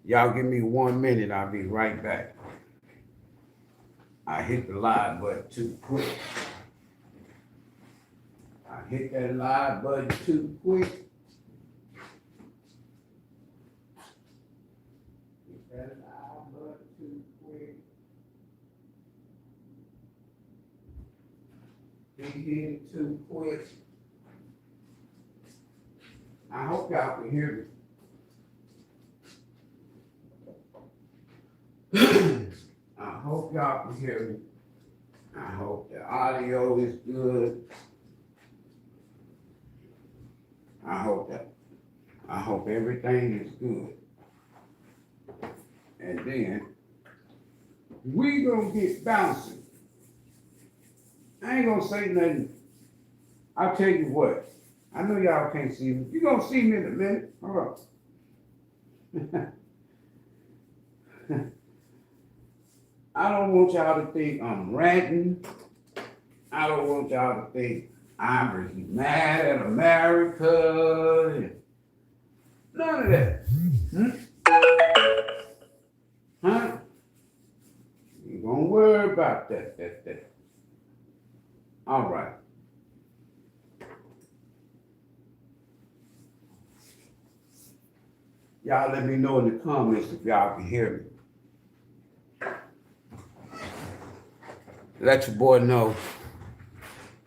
Y'all give me 1 minute. I'll be right back. I hit the live button too quick. I hit that live button too quick. Hit that live button too quick. He hit it too quick. I hope y'all can hear me. I hope y'all can hear me. I hope the audio is good. I hope everything is good. And then we gonna get bouncing. I ain't gonna say nothing. I'll tell you what. I know y'all can't see me. You gonna see me in a minute. Hold on. I don't want y'all to think I'm ranting. I don't want y'all to think Ivory's mad at America. None of that. Huh? You gonna worry about that. All right. Y'all let me know in the comments if y'all can hear me. Let your boy know.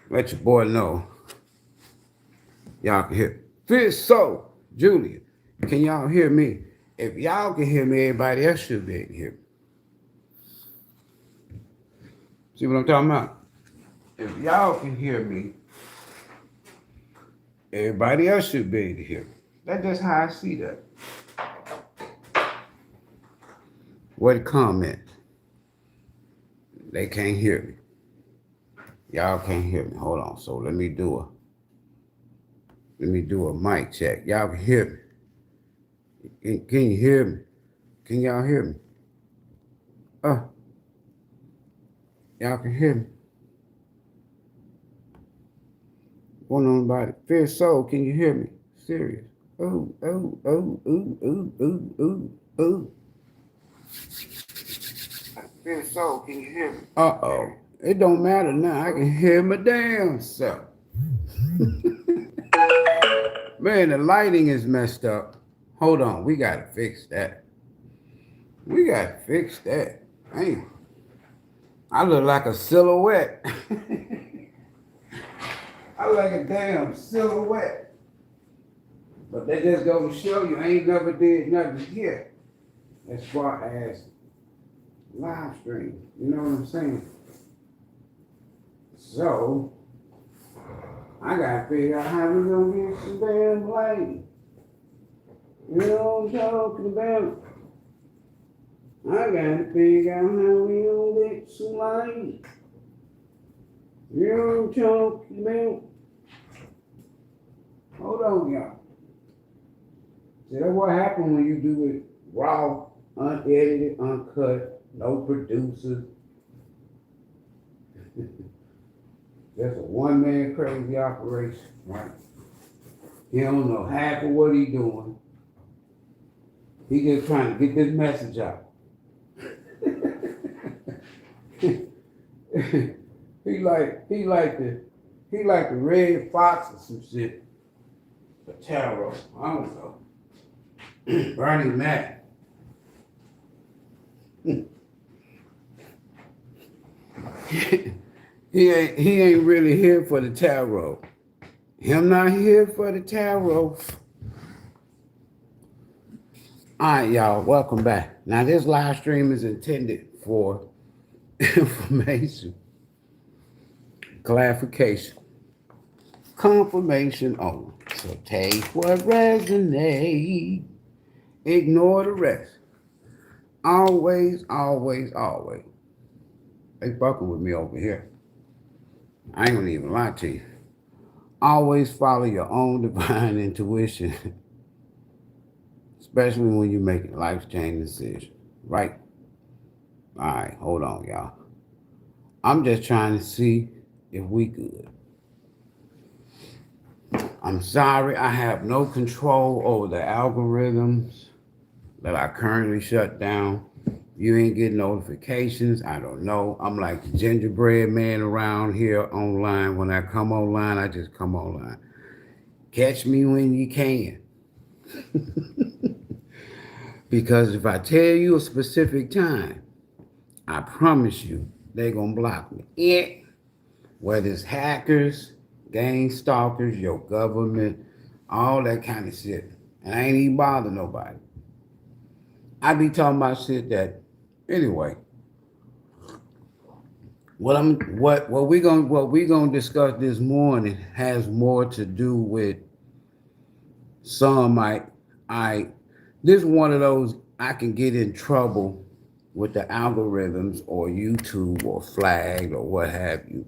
Let your boy know. Y'all can hear. Fierce Soul, Julia, can y'all hear me? If y'all can hear me, everybody else should be able to hear me. See what I'm talking about? If y'all can hear me, everybody else should be able to hear me. That's just how I see that. What a comment. They can't hear me. Y'all can't hear me. Hold on. So let me do a mic check. Y'all can hear me. Can you hear me? Can y'all hear me? Y'all can hear me. Going on about it. Fierce Soul, can you hear me? Serious. Ooh. Fierce Soul, can you hear me? Uh-oh. It don't matter now. I can hear my damn self. Man, the lighting is messed up. Hold on. We got to fix that. Hey, I look like a silhouette. I look like a damn silhouette. But that just goes to show you I ain't never did nothing here as far as live stream. You know what I'm saying? So, I gotta figure out how we gonna get some damn lighting. You know what I'm talking about? I gotta figure out how we gonna get some lighting. You know what I'm talking about? Hold on, y'all. See, that's what happens when you do it raw, unedited, uncut, no producers. That's a one-man crazy operation, right? He don't know half of what he doing. He just trying to get this message out. he like the red fox or some shit. The tarot, I don't know. Bernie Mac. He ain't really here for the tarot. Him not here for the tarot. All right, y'all, welcome back. Now, this live stream is intended for information, clarification, confirmation only. So take what resonates, ignore the rest. Always. They fucking with me over here. I ain't gonna even lie to you. Always follow your own divine intuition, especially when you're making life-changing decisions, right? All right, hold on, y'all. I'm just trying to see if we good. I'm sorry, I have no control over the algorithms. that are currently shut down. You ain't getting notifications. I don't know. I'm like the gingerbread man around here online. When I come online, I just come online. Catch me when you can. Because if I tell you a specific time, I promise you they gonna block me. Whether it's hackers, gang stalkers, your government, all that kind of shit. And I ain't even bother nobody. I be talking about shit that anyway. What we gonna discuss this morning has more to do with some I this is one of those I can get in trouble with the algorithms or YouTube or flagged or what have you.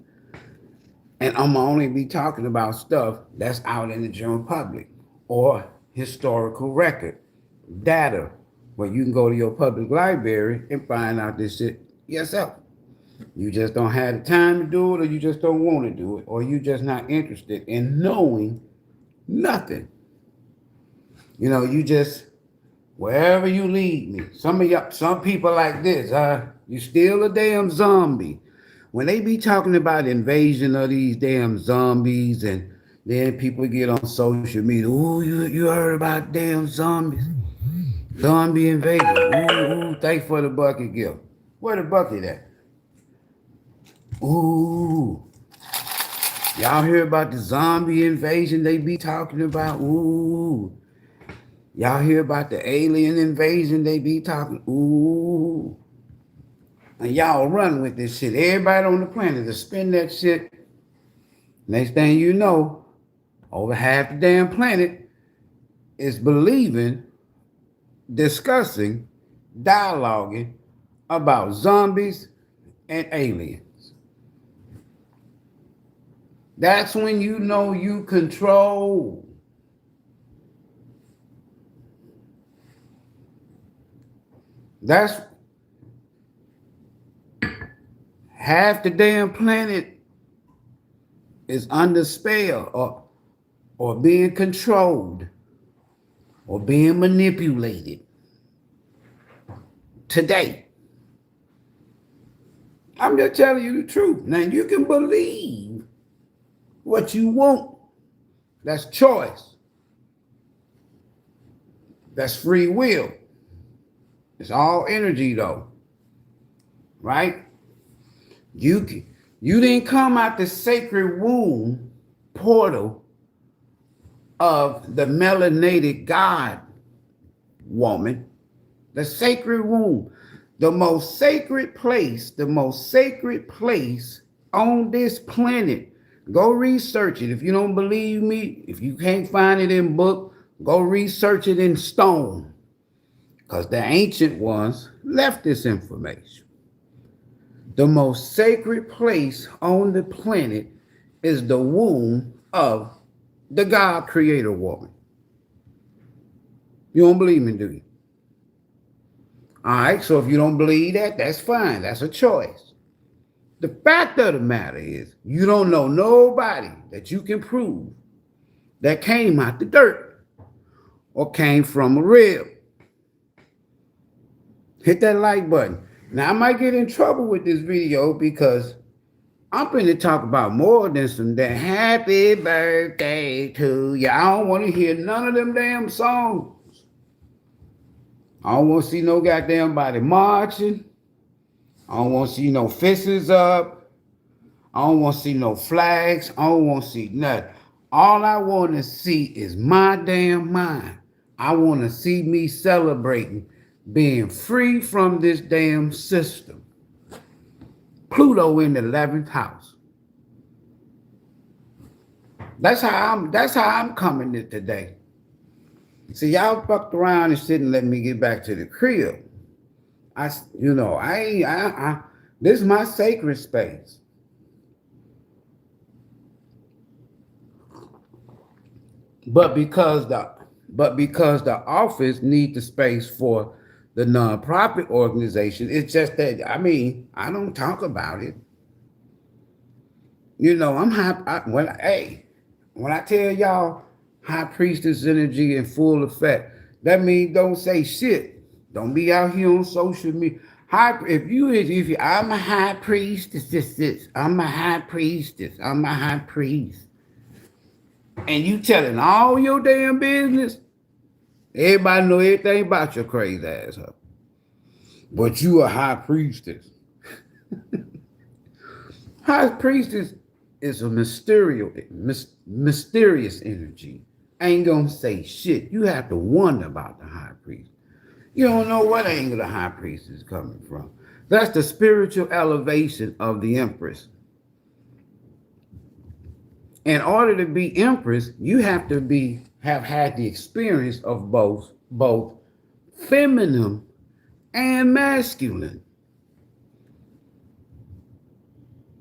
And I'm only be talking about stuff that's out in the general public or historical record, data, where you can go to your public library and find out this shit yourself. You just don't have the time to do it, or you just don't want to do it, or you just not interested in knowing nothing. You just wherever you lead me. Some people like this, you still a damn zombie. When they be talking about invasion of these damn zombies, and then people get on social media, ooh, you heard about damn zombies? Zombie invasion. Ooh, thanks for the bucket gift. Where the bucket at? Ooh. Y'all hear about the zombie invasion they be talking about? Ooh. Y'all hear about the alien invasion they be talking? Ooh. And y'all run with this shit. Everybody on the planet to spend that shit. Next thing you know, over half the damn planet is believing, discussing, dialoguing about zombies and aliens. That's when you know you control. That's half the damn planet is under spell or being controlled or being manipulated today. I'm just telling you the truth. Now you can believe what you want. That's choice. That's free will. It's all energy though. Right? You didn't come out the sacred womb portal of the melanated God woman. The sacred womb. The most sacred place on this planet. Go research it. If you don't believe me, if you can't find it in book, go research it in stone. Because the ancient ones left this information. The most sacred place on the planet is the womb of the God creator woman. You don't believe me, do you? All right, so if you don't believe that, that's fine. That's a choice. The fact of the matter is, you don't know nobody that you can prove that came out the dirt or came from a rib. Hit that like button. Now, I might get in trouble with this video because I'm going to talk about more than some damn happy birthday to you. I don't want to hear none of them damn songs. I don't want to see no goddamn body marching. I don't want to see no fists up. I don't want to see no flags. I don't want to see nothing. All I want to see is my damn mind. I want to see me celebrating being free from this damn system. Pluto in the 11th house. That's how I'm coming to today. See, y'all fucked around and didn't let me get back to the crib. This is my sacred space. But because the office needs the space for the nonprofit organization, it's just that, I don't talk about it. I'm happy when I tell y'all high priestess energy in full effect, that means don't say shit. Don't be out here on social media. I'm a high priestess, this. I'm a high priestess. I'm a high priest. And you telling all your damn business, everybody know everything about your crazy ass, huh? But you a high priestess. High priestess is a mysterious energy. Ain't gonna say shit. You have to wonder about the high priest. You don't know what angle the high priest is coming from. That's the spiritual elevation of the empress. In order to be empress, you have to have had the experience of both feminine and masculine.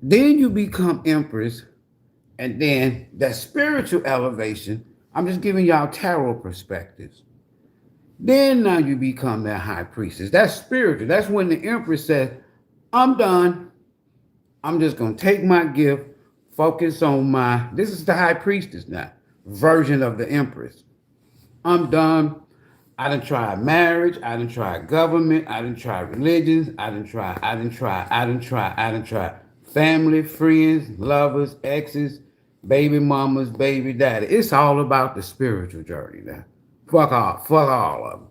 Then you become empress, and then that spiritual elevation, I'm just giving y'all tarot perspectives. Then now you become that high priestess. That's spiritual. That's when the empress says, I'm done. I'm just going to take my gift, focus on this is the high priestess now, version of the empress. I'm done. I done tried marriage. I done tried government. I done tried religions. I done tried family, friends, lovers, exes, baby mamas, baby daddy. It's all about the spiritual journey now. Fuck all of them.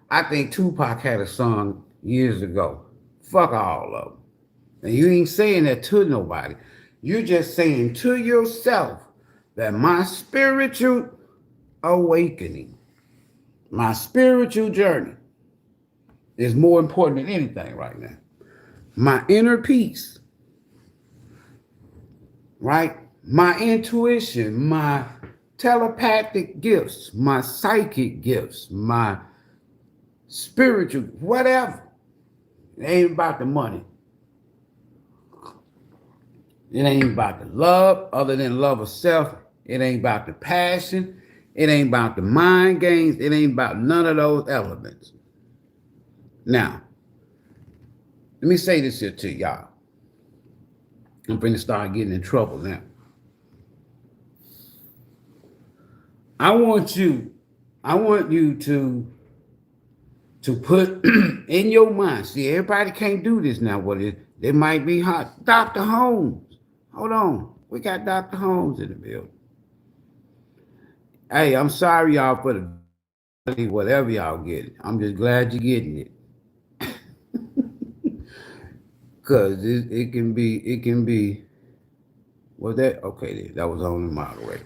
I think Tupac had a song years ago. Fuck all of them. And you ain't saying that to nobody. You're just saying to yourself that my spiritual awakening, my spiritual journey is more important than anything right now. My inner peace, right? My intuition, my telepathic gifts, my psychic gifts, my spiritual, whatever. It ain't about the money. It ain't about the love, other than love of self. It ain't about the passion. It ain't about the mind games. It ain't about none of those elements. Now, let me say this here to y'all. I'm finna start getting in trouble now. I want you to put in your mind. See, everybody can't do this now. They might be hot. Dr. Holmes. Hold on. We got Dr. Holmes in the building. Hey, I'm sorry y'all for the whatever y'all get. I'm just glad you're getting it. Cause it can be well that okay, that was on the moderator.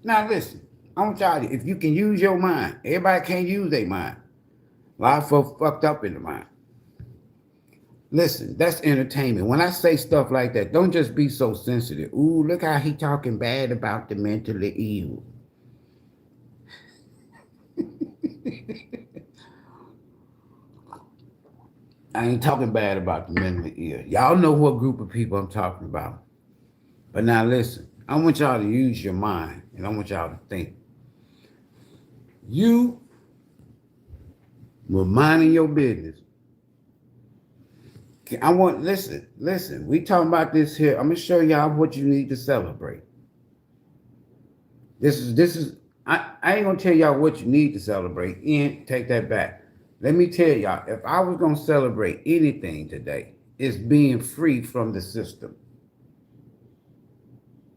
Now listen, I want y'all if you can use your mind, everybody can't use their mind. A lot of folks fucked up in the mind. Listen, that's entertainment. When I say stuff like that, don't just be so sensitive. Ooh, look how he talking bad about the mentally ill. I ain't talking bad about the mentally ill. Y'all know what group of people I'm talking about. But now listen, I want y'all to use your mind and I want y'all to think. You were minding your business. Listen, we talking about this here. I'm gonna show y'all what you need to celebrate. I ain't gonna tell y'all what you need to celebrate. And take that back. Let me tell y'all, if I was gonna celebrate anything today, it's being free from the system.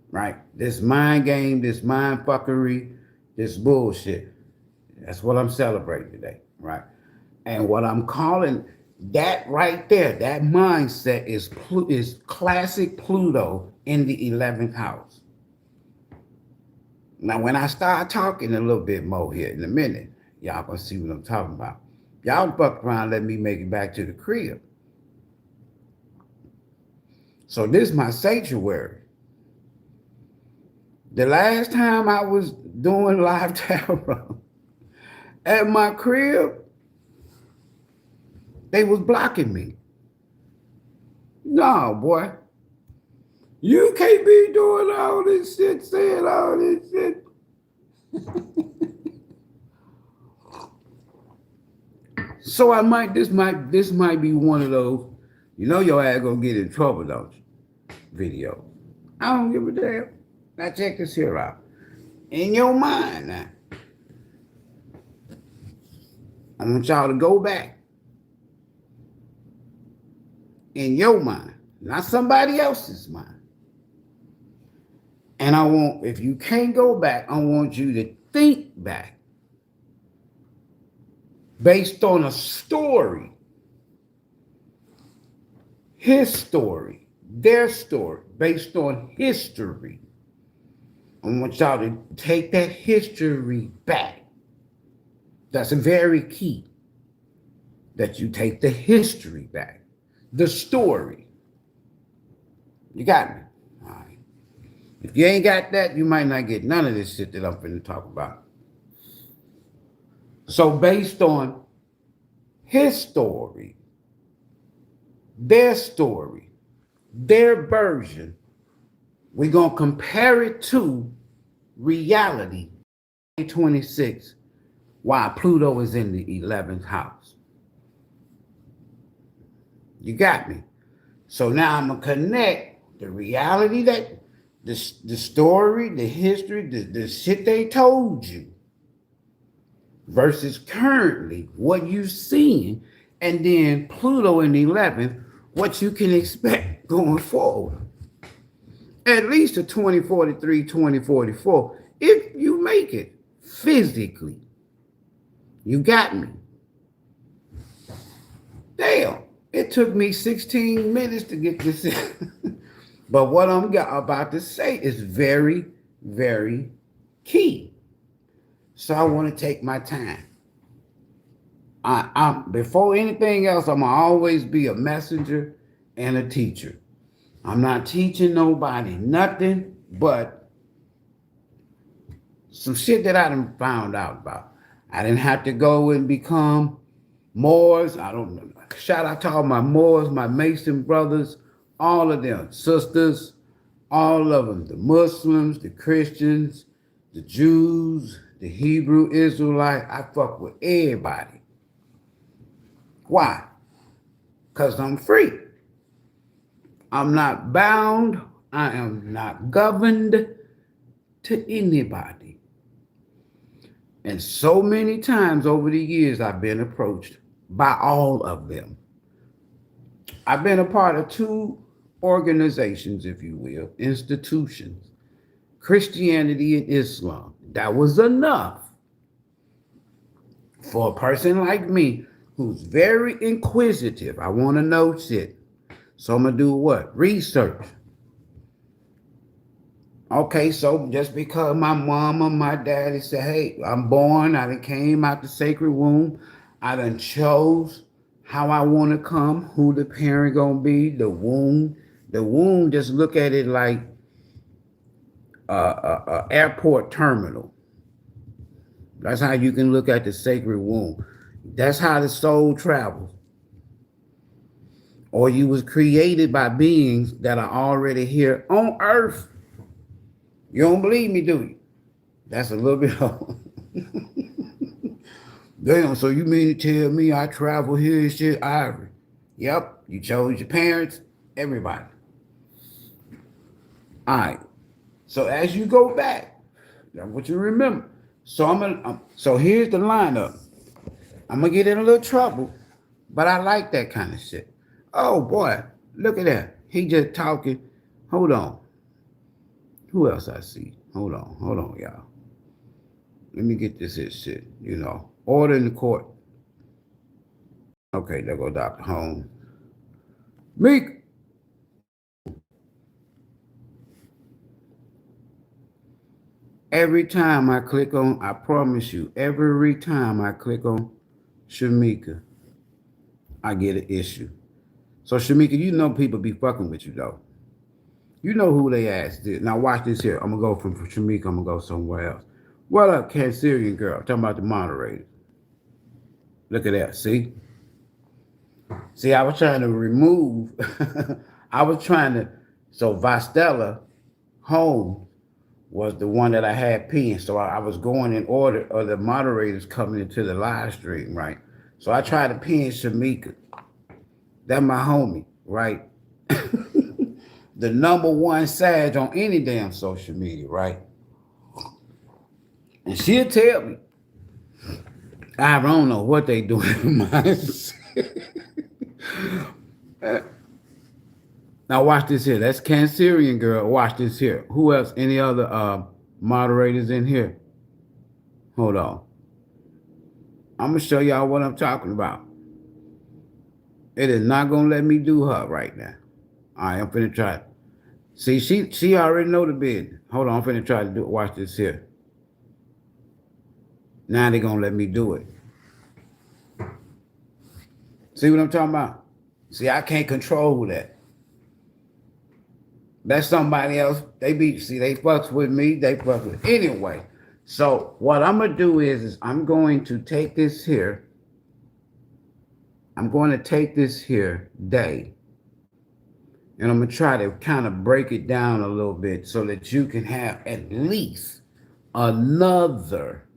Right? This mind game, this mind fuckery, this bullshit. That's what I'm celebrating today, right? And what I'm calling that right there, that mindset is classic Pluto in the 11th house. Now, when I start talking a little bit more here in a minute, y'all gonna see what I'm talking about. Y'all fuck around, let me make it back to the crib. So this is my sanctuary. The last time I was doing live tarot at my crib, they was blocking me. No, boy. You can't be doing all this shit, saying all this shit. So this might be one of those, you know your ass gonna get in trouble, don't you? Video. I don't give a damn. Now check this here out. In your mind now. I want y'all to go back in your mind, not somebody else's mind. And I want, if you can't go back, I want you to think back based on a story, his story, their story, based on history. I want y'all to take that history back. That's very key, that you take the history back, the story. You got me? All right. If you ain't got that, you might not get none of this shit that I'm finna talk about. So based on his story, their version, we're going to compare it to reality. 26, while Pluto is in the 11th house. You got me? So now I'm going to connect the reality, that the story, the history, the shit they told you, versus currently what you're seeing, and then Pluto in the 11th, what you can expect going forward. At least a 2043, 2044, if you make it physically. You got me? Damn, it took me 16 minutes to get this in. But what I'm about to say is very, very key. So I want to take my time. Before anything else, I'm going to always be a messenger and a teacher. I'm not teaching nobody nothing but some shit that I done found out about. I didn't have to go and become Moors. I don't know. Shout out to all my Moors, my Mason brothers, all of them, sisters, all of them, the Muslims, the Christians, the Jews, the Hebrew Israelite. I fuck with everybody. Why? Because I'm free. I'm not bound. I am not governed to anybody. And so many times over the years, I've been approached by all of them. I've been a part of 2 organizations, if you will, institutions, Christianity and Islam. That was enough for a person like me who's very inquisitive. I want to know shit. So I'm going to do what? Research. Okay, so just because my mama, my daddy said, hey, I'm born, I done came out the sacred womb, I done chose how I want to come, who the parent gonna be, the womb. The womb, just look at it like a airport terminal. That's how you can look at the sacred womb. That's how the soul travels. Or you was created by beings that are already here on earth. You don't believe me, do you? That's a little bit of... Damn, so you mean to tell me I travel here and shit, Ivory? Yep, you chose your parents, everybody. All right. So as you go back, that's what you remember. So so here's the lineup. I'm gonna get in a little trouble, but I like that kind of shit. Oh boy, look at that. He just talking. Hold on. Who else I see? Hold on, y'all. Let me get this shit, Order in the court. Okay, there go Dr. Holmes. Meek. Every time I click on, I promise you, every time I click on Shamika, I get an issue. So Shamika, people be fucking with you though. You know who they asked. Now watch this here. I'm gonna go from Shamika, I'm gonna go somewhere else. What up, Cancerian girl? Talking about the moderator. Look at that, see? See, I was trying to remove, so Vastella Holmes was the one that I had pinned. So I was going in order of the moderators coming into the live stream, right? So I tried to pin Shamika. That's my homie, right? The #1 sage on any damn social media, right? And she'll tell me, I don't know what they doing in my Now watch this here. That's Cancerian girl. Watch this here. Who else? Any other moderators in here? Hold on. I'm gonna show y'all what I'm talking about. It is not gonna let me do her right now. All right, I'm finna try it. See, she already know the bid. Hold on, I'm finna try to do it. Watch this here. Now they gonna let me do it. See what I'm talking about? See, I can't control that. That's somebody else. They fucks with me. They fuck with anyway. So what I'm gonna do is I'm going to take this here. I'm going to take this here day, and I'm gonna try to kind of break it down a little bit so that you can have at least another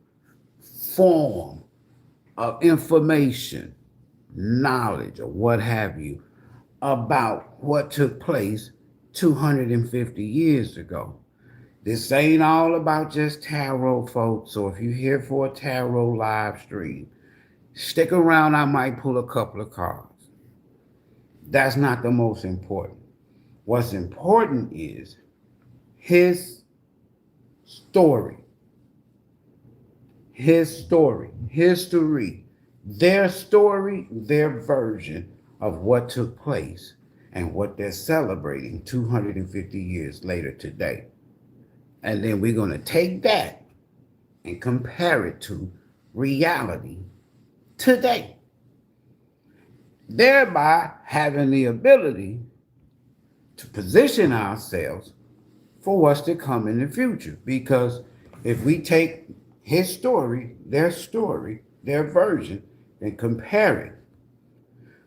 form of information, knowledge, or what have you about what took place 250 years ago. This ain't all about just tarot, folks. So if you're here for a tarot live stream, stick around. I might pull a couple of cards. That's not the most important. What's important is his story. His story, history, their story, their version of what took place and what they're celebrating 250 years later today. And then we're going to take that and compare it to reality today, thereby having the ability to position ourselves for what's to come in the future. Because if we take his story, their version, and compare it,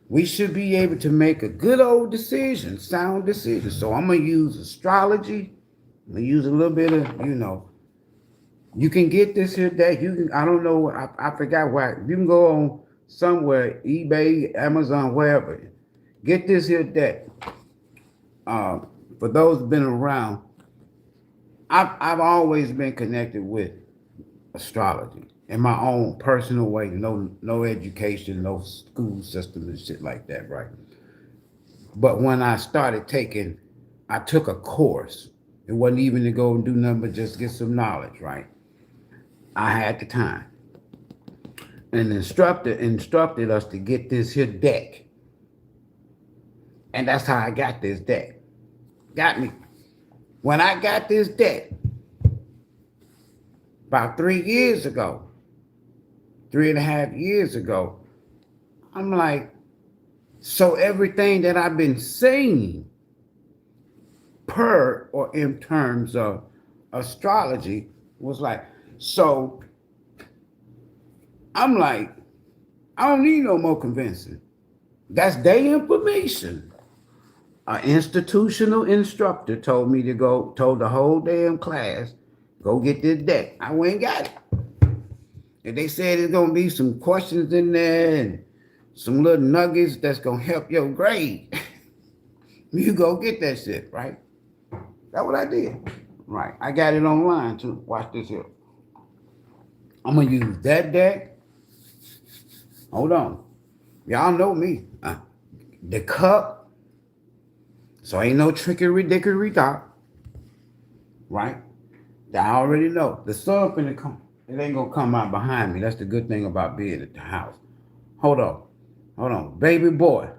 we should be able to make a good old decision, sound decision. So I'm going to use astrology. I'm going to use a little bit of, you can get this here deck. You can, I don't know, I forgot why. You can go on somewhere, eBay, Amazon, wherever. Get this here deck. For those who've been around, I've always been connected with astrology in my own personal way. No education, no school system and shit like that, right? But when I started I took a course. It wasn't even to go and do nothing but just get some knowledge, right? I had the time. And the instructor instructed us to get this here deck. And that's how I got this deck. Got me. When I got this deck, about 3 years ago, 3.5 years ago, I'm like, so everything that I've been saying per or in terms of astrology was like, so I'm like, I don't need no more convincing. That's their information. An institutional instructor told me to go, told the whole damn class, go get this deck. I went and got it. And they said there's going to be some questions in there and some little nuggets that's going to help your grade. You go get that shit, right? That's what I did. Right. I got it online too. Watch this here. I'm going to use that deck. Hold on. Y'all know me. The cup. So ain't no trickery, dickery, doc. Right? I already know. The sun finna come. It ain't gonna come out behind me. That's the good thing about being at the house. Hold on. Baby boy.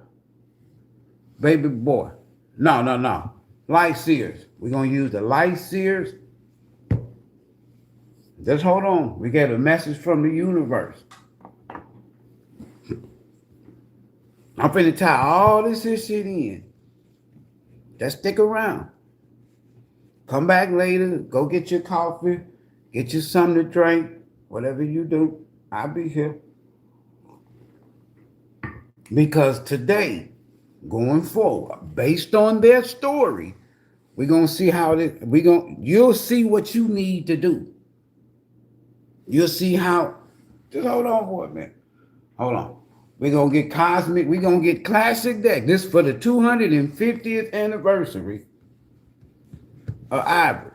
No. Light seers. We're gonna use the light seers. Just hold on. We get a message from the universe. I'm finna tie all this shit in. Just stick around. Come back later. Go get your coffee. Get you something to drink. Whatever you do, I'll be here. Because today, going forward, based on their story, we're gonna see how you'll see what you need to do. You'll see how. Just hold on for a minute. Hold on. We're gonna get cosmic. We're gonna get classic deck. This for the 250th anniversary of Ivory.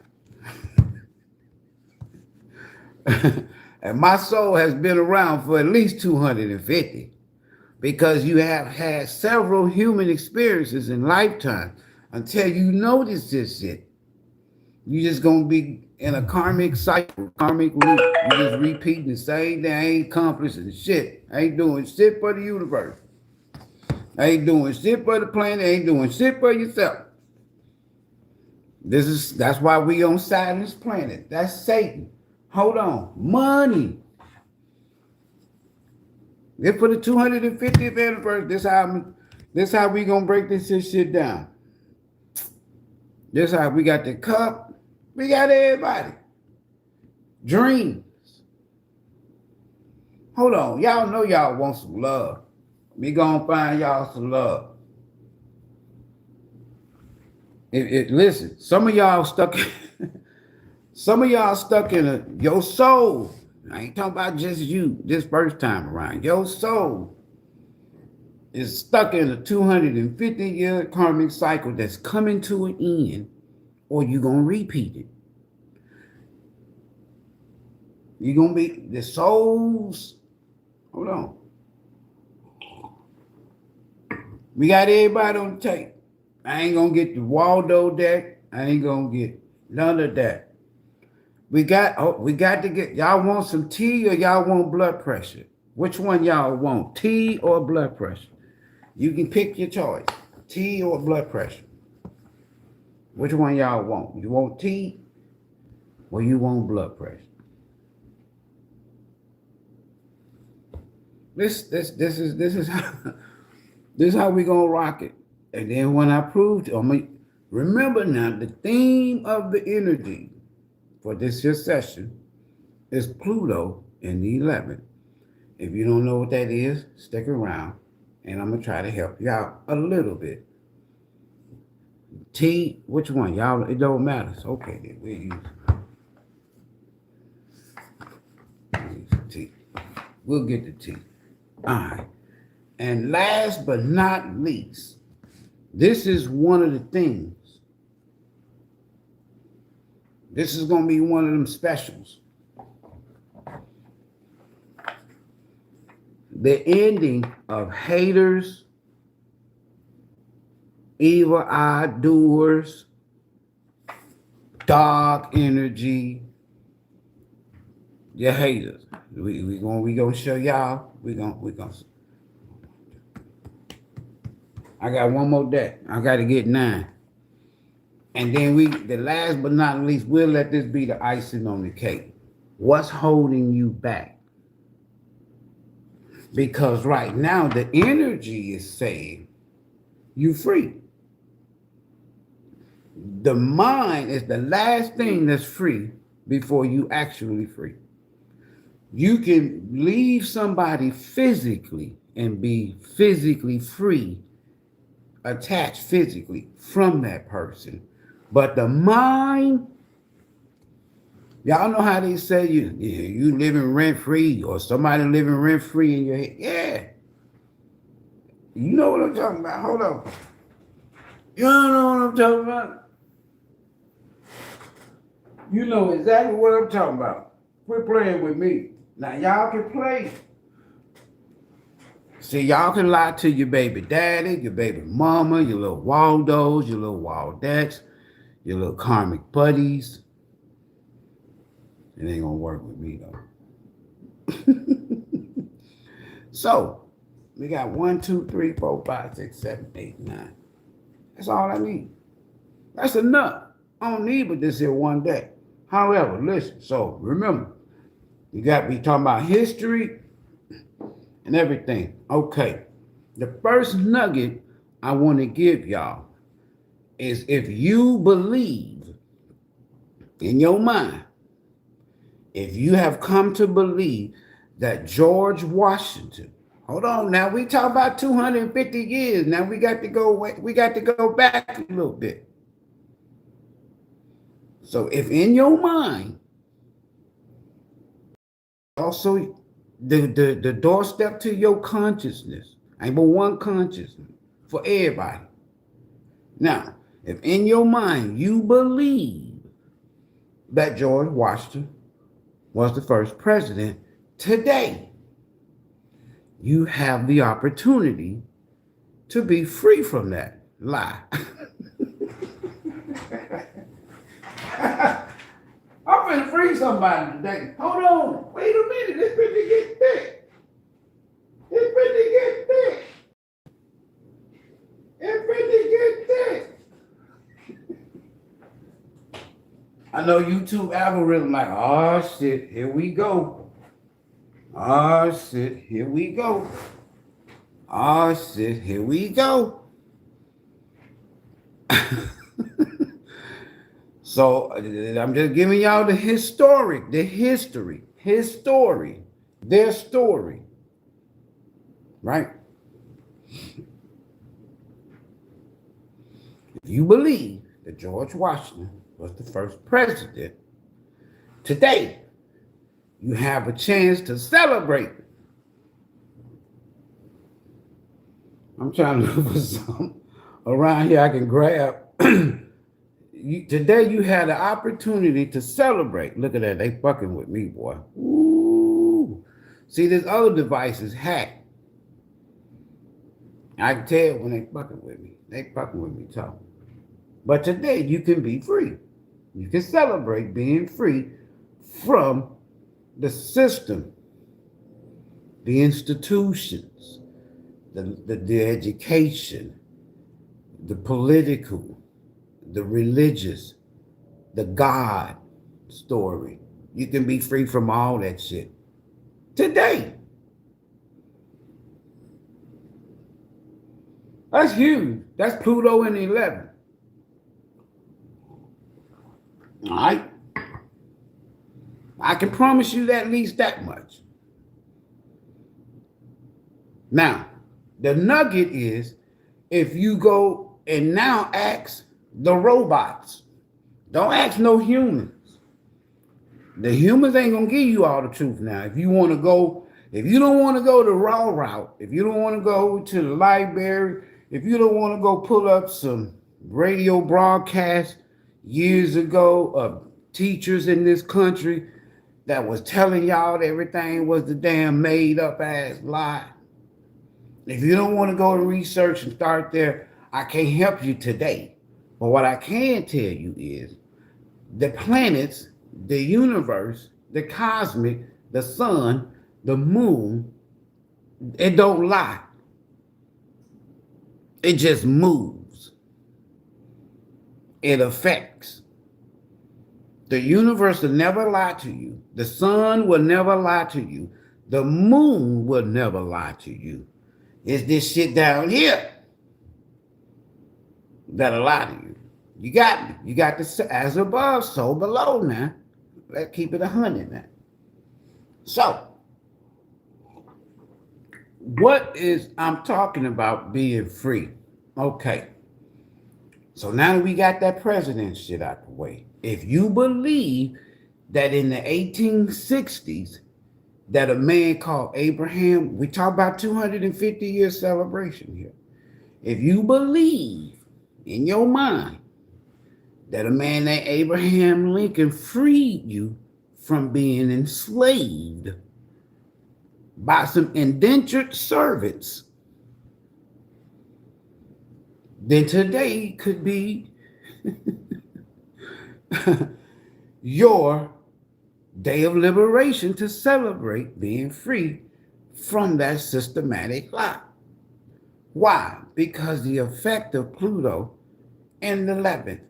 And my soul has been around for at least 250, because you have had several human experiences in lifetime. until you notice this shit. You just gonna be in a karmic cycle, karmic loop. You just repeating the same thing. I ain't accomplishing shit. I ain't doing shit for the universe. I ain't doing shit for the planet. I ain't doing shit for yourself. That's why we on Saturn's planet. That's Satan. Hold on. Money. It's for the 250th anniversary. This how we gonna break this shit down. This how we got the cup. We got everybody. Dreams. Hold on. Y'all know y'all want some love. We gonna find y'all some love. Listen, some of y'all stuck in your soul. I ain't talking about just you this first time around. Your soul is stuck in a 250-year karmic cycle that's coming to an end, or you gonna repeat it. You're gonna be the souls. Hold on. We got everybody on the tape. I ain't gonna get the Waldo deck. I ain't gonna get none of that. We got to get, y'all want some tea or y'all want blood pressure? Which one y'all want, tea or blood pressure? You can pick your choice, tea or blood pressure. Which one y'all want? You want tea or you want blood pressure? This is how we gonna rock it. And then when I prove to remember now, the theme of the energy for this year's session is Pluto in the 11th. If you don't know what that is, stick around and I'm gonna try to help you out a little bit. T, which one? Y'all, it don't matter. So, okay, then we'll use T. We'll get the T. All right. And last but not least, this is one of the things. This is going to be one of them specials. The ending of haters, evil eye doers, dark energy, your haters. We gonna show y'all. We gonna. I got one more deck. I got to get 9. And then the last but not least, we'll let this be the icing on the cake. What's holding you back? Because right now the energy is saying you free. The mind is the last thing that's free before you actually free. You can leave somebody physically and be physically free, attached physically from that person. But the mind, y'all know how they say you living rent-free or somebody living rent-free in your head. Yeah. You know what I'm talking about. Hold on. You don't know what I'm talking about? You know exactly what I'm talking about. Quit playing with me. Now y'all can play. See, y'all can lie to your baby daddy, your baby mama, your little Waldos, your little Waldettes, your little karmic buddies. It ain't gonna work with me though. So, we got 1, 2, 3, 4, 5, 6, 7, 8, 9. That's all I need. That's enough. I don't need but this here one day. However, listen, so remember, we talking about history and everything. Okay. The first nugget I want to give y'all is if you believe in your mind, if you have come to believe that George Washington, hold on, now we talk about 250 years. Now we got to go back a little bit. So if in your mind, also the doorstep to your consciousness, ain't but one consciousness for everybody. Now, if in your mind you believe that George Washington was the first president, today you have the opportunity to be free from that lie. I'm finna free somebody today. Hold on. Wait a minute. It's finna get thick. It's finna get thick. It's finna get thick. I know YouTube algorithm like, oh shit, here we go. Oh shit, here we go. Oh shit, here we go. So I'm just giving y'all the history, their story, right? If you believe that George Washington was the first president, today you have a chance to celebrate. I'm trying to look for something around here I can grab. Today you had the opportunity to celebrate. Look at that, they fucking with me, boy. Ooh. See, this other device is hacked. I can tell when they fucking with me. They fucking with me tough. But today you can be free. You can celebrate being free from the system, the institutions, the education, the political, the religious, the God story. You can be free from all that shit today. That's huge. That's Pluto in 11. All right. I can promise you at least that much. Now, the nugget is if you go and now ask the robots, don't ask no humans. The humans ain't gonna give you all the truth now. If you want to go, if you don't want to go the raw route, if you don't want to go to the library, if you don't want to go pull up some radio broadcasts years ago of teachers in this country that was telling y'all everything was the damn made up ass lie. If you don't want to go to research and start there, I can't help you today. But what I can tell you is the planets, the universe, the cosmic, the sun, the moon, it don't lie. It just moves. It affects. The universe will never lie to you. The sun will never lie to you. The moon will never lie to you. It's this shit down here that'll lie to you. You got me. You got the as above, so below now. Let's keep it 100 now. So, what is I'm talking about being free? Okay. So now that we got that president shit out the way, if you believe that in the 1860s, that a man called Abraham, we talk about 250-year celebration here. If you believe in your mind that a man named Abraham Lincoln freed you from being enslaved by some indentured servants, then today could be your day of liberation to celebrate being free from that systematic lie. Why? Because the effect of Pluto in the 11th.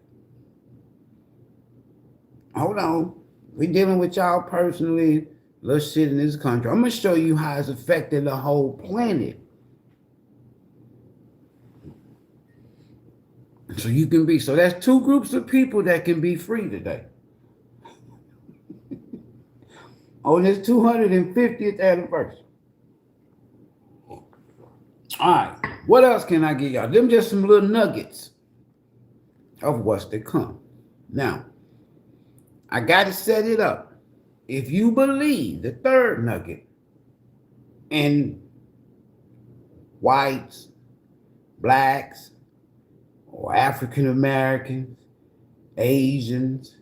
Hold on. We're dealing with y'all personally, little shit in this country. I'm going to show you how it's affected the whole planet. So you can be, so that's two groups of people that can be free today. On this 250th anniversary. All right. What else can I give y'all? Them just some little nuggets of what's to come. Now, I got to set it up. If you believe the third nugget in whites, blacks, or African Americans, Asians,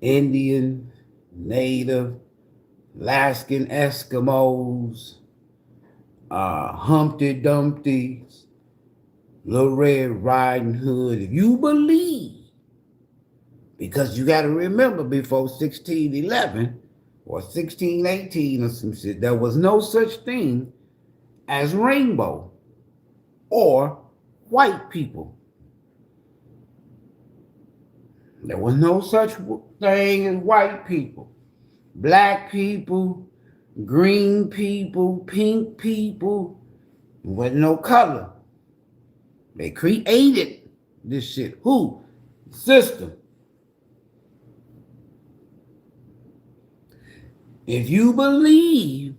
Indian, Native, Alaskan Eskimos, Humpty Dumptys, Little Red Riding Hood, if you believe Because you got to remember, before 1611 or 1618 or some shit, there was no such thing as rainbow or white people. There was no such thing as white people, black people, green people, pink people. There wasn't no color. They created this shit. Who? System. If you believe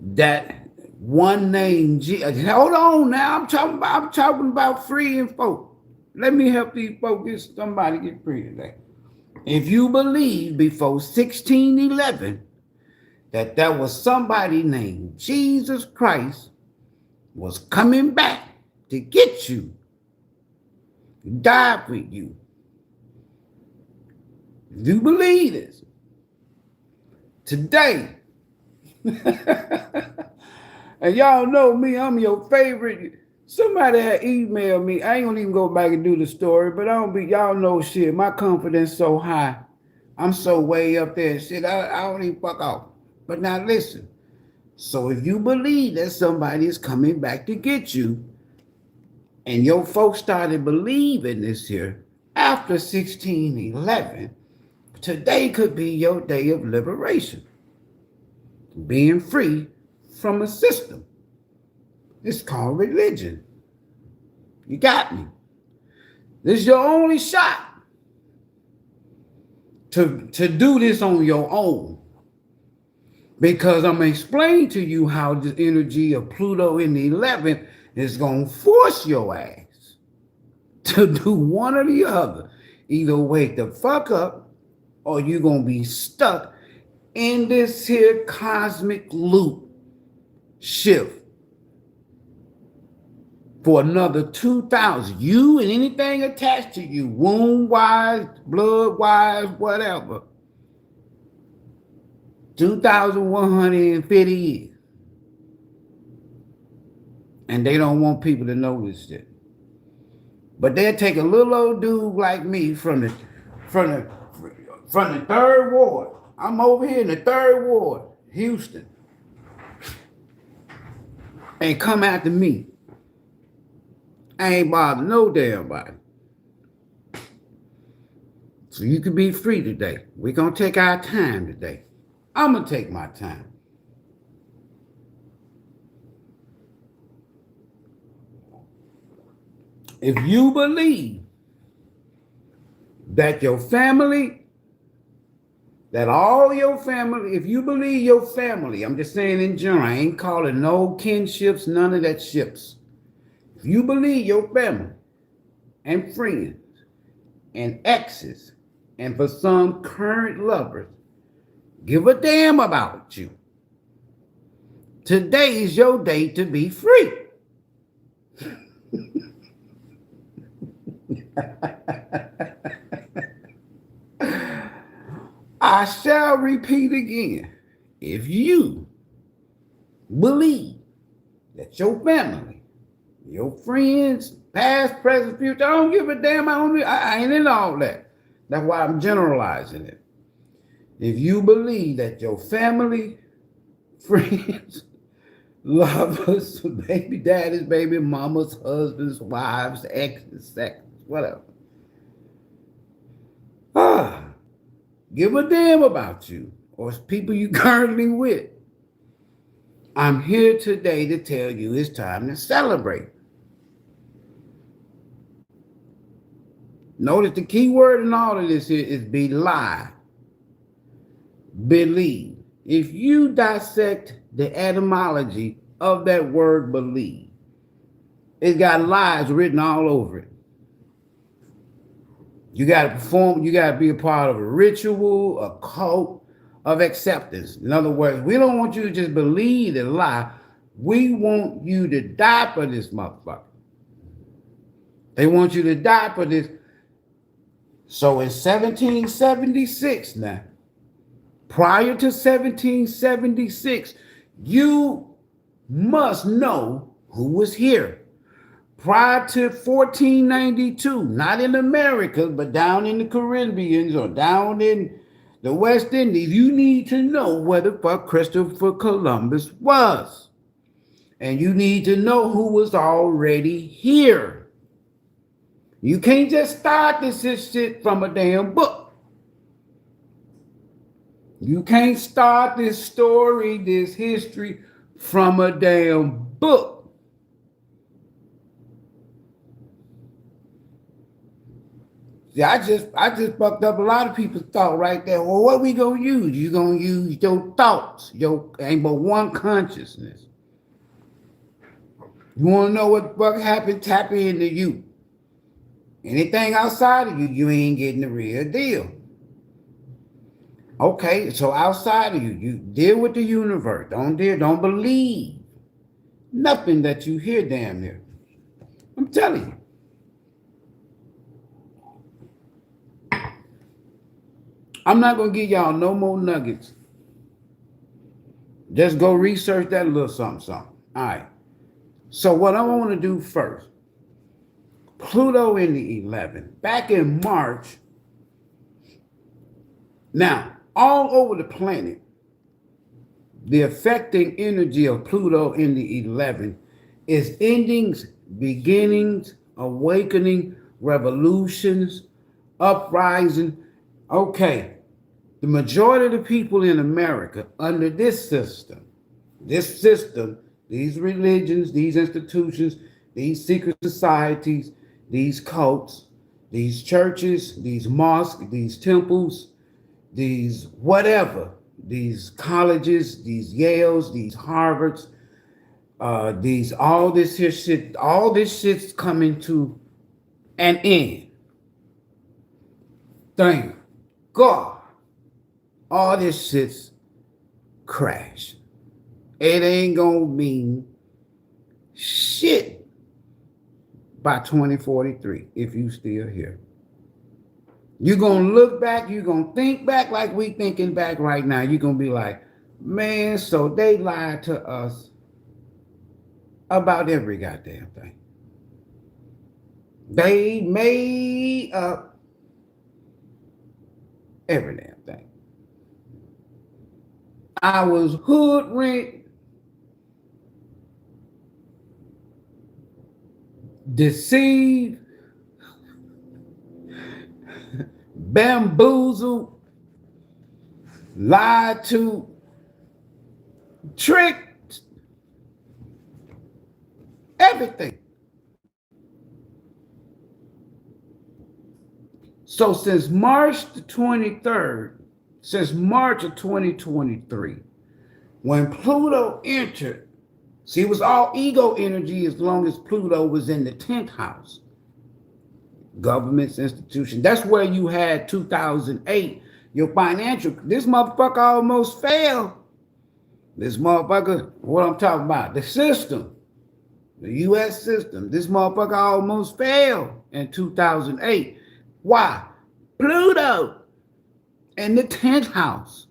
that one name, hold on now, I'm talking about freeing folk. Let me help these folks somebody get free today. If you believe before 1611 that there was somebody named Jesus Christ was coming back to get you, die for you. If you believe this, today, and y'all know me, I'm your favorite. Somebody had emailed me. I ain't gonna even go back and do the story, but y'all know shit. My confidence so high. I'm so way up there. Shit, I don't even fuck off. But now listen. So if you believe that somebody is coming back to get you, and your folks started believing this here after 1611, today could be your day of liberation. Being free from a system. It's called religion. You got me. This is your only shot to do this on your own. Because I'm going to explain to you how the energy of Pluto in the 11th is going to force your ass to do one or the other. Either wake the fuck up or you're going to be stuck in this here cosmic loop shift for another 2,000. You and anything attached to you, womb-wise, blood-wise, whatever. 2,150 years. And they don't want people to know this shit. But they'll take a little old dude like me from the 3rd Ward. I'm over here in the 3rd Ward, Houston. And come after me. I ain't bothered no damn body. So you can be free today. We're going to take our time today. I'm going to take my time. If you believe that your family, that all your family, if you believe your family, I'm just saying in general, I ain't calling no kinships, none of that ships. If you believe your family and friends and exes, and for some current lovers, give a damn about you, today is your day to be free. I shall repeat again. If you believe that your family, your friends, past, present, future, I don't give a damn. I ain't in all that. That's why I'm generalizing it. If you believe that your family, friends, lovers, baby daddies, baby mamas, husbands, wives, exes, sexes, whatever, give a damn about you or people you currently with, I'm here today to tell you it's time to celebrate. Notice the key word in all of this is believe. If you dissect the etymology of that word believe, it's got lies written all over it. You got to perform, you got to be a part of a ritual, a cult of acceptance. In other words, we don't want you to just believe and lie. We want you to die for this motherfucker. They want you to die for this. So in 1776 now, prior to 1776, you must know who was here. prior to 1492, not in America, but down in the Caribbean or down in the West Indies, you need to know where the fuck Christopher Columbus was. And you need to know who was already here. You can't just start this shit from a damn book. You can't start this story, this history from a damn book. Yeah, I just fucked up a lot of people's thought right there. Well, what we gonna use? You gonna use your thoughts. Your ain't but one consciousness. You wanna know what the fuck happened? Tap into you. Anything outside of you, you ain't getting the real deal. Okay, so outside of you, you deal with the universe. Don't believe nothing that you hear damn near. I'm telling you. I'm not going to give y'all no more nuggets. Just go research that little something. All right. So what I want to do first, Pluto in the 11th, back in March. Now, all over the planet, the affecting energy of Pluto in the 11th is endings, beginnings, awakening, revolutions, uprising. Okay, the majority of the people in America under this system, these religions, these institutions, these secret societies, these cults, these churches, these mosques, these temples, these whatever, these colleges, these Yales, these Harvards, all this shit's coming to an end. Thank God. All this shit's crashed. It ain't gonna mean shit by 2043 if you still here. You're gonna look back, you're gonna think back like we thinking back right now. You're gonna be like, man, so they lied to us about every goddamn thing. They made up every damn thing. I was hoodwinked, deceived, bamboozled, lied to, tricked, everything. So since March the 23rd, since March of 2023, when Pluto entered, see, it was all ego energy as long as Pluto was in the 10th house. Governments, institutions. That's where you had 2008, your financial, this motherfucker almost failed. This motherfucker, what I'm talking about, the system, the U.S. system, this motherfucker almost failed in 2008. Why? Pluto in the 10th house.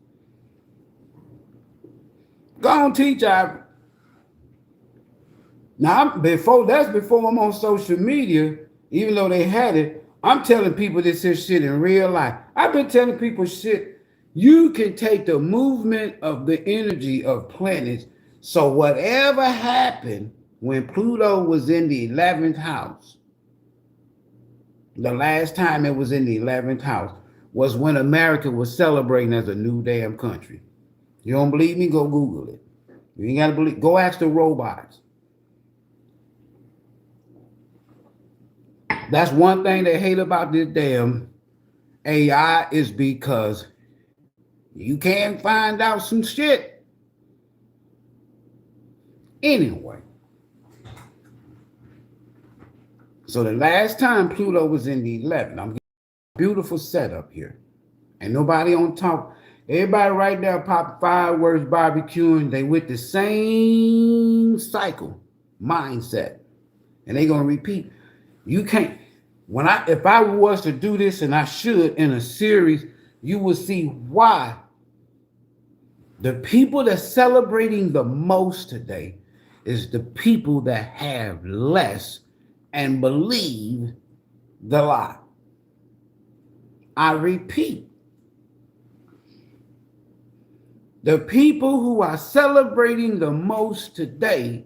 Go on, teach Ivory. Now, before I'm on social media, even though they had it, I'm telling people this is shit in real life. I've been telling people shit. You can take the movement of the energy of planets. So whatever happened when Pluto was in the 11th house, the last time it was in the 11th house was when America was celebrating as a new damn country. You don't believe me? Go Google it. You ain't got to believe. Go ask the robots. That's one thing they hate about this damn AI is because you can't find out some shit. Anyway. So the last time Pluto was in the 11th, I'm getting a beautiful setup here. Ain't nobody on top. Everybody right now popping fireworks, barbecuing. They with the same cycle, mindset. And they gonna repeat. You can't, if I was to do this, and I should in a series, you will see why the people that's celebrating the most today is the people that have less and believe the lie. I repeat, the people who are celebrating the most today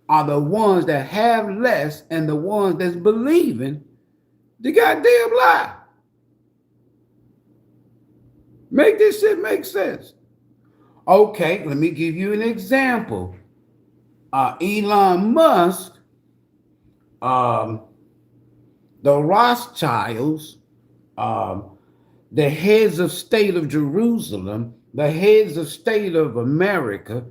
are the ones that have less and the ones that's believing the goddamn lie. Make this shit make sense. Okay, let me give you an example. Elon Musk, the Rothschilds, the heads of state of Jerusalem, the heads of state of America,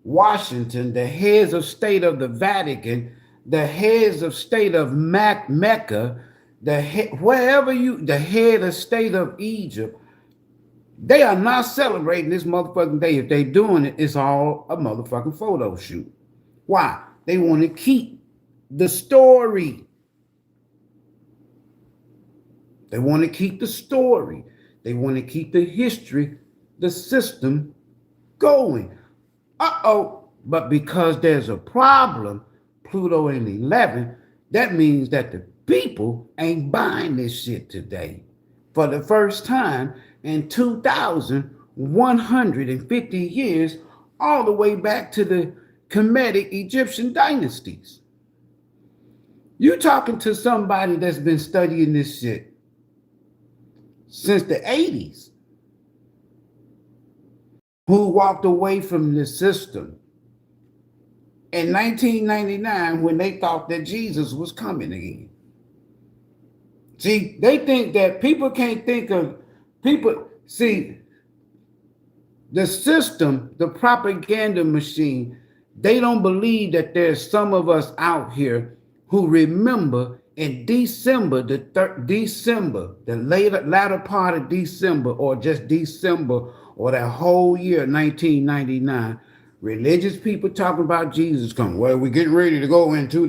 Washington, the heads of state of the Vatican, the heads of state of Mecca, the head of state of Egypt, they are not celebrating this motherfucking day. If they doing it, it's all a motherfucking photo shoot. Why? They want to keep the story. They want to keep the story. They want to keep the history, the system going. But because there's a problem, Pluto in 11, that means that the people ain't buying this shit today. For the first time in 2,150 years, all the way back to the Kemetic Egyptian dynasties. You talking to somebody that's been studying this shit since the 80s, who walked away from the system in 1999 when they thought that Jesus was coming again. See, they think that people can't think of people. See, the system, the propaganda machine, they don't believe that there's some of us out here who remember in December, the latter part of December, or just December, or that whole year, 1999, religious people talking about Jesus coming. Well, we're getting ready to go into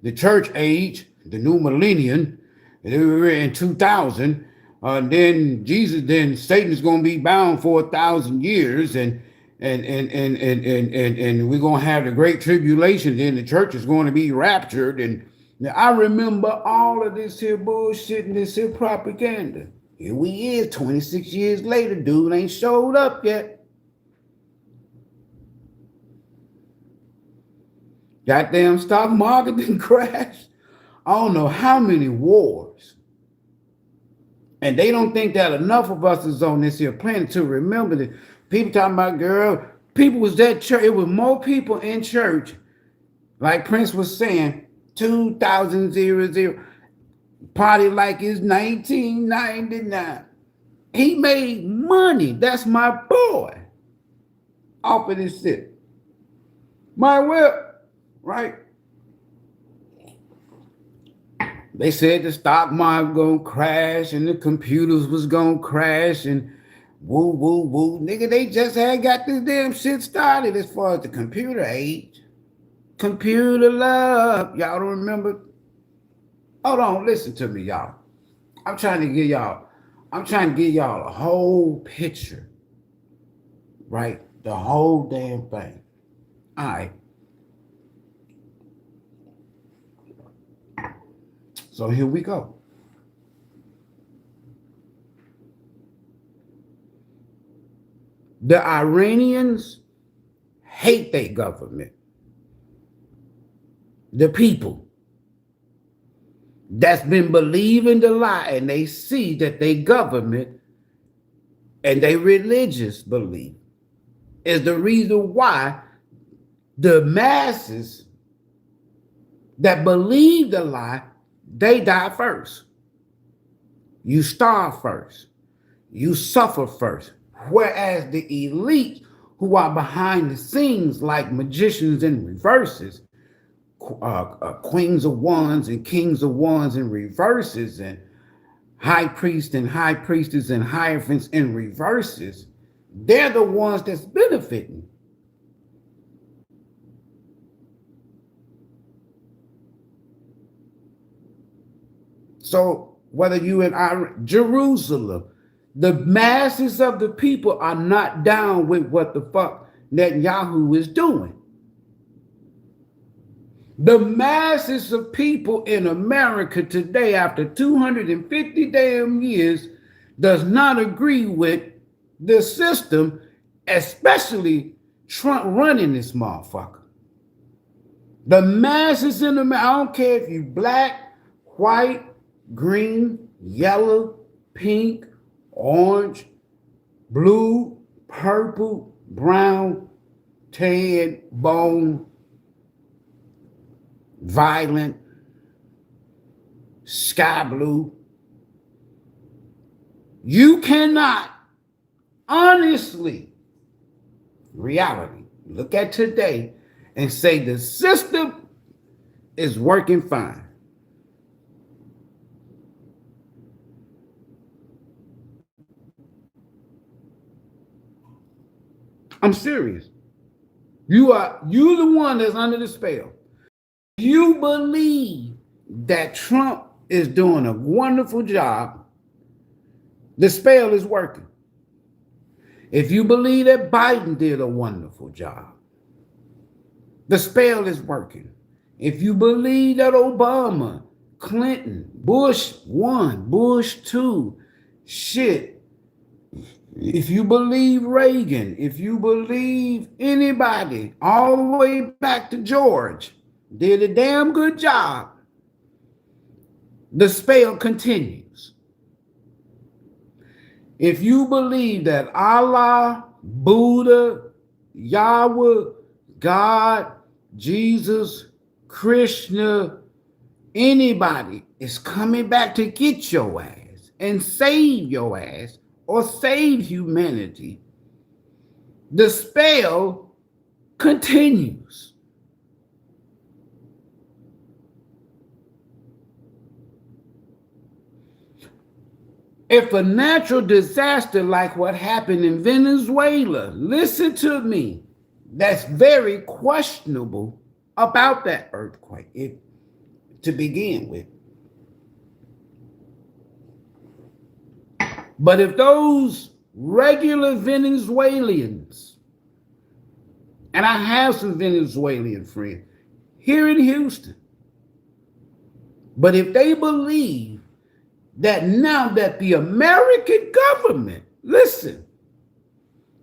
the church age, the new millennium, in 2000. Then Satan's going to be bound for 1,000 years, and we're going to have the great tribulation. Then the church is going to be raptured. And now, I remember all of this here bullshit and this here propaganda. Here we is, 26 years later, dude ain't showed up yet. Goddamn stock market didn't crash. I don't know how many wars. And they don't think that enough of us is on this here planet to remember that. People talking about, girl, people was at church. It was more people in church, like Prince was saying, 2000, party like it's 1999. He made money. That's my boy. Off of this shit. My whip, right? They said the stock market gonna crash and the computers was gonna crash and woo, woo, woo. Nigga, they just had got this damn shit started as far as the computer age. Computer love. Y'all don't remember? Hold on, listen to me, y'all. I'm trying to give y'all a whole picture. Right? The whole damn thing. All right. So here we go. The Iranians hate their government. The people that's been believing the lie, and they see that their government and their religious belief is the reason why the masses that believe the lie, they die first. You starve first. You suffer first. Whereas the elite who are behind the scenes, like magicians in reverses, queens of wands and kings of wands in reverses, and high priests and high priestess and hierophants in reverses, they're the ones that's benefiting. So whether you in Jerusalem, the masses of the people are not down with what the fuck Netanyahu is doing. The masses of people in America today, after 250 damn years, does not agree with the system, especially Trump running this motherfucker. The masses in America, I don't care if you black, white, green, yellow, pink, orange, blue, purple, brown, tan, bone, violent, sky blue. You cannot honestly, reality, look at today and say the system is working fine. I'm serious. You the one that's under the spell. You believe that Trump is doing a wonderful job, the spell is working. If you believe that Biden did a wonderful job, the spell is working. If you believe that Obama, Clinton, Bush 1, Bush 2, shit, if you believe Reagan, if you believe anybody, all the way back to George, did a damn good job, the spell continues. If you believe that Allah, Buddha, Yahweh, God, Jesus, Krishna, anybody is coming back to get your ass and save your ass or save humanity, the spell continues. If a natural disaster like what happened in Venezuela, listen to me, that's very questionable about that earthquake to begin with. But if those regular Venezuelans, and I have some Venezuelan friends here in Houston, but if they believe that now that the American government, listen,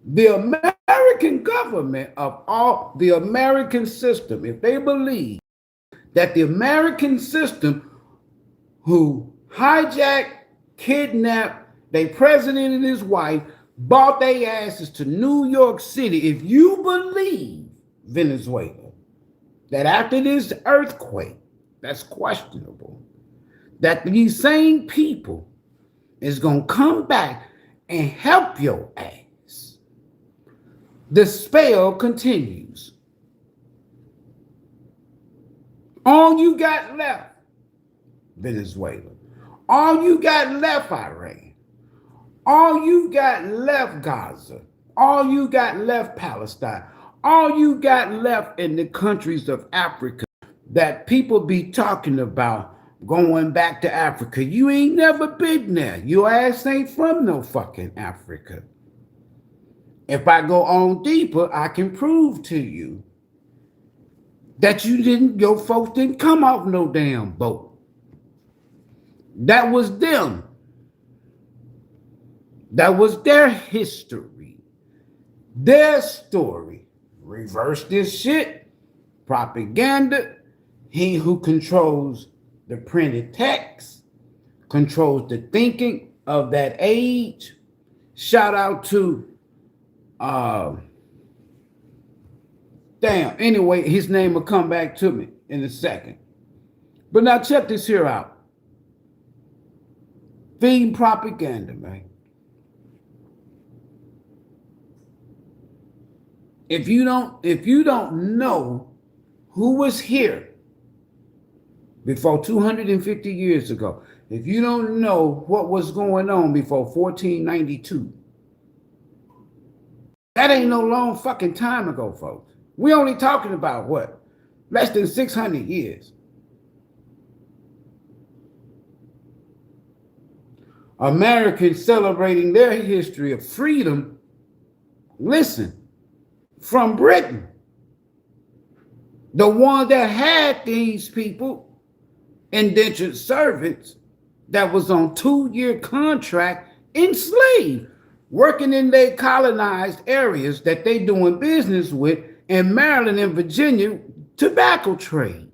the American government of all the American system, if they believe that the American system who hijacked, kidnapped their president and his wife, bought their asses to New York City, if you believe, Venezuela, that after this earthquake, that's questionable, that these same people is going to come back and help your ass, the spell continues. All you got left, Venezuela. All you got left, Iran. All you got left, Gaza. All you got left, Palestine. All you got left in the countries of Africa that people be talking about going back to Africa. You ain't never been there. Your ass ain't from no fucking Africa. If I go on deeper, I can prove to you that your folks didn't come off no damn boat. That was them. That was their history, their story. Reverse this shit. Propaganda. He who controls the printed text controls the thinking of that age. Shout out to anyway, his name will come back to me in a second. But now check this here out. Feeding propaganda, man. If you don't know who was here before 250 years ago, if you don't know what was going on before 1492, that ain't no long fucking time ago, folks. We only talking about what? Less than 600 years. Americans celebrating their history of freedom, listen, from Britain. The one that had these people, indentured servants, that was on 2-year contract, enslaved, working in their colonized areas that they doing business with in Maryland and Virginia, tobacco trade.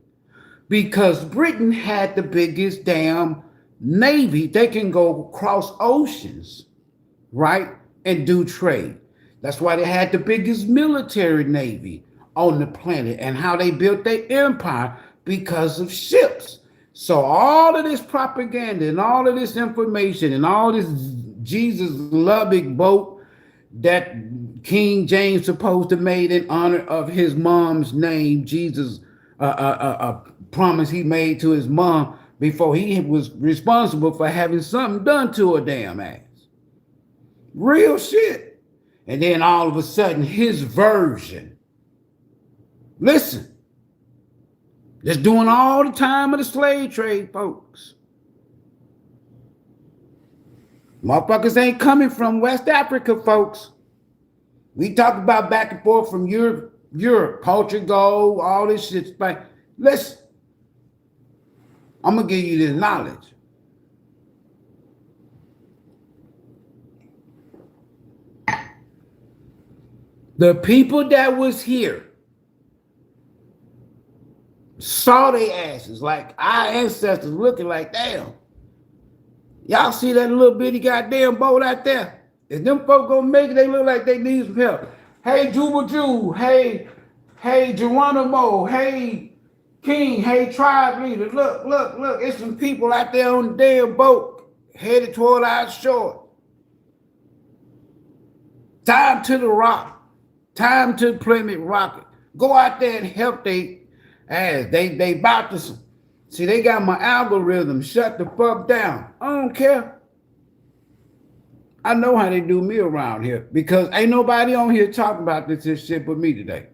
Because Britain had the biggest damn navy. They can go across oceans, right, and do trade. That's why they had the biggest military navy on the planet, and how they built their empire, because of ships. So all of this propaganda and all of this information and all this Jesus loving boat that King James supposed to made in honor of his mom's name, Jesus, a promise he made to his mom before he was responsible for having something done to her damn ass. Real shit. And then all of a sudden, his version. Listen, that's doing all the time of the slave trade, folks. Motherfuckers ain't coming from West Africa, folks. We talk about back and forth from Europe, Portugal, all this shit. Like, listen, I'm gonna give you this knowledge. The people that was here saw their asses, like our ancestors looking like, damn, y'all see that little bitty goddamn boat out there? If them folk gonna make it, they look like they need some help. Hey, Juba Jew, hey, Geronimo, hey, King, hey, tribe leader, look, it's some people out there on the damn boat headed toward our shore. Time to the rock. Time to Plymouth Rocket. Go out there and help they ass. They about to see, they got my algorithm. Shut the fuck down. I don't care. I know how they do me around here, because ain't nobody on here talking about this shit but me today.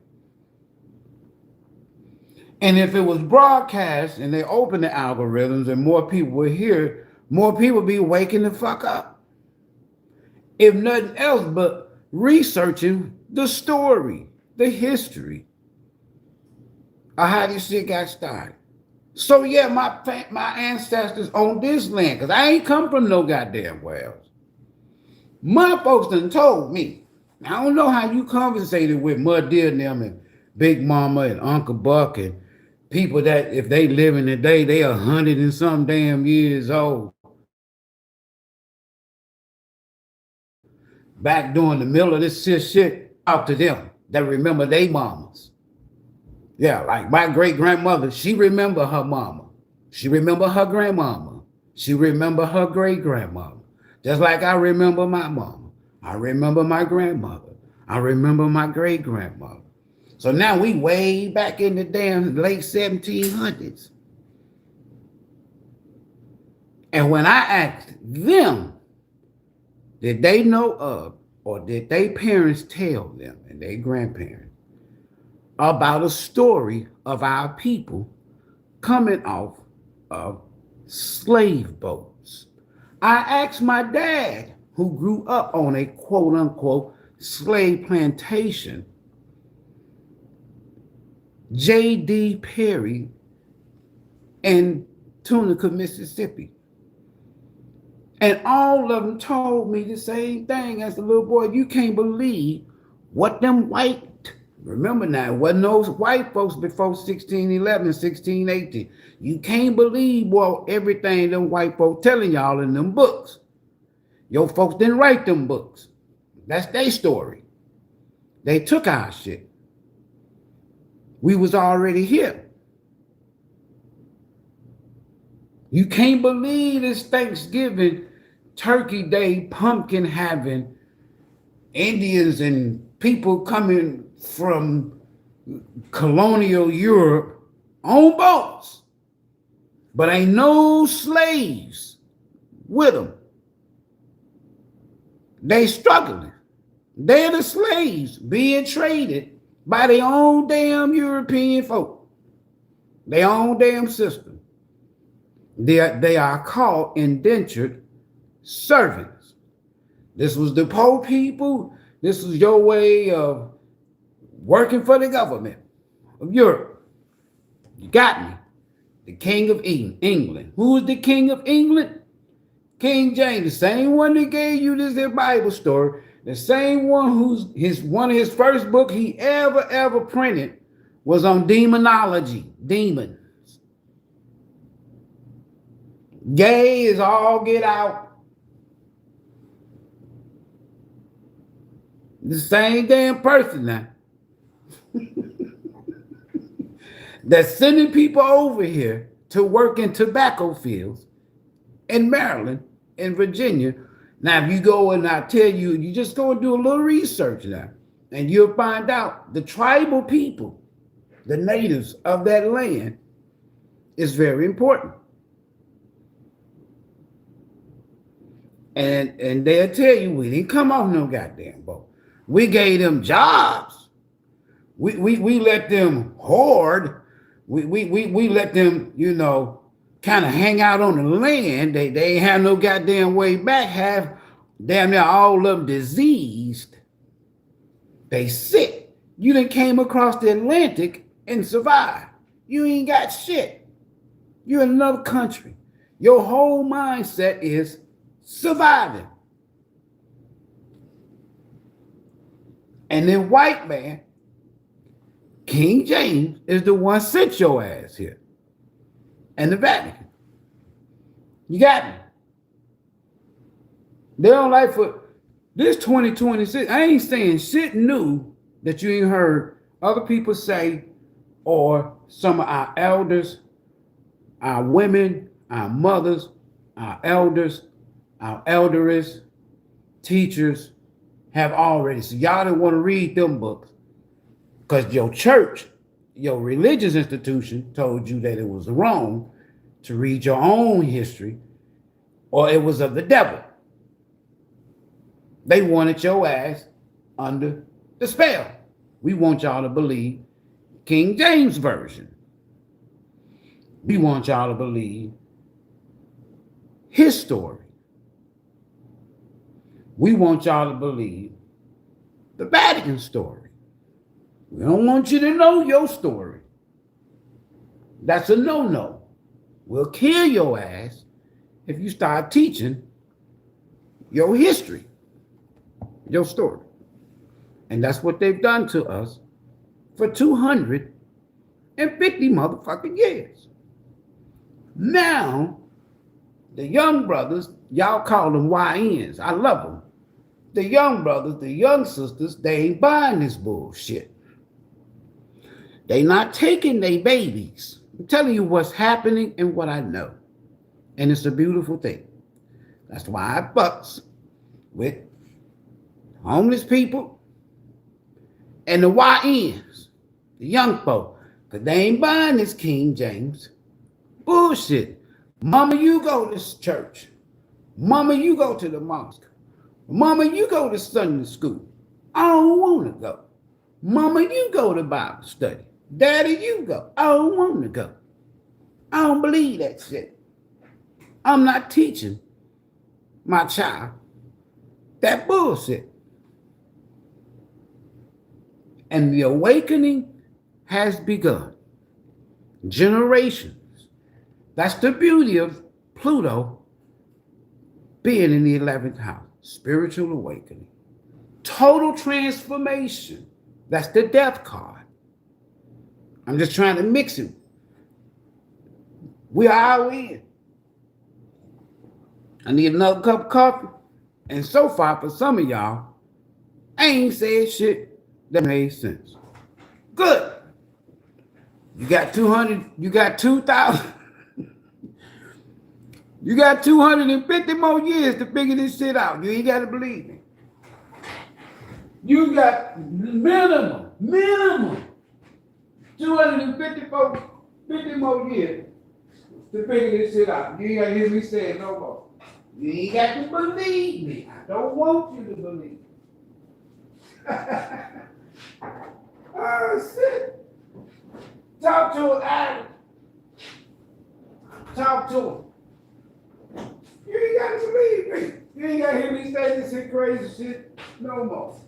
And if it was broadcast and they opened the algorithms and more people were here, more people be waking the fuck up. If nothing else but researching the story, the history of how this shit got started. So yeah, my ancestors own this land, because I ain't come from no goddamn wells. My folks done told me. I don't know how you conversated with Mud Deer and them and Big Mama and Uncle Buck and people that if they live in the day, they 100 and some damn years old. Back during the middle of this shit, up to them that remember they mamas. Yeah, like my great grandmother, she remember her mama. She remember her grandmama. She remember her great grandmama. Just like I remember my mama. I remember my grandmother. I remember my great grandmother. So now we way back in the damn late 1700s. And when I asked them, did they know of, or did their parents tell them and their grandparents about a story of our people coming off of slave boats? I asked my dad, who grew up on a quote unquote slave plantation, J.D. Perry in Tunica, Mississippi. And all of them told me the same thing as a little boy. You can't believe what them white, remember now, wasn't those white folks before 1611, 1618. You can't believe, well, everything them white folks telling y'all in them books. Your folks didn't write them books. That's their story. They took our shit. We was already here. You can't believe this Thanksgiving, Turkey Day, pumpkin having, Indians and people coming from colonial Europe on boats, but ain't no slaves with them. They struggling. They're the slaves being traded by their own damn European folk, their own damn system. They are called indentured servants. This was the poor people. This was your way of working for the government of Europe. You got me. The King of England. Who is the King of England? King James, the same one that gave you this Bible story, the same one who's one of his first book he ever printed was on demonology, demons. Gay is all get out. The same damn person now. That's sending people over here to work in tobacco fields in Maryland, in Virginia. Now, if you go and I tell you, you just go and do a little research now, and you'll find out the tribal people, the natives of that land, is very important. And they'll tell you, we didn't come off no goddamn boat. We gave them jobs. We let them hoard. We let them, kind of hang out on the land. They ain't have no goddamn way back. Have damn near all of them diseased. They sick. You done came across the Atlantic and survived. You ain't got shit. You're in another country. Your whole mindset is surviving. And then white man, King James, is the one sent your ass here. And the Vatican. You got me. They don't like for this 2026. I ain't saying shit new that you ain't heard other people say, or some of our elders, our women, our mothers, our elders, our elders, teachers have already. So y'all don't want to read them books because your church, your religious institution told you that it was wrong to read your own history or it was of the devil. They wanted your ass under the spell. We want y'all to believe King James Version. We want y'all to believe his story. We want y'all to believe the Vatican story. We don't want you to know your story. That's a no-no. We'll kill your ass if you start teaching your history, your story. And that's what they've done to us for 250 motherfucking years. Now, the young brothers, y'all call them YNs. I love them. The young brothers, the young sisters, they ain't buying this bullshit. They not taking their babies. I'm telling you what's happening and what I know. And it's a beautiful thing. That's why I fucks with homeless people and the YNs, the young folk, because they ain't buying this King James bullshit. Mama, you go to church. Mama, you go to the mosque. Mama, you go to Sunday school. I don't want to go. Mama, you go to Bible study. Daddy, you go. I don't want to go. I don't believe that shit. I'm not teaching my child that bullshit. And the awakening has begun. Generations. That's the beauty of Pluto being in the 11th house. Spiritual awakening. Total transformation. That's the death card. I'm just trying to mix it. We are in. I need another cup of coffee. And so far, for some of y'all, I ain't said shit that made sense. Good. You got 200, you got 2,000. You got 250 more years to figure this shit out. You ain't got to believe me. You got minimum 250 more years to figure this shit out. You ain't got to hear me say it no more. You ain't got to believe me. I don't want you to believe me. Oh, shit. Talk to him, Ivory. Talk to him. You ain't got to believe me. You ain't got to hear me say this shit crazy shit no more.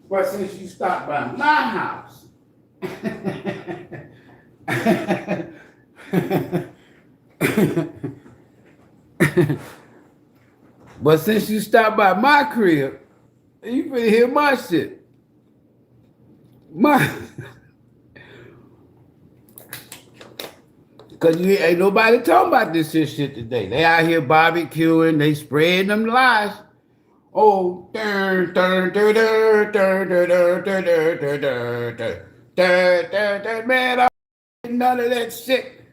But since you stopped by my house But since you stopped by my crib, you finna hear my shit. My, cause you ain't nobody talking about this shit today. They out here barbecuing, they spreading them lies. Oh, man, I ain't none of that shit.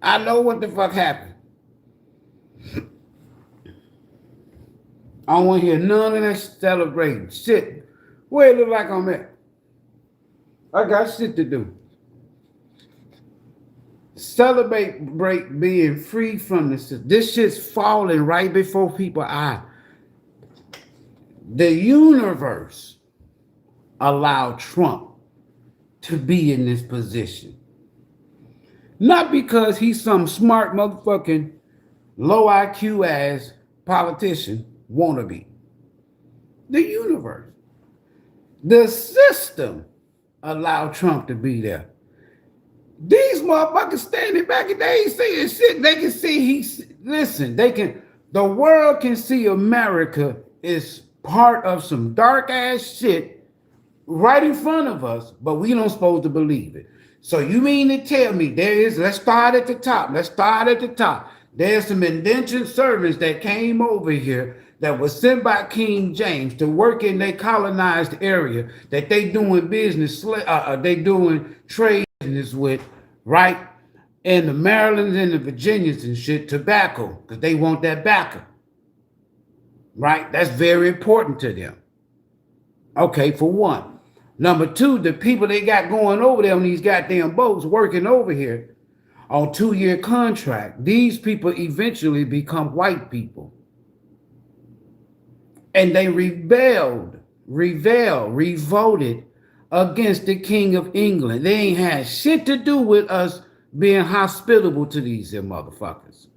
I know what the fuck happened. I don't want to hear none of that celebrating shit. Where it look like I'm at? I got shit to do. Celebrate being free from this. This shit's falling right before people's eyes. The universe allowed Trump to be in this position. Not because he's some smart motherfucking low IQ ass politician wannabe. The universe. The system allowed Trump to be there. These motherfuckers standing back and they ain't saying shit. They can see the world can see America is part of some dark ass shit right in front of us, but we don't supposed to believe it. So you mean to tell me let's start at the top. There's some indentured servants that came over here that was sent by King James to work in their colonized area that they doing business, they doing trade business with, right? And the Marylands and the Virginians and shit, tobacco, because they want that tobacco, right? That's very important to them. Okay, for one. Number two, the people they got going over there on these goddamn boats working over here on 2-year contract, these people eventually become white people. And they revolted against the King of England. They ain't had shit to do with us being hospitable to these here motherfuckers.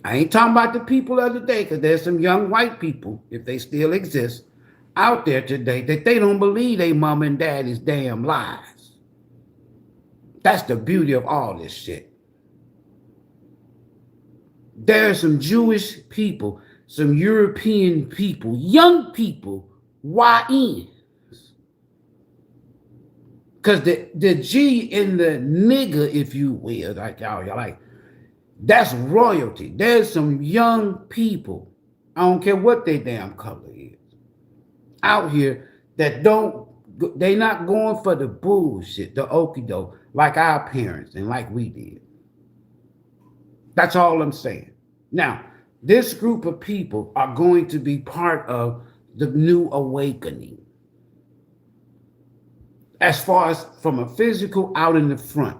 I ain't talking about the people of the day, because there's some young white people, if they still exist, out there today that they don't believe they mom and daddy's damn lies. That's the beauty of all this shit. There's some Jewish people, some European people, young people, YNs. Because the G in the nigger, if you will, like y'all like, that's royalty. There's some young people, I don't care what their damn color is, out here that they not going for the bullshit, the okie doke, like our parents and like we did. That's all I'm saying. Now, this group of people are going to be part of the new awakening. As far as from a physical out in the front.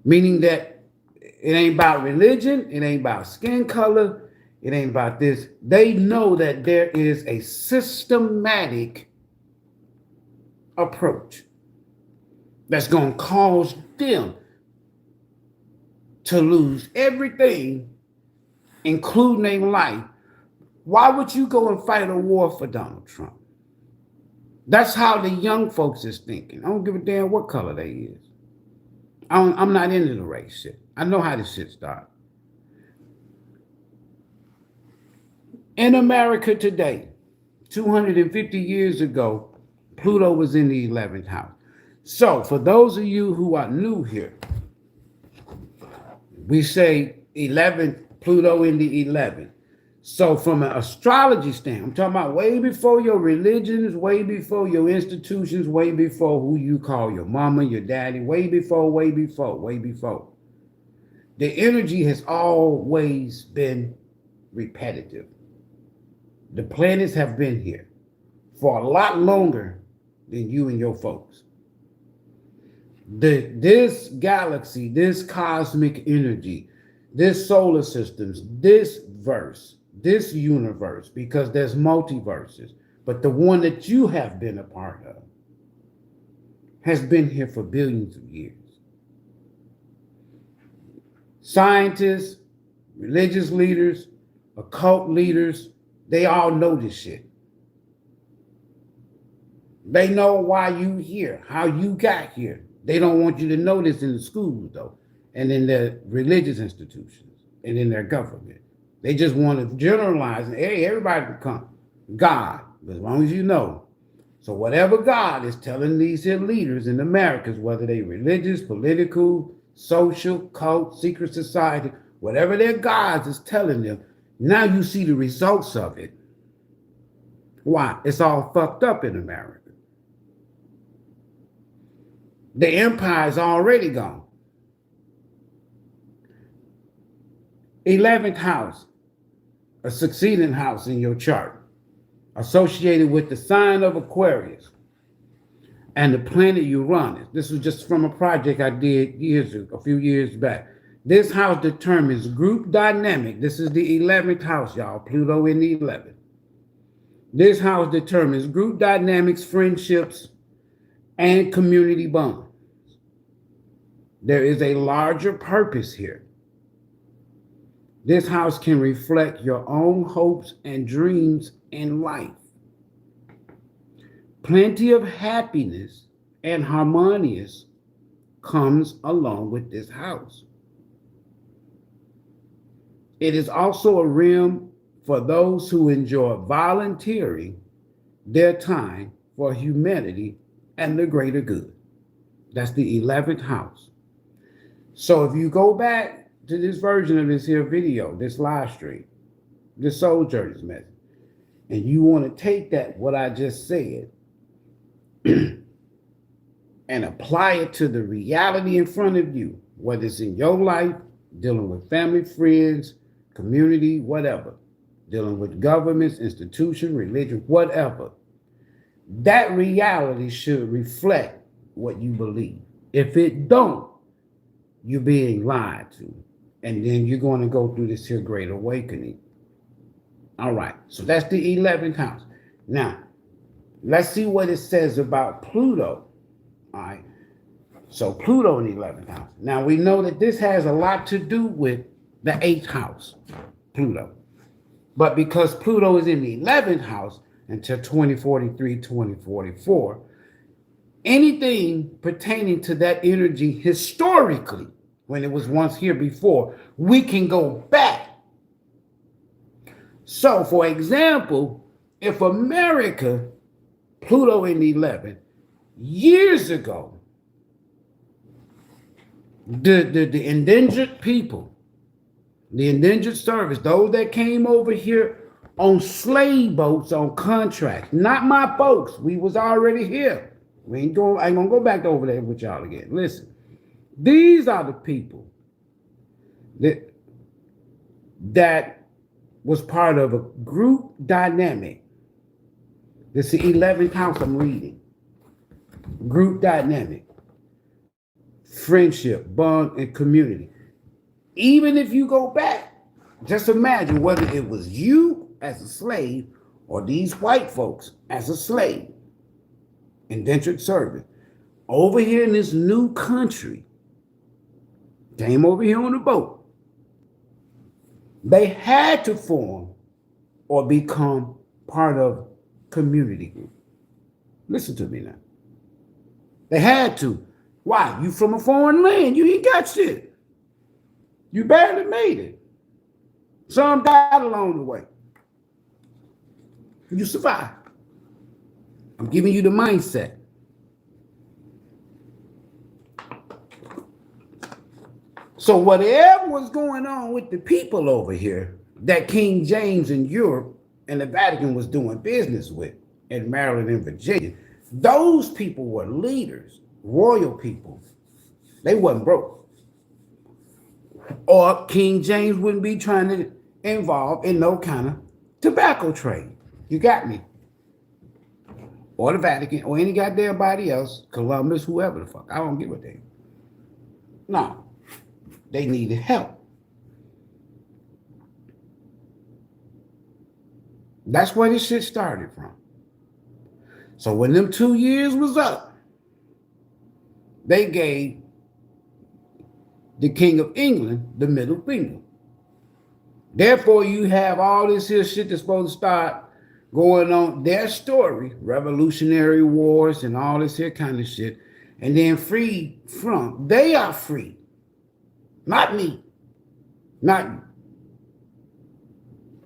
Meaning that it ain't about religion, it ain't about skin color, it ain't about this. They know that there is a systematic approach that's going to cause them to lose everything, including their life. Why would you go and fight a war for Donald Trump? That's how the young folks is thinking. I don't give a damn what color they is. I'm not into the race shit. I know how this shit started. In America today, 250 years ago, Pluto was in the 11th house. So for those of you who are new here, we say 11th, Pluto in the 11th. So from an astrology standpoint, I'm talking about way before your religions, way before your institutions, way before who you call your mama, your daddy, way before. The energy has always been repetitive. The planets have been here for a lot longer than you and your folks. This galaxy, this cosmic energy, this solar systems, this verse, this universe, because there's multiverses, but the one that you have been a part of has been here for billions of years. Scientists, religious leaders, occult leaders, they all know this shit. They know why you here, how you got here. They don't want you to know this in the schools, though, and in their religious institutions, and in their government. They just want to generalize, and hey, everybody can come. God, as long as you know. So whatever God is telling these here leaders in Americas, whether they religious, political, social, cult, secret society, whatever their gods is telling them, now you see the results of it. Why? It's all fucked up in America. The empire's already gone. 11th house, a succeeding house in your chart, associated with the sign of Aquarius and the planet Uranus. This was just from a project I did a few years back. This house determines group dynamic. This is the 11th house, y'all. Pluto in the 11th. This house determines group dynamics, friendships, and community bonds. There is a larger purpose here. This house can reflect your own hopes and dreams in life. Plenty of happiness and harmonious comes along with this house. It is also a realm for those who enjoy volunteering their time for humanity and the greater good. That's the 11th house. So if you go back to this version of this here video, this live stream, this Soul Journeys message, and you want to take that, what I just said, and apply it to the reality in front of you, whether it's in your life, dealing with family, friends, community, whatever, dealing with governments, institutions, religion, whatever, that reality should reflect what you believe. If it don't, you're being lied to. And then you're going to go through this here great awakening. All right, so that's the 11th house. Now, let's see what it says about Pluto. All right, so Pluto in the 11th house. Now, we know that this has a lot to do with the 8th house, Pluto. But because Pluto is in the 11th house until 2043, 2044, anything pertaining to that energy historically, when it was once here before, we can go back. So, for example, if America, Pluto in the 11th, years ago, the indentured people, the indentured service, those that came over here on slave boats on contracts, not my folks, we was already here. I ain't gonna go back over there with y'all again. Listen, these are the people that was part of a group dynamic. This is the 11th house I'm reading. Group dynamic, friendship, bond, and community. Even if you go back, just imagine whether it was you as a slave or these white folks as a slave, indentured servant, over here in this new country, came over here on a boat. They had to form or become part of community group. Listen to me now. They had to. Why? You from a foreign land. You ain't got shit. You barely made it. Some died along the way. You survived. I'm giving you the mindset. So whatever was going on with the people over here that King James in Europe and the Vatican was doing business with in Maryland and Virginia, those people were leaders, royal people. They wasn't broke. Or King James wouldn't be trying to involve in no kind of tobacco trade. You got me? Or the Vatican, or any goddamn body else, Columbus, whoever the fuck. I don't give a damn. No. They needed help. That's where this shit started from. So when them 2 years was up, they gave the King of England the middle finger. Therefore, you have all this here shit that's supposed to start going on their story, revolutionary wars and all this here kind of shit, and then freed from, they are free. Not me. Not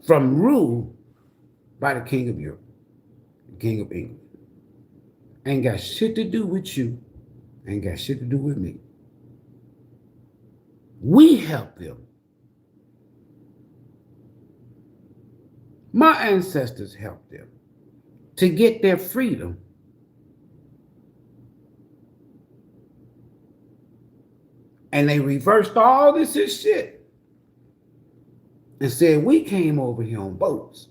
from rule by the King of Europe, the King of England. Ain't got shit to do with you. Ain't got shit to do with me. We help them. My ancestors helped them to get their freedom. And they reversed all this shit and said, we came over here on boats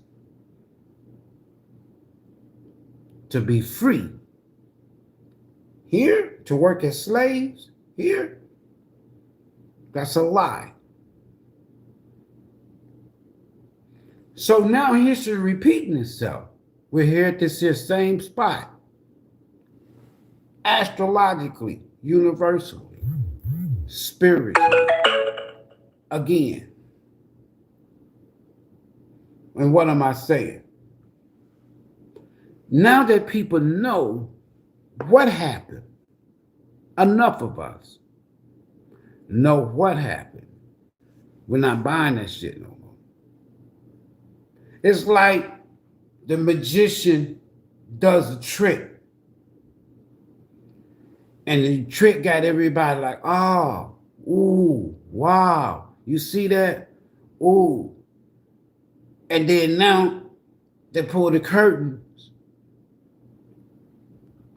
to be free. Here, to work as slaves, here, that's a lie. So now history repeating itself. We're here at this here same spot. Astrologically, universally, spiritually, again. And what am I saying? Now that people know what happened, enough of us know what happened. We're not buying that shit no more. It's like the magician does a trick. And the trick got everybody like, oh, ooh, wow. You see that? Ooh. And then now they pull the curtains.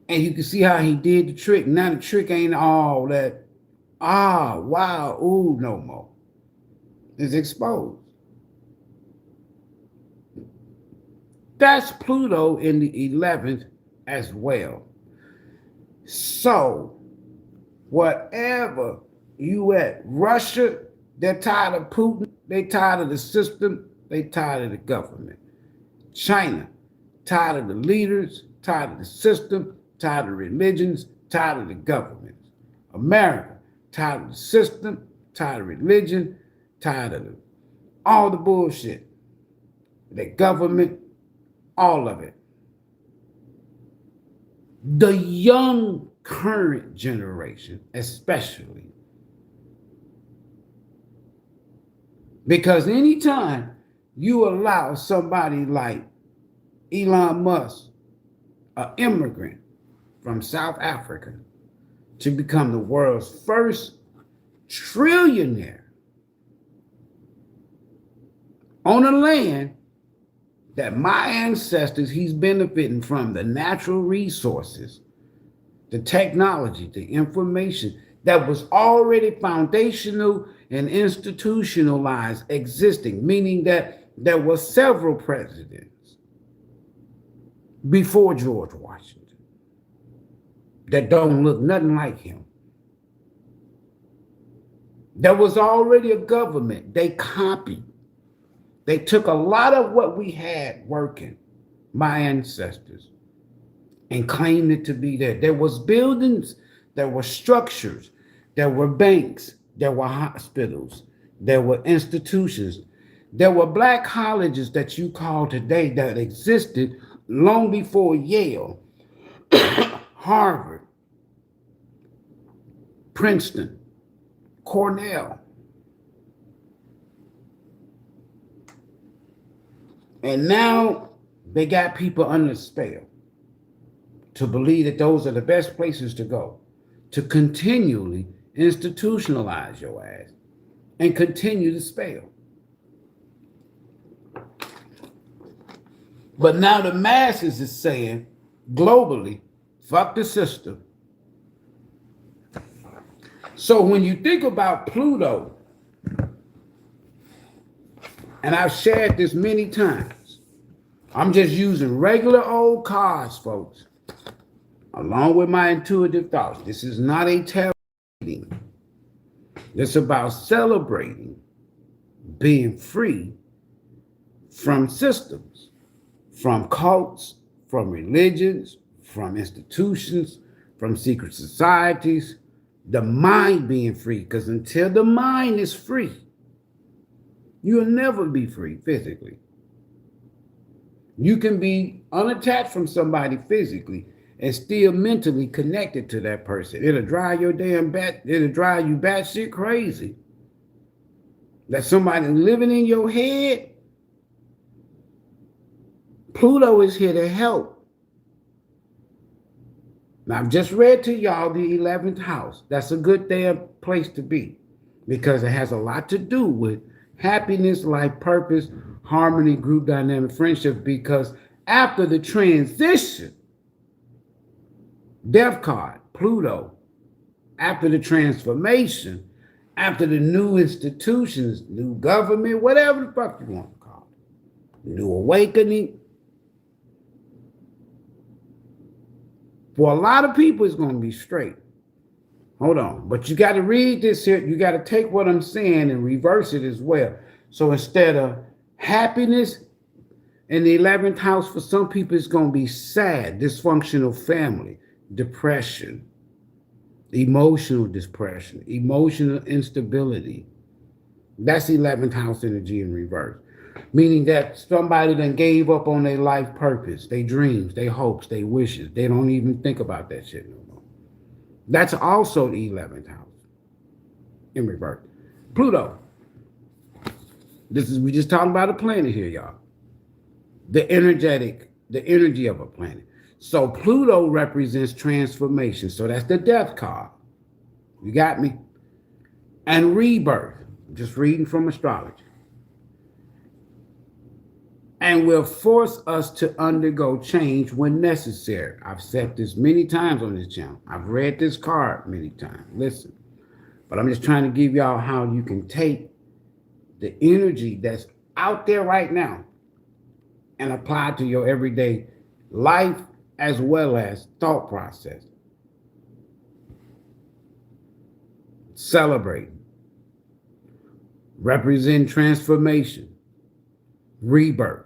And you can see how he did the trick. Now the trick ain't all that, wow, ooh, no more. It's exposed. That's Pluto in the 11th as well. So, whatever you at, Russia, they're tired of Putin, they tired of the system, they tired of the government. China, tired of the leaders, tired of the system, tired of religions, tired of the governments. America, tired of the system, tired of religion, tired of all the bullshit. The government, all of it. The young current generation, especially. Because anytime you allow somebody like Elon Musk, an immigrant from South Africa, to become the world's first trillionaire on a land that my ancestors, he's benefiting from the natural resources, the technology, the information that was already foundational and institutionalized, existing, meaning that there were several presidents before George Washington that don't look nothing like him. There was already a government. They copied. They took a lot of what we had working, my ancestors, and claimed it to be there. There was buildings, there were structures, there were banks, there were hospitals, there were institutions, there were black colleges that you call today that existed long before Yale, Harvard, Princeton, Cornell. And now they got people under spell to believe that those are the best places to go, to continually institutionalize your ass and continue the spell. But now the masses is saying globally, fuck the system. So when you think about Pluto, and I've shared this many times, I'm just using regular old cards, folks, along with my intuitive thoughts. This is not a tarot reading. It's about celebrating being free from systems, from cults, from religions, from institutions, from secret societies, the mind being free. Because until the mind is free, you'll never be free physically. You can be unattached from somebody physically and still mentally connected to that person. It'll drive your it'll drive you batshit crazy. That somebody living in your head. Pluto is here to help. Now, I've just read to y'all the 11th house. That's a good damn place to be because it has a lot to do with happiness, life purpose, harmony, group dynamic, friendship. Because after the transition, Death card, Pluto, after the transformation, after the new institutions, new government, whatever the fuck you want to call it, new awakening. For a lot of people, it's going to be straight. Hold on. But you got to read this here. You got to take what I'm saying and reverse it as well. So instead of happiness in the 11th house, for some people, it's going to be sad, dysfunctional family, depression, emotional depression, emotional instability. That's 11th house energy in reverse. Meaning that somebody done gave up on their life purpose, their dreams, their hopes, their wishes. They don't even think about that shit no more. That's also the 11th house in reverse. Pluto. We just talking about a planet here, y'all. The energy of a planet. So Pluto represents transformation. So that's the death card. You got me? And rebirth. I'm just reading from astrology. And will force us to undergo change when necessary. I've said this many times on this channel. I've read this card many times. Listen, but I'm just trying to give y'all how you can take the energy that's out there right now and apply it to your everyday life as well as thought process. Celebrate. Represent transformation. Rebirth.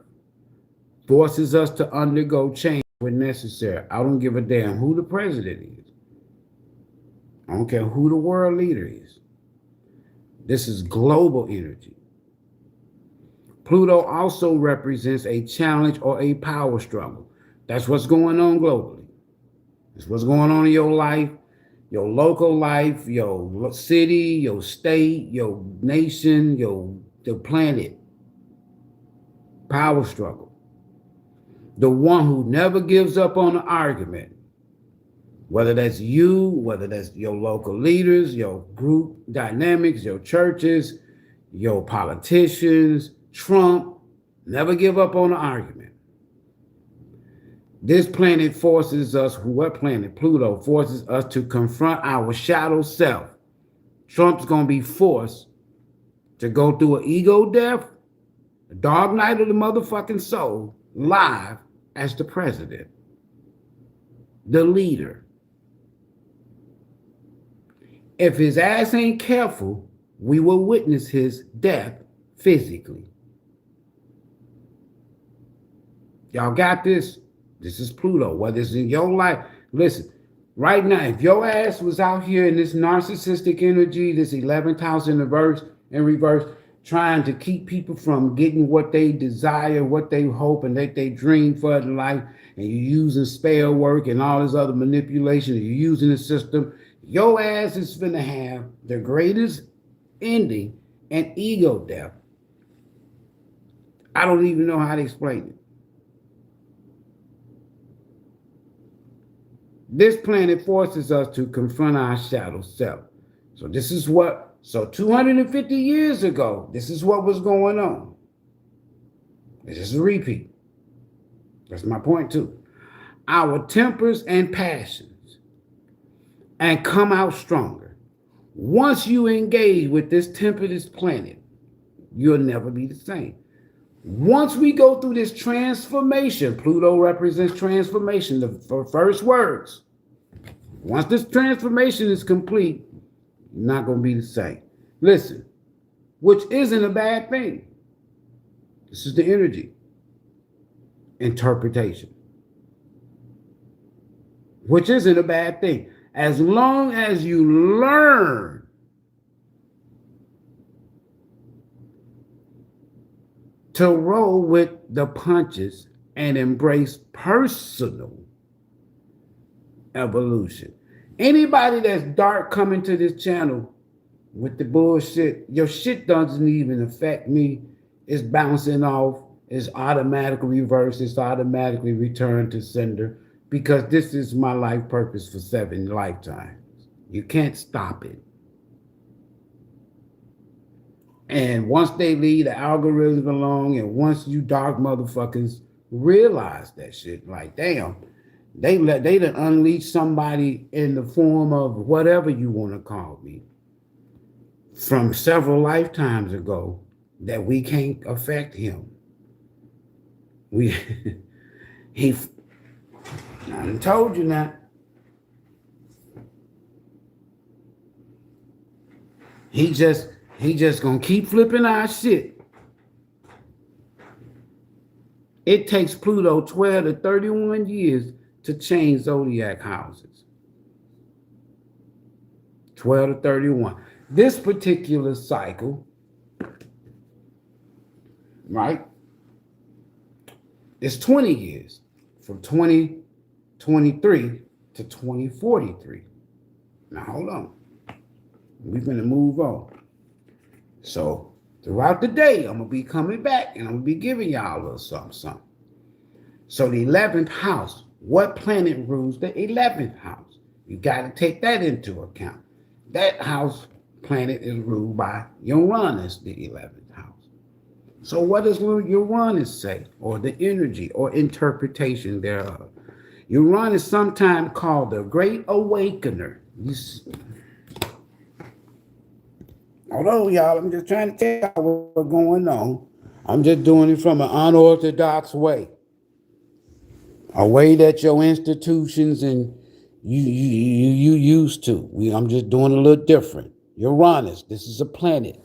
Forces us to undergo change when necessary. I don't give a damn who the president is. I don't care who the world leader is. This is global energy. Pluto also represents a challenge or a power struggle. That's what's going on globally. That's what's going on in your life, your local life, your city, your state, your nation, the planet. Power struggle. The one who never gives up on an argument, whether that's you, whether that's your local leaders, your group dynamics, your churches, your politicians, Trump, never give up on an argument. This planet forces us, what planet? Pluto forces us to confront our shadow self. Trump's going to be forced to go through an ego death, a dark night of the motherfucking soul, live as the president, the leader. If his ass ain't careful, we will witness his death physically. Y'all got this? This is Pluto. Whether it's in your life, listen, right now, if your ass was out here in this narcissistic energy, this 11th house in reverse, trying to keep people from getting what they desire, what they hope, and that they dream for in life, and you're using spell work and all this other manipulation, and you're using the system, your ass is finna have the greatest ending and ego death. I don't even know how to explain it. This planet forces us to confront our shadow self. So this is what, 250 years ago, this is what was going on. This is a repeat. That's my point too. Our tempers and passions and come out stronger. Once you engage with this temperate planet, you'll never be the same. Once we go through this transformation, Pluto represents transformation, the first words. Once this transformation is complete, you're not going to be the same. Listen, which isn't a bad thing. This is the energy. Interpretation. Which isn't a bad thing. As long as you learn to roll with the punches and embrace personal evolution. Anybody that's dark coming to this channel with the bullshit, your shit doesn't even affect me. It's bouncing off. It's automatically reversed. It's automatically returned to sender because this is my life purpose for 7 lifetimes. You can't stop it. And once they leave the algorithm alone, and once you dark motherfuckers realize that shit, like damn, they done unleash somebody in the form of whatever you want to call me from several lifetimes ago that we can't affect him. We I done told you now. He just gonna keep flipping our shit. It takes Pluto 12 to 31 years to change zodiac houses. 12 to 31. This particular cycle, right, is 20 years from 2023 to 2043. Now hold on. We're going to move on. So throughout the day, I'm going to be coming back and I'm going to be giving y'all a little something. So the 11th house, what planet rules the 11th house? You got to take that into account. That house planet is ruled by Uranus, the 11th house. So what does Uranus say, or the energy or interpretation thereof? Uranus is sometimes called the Great Awakener. Hold on, y'all. I'm just trying to tell you what's going on. I'm just doing it from an unorthodox way. A way that your institutions and you used to. I'm just doing a little different. Uranus, this is a planet.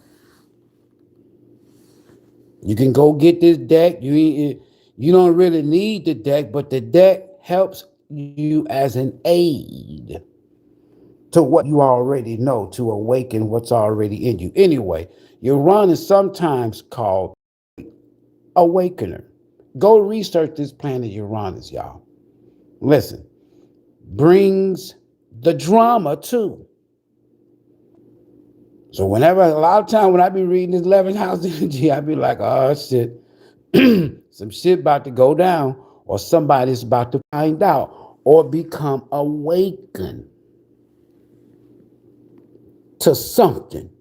You can go get this deck. You don't really need the deck, but the deck helps you as an aid to what you already know, to awaken what's already in you. Anyway, Uranus is sometimes called Awakener. Go research this planet Uranus, y'all. Listen, brings the drama too. So a lot of time when I be reading this 11th house energy, I be like, oh shit, some shit about to go down, or somebody's about to find out or become awakened to something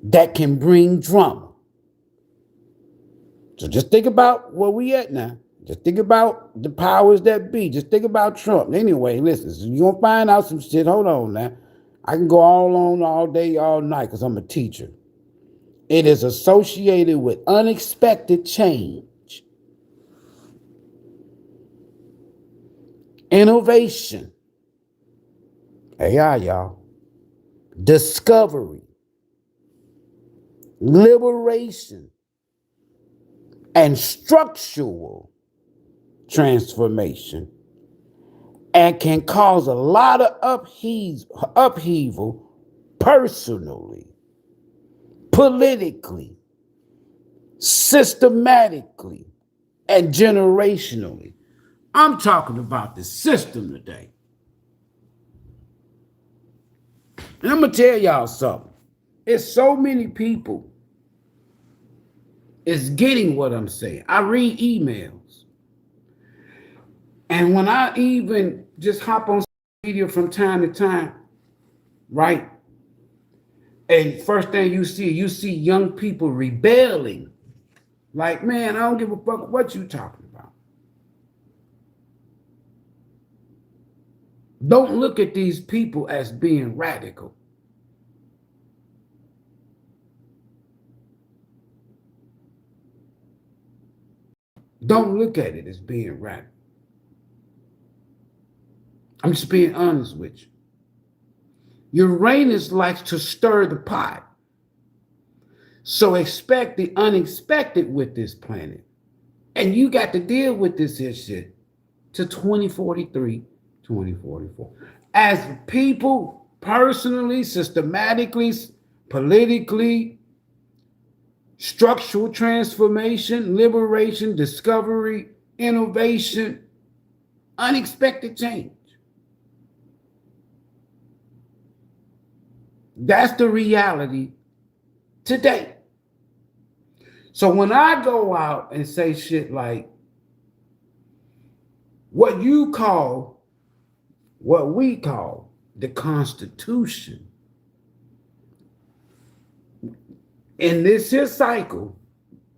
that can bring drama. So just think about where we at now. Just think about the powers that be. Just think about Trump. Anyway, listen, so you're going to find out some shit. Hold on now. I can go all day, all night, because I'm a teacher. It is associated with unexpected change, innovation, AI, y'all, discovery, liberation, and structural transformation, and can cause a lot of upheaval personally, politically, systematically, and generationally. I'm talking about the system today. And I'm going to tell y'all something. It's so many people is getting what I'm saying. I read emails. And when I even just hop on media from time to time, right? And first thing you see young people rebelling. Like, man, I don't give a fuck what you talking about. Don't look at these people as being radical. Don't look at it as being radical. I'm just being honest with you. Uranus likes to stir the pot. So expect the unexpected with this planet. And you got to deal with this shit to 2043, 2044. As people, personally, systematically, politically, structural transformation, liberation, discovery, innovation, unexpected change. That's the reality today. So when I go out and say shit like what we call the Constitution, in this here cycle,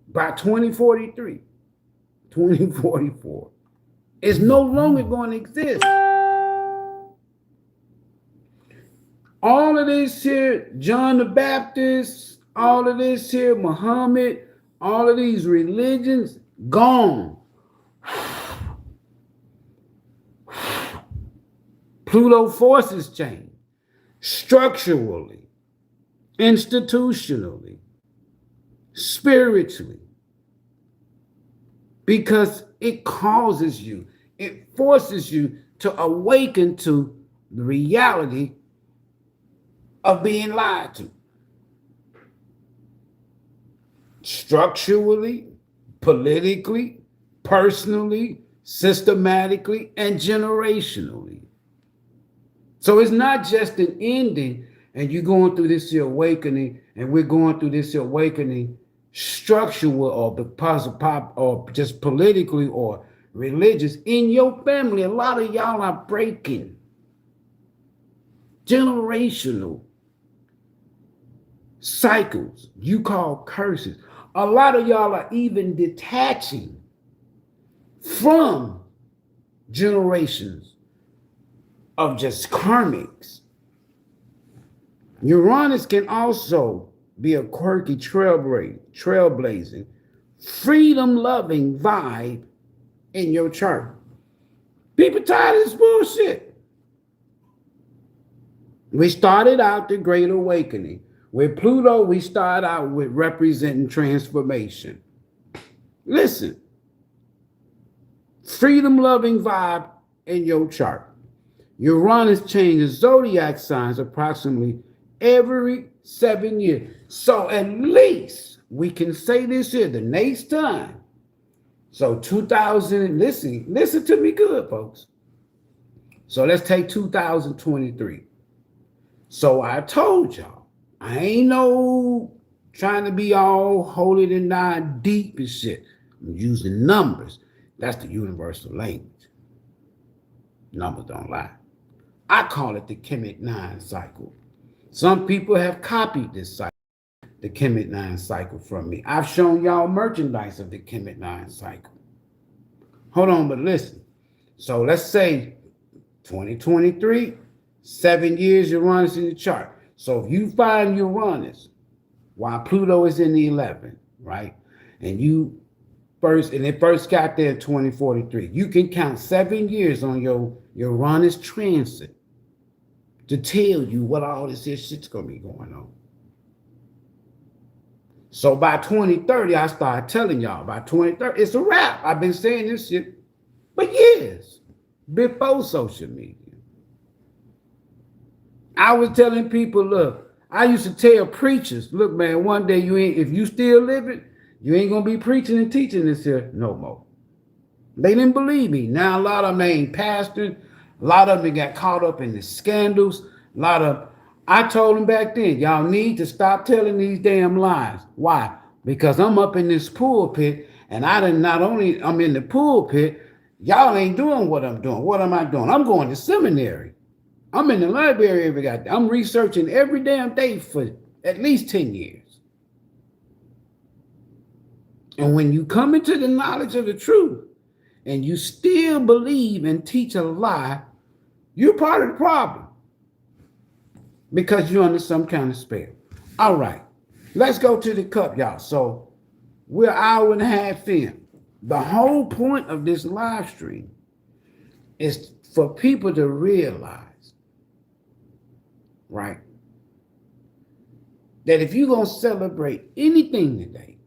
by 2043, 2044, is no longer going to exist. All of this here, John the Baptist, all of this here, Muhammad, all of these religions, gone. Pluto forces change structurally, institutionally, spiritually, because it causes you, it forces you to awaken to the reality of being lied to. Structurally, politically, personally, systematically, and generationally. So it's not just an ending and you're going through this awakening, and we're going through this awakening structural or because of pop or just politically or religious in your family. A lot of y'all are breaking generational cycles you call curses. A lot of y'all are even detaching from generations of just karmics. Uranus can also be a quirky, trailblazing, freedom-loving vibe in your chart. People tired of this bullshit. We started out the Great Awakening. With Pluto, we start out with representing transformation. Listen, freedom-loving vibe in your chart. Uranus changes zodiac signs approximately every 7 years. So at least we can say this here the next time. So 2000, listen to me good, folks. So let's take 2023. So I told y'all, I ain't no trying to be all holy and not deep and shit. I'm using numbers. That's the universal language. Numbers don't lie. I call it the Kemet 9 cycle. Some people have copied this cycle, the Kemet 9 cycle from me. I've shown y'all merchandise of the Kemet 9 cycle. Hold on, but listen. So let's say 2023, 7 years Uranus in the chart. So if you find Uranus while Pluto is in the 11th, right? And it first got there in 2043, you can count 7 years on your Uranus transit to tell you what all this here shit's gonna be going on. So by 2030, I started telling y'all, by 2030, it's a wrap. I've been saying this shit for years, before social media. I was telling people, look, I used to tell preachers, look, man, one day if you still living, you ain't gonna be preaching and teaching this here no more. They didn't believe me. Now a lot of them ain't pastoring. A lot of them got caught up in the scandals. I told them back then, y'all need to stop telling these damn lies. Why? Because I'm up in this pulpit, and I'm in the pulpit, y'all ain't doing what I'm doing. What am I doing? I'm going to seminary. I'm in the library every day. I'm researching every damn day for at least 10 years. And when you come into the knowledge of the truth and you still believe and teach a lie, you're part of the problem because you're under some kind of spell. All right, let's go to the cup, y'all. So we're an hour and a half in. The whole point of this live stream is for people to realize, right, that if you're going to celebrate anything today,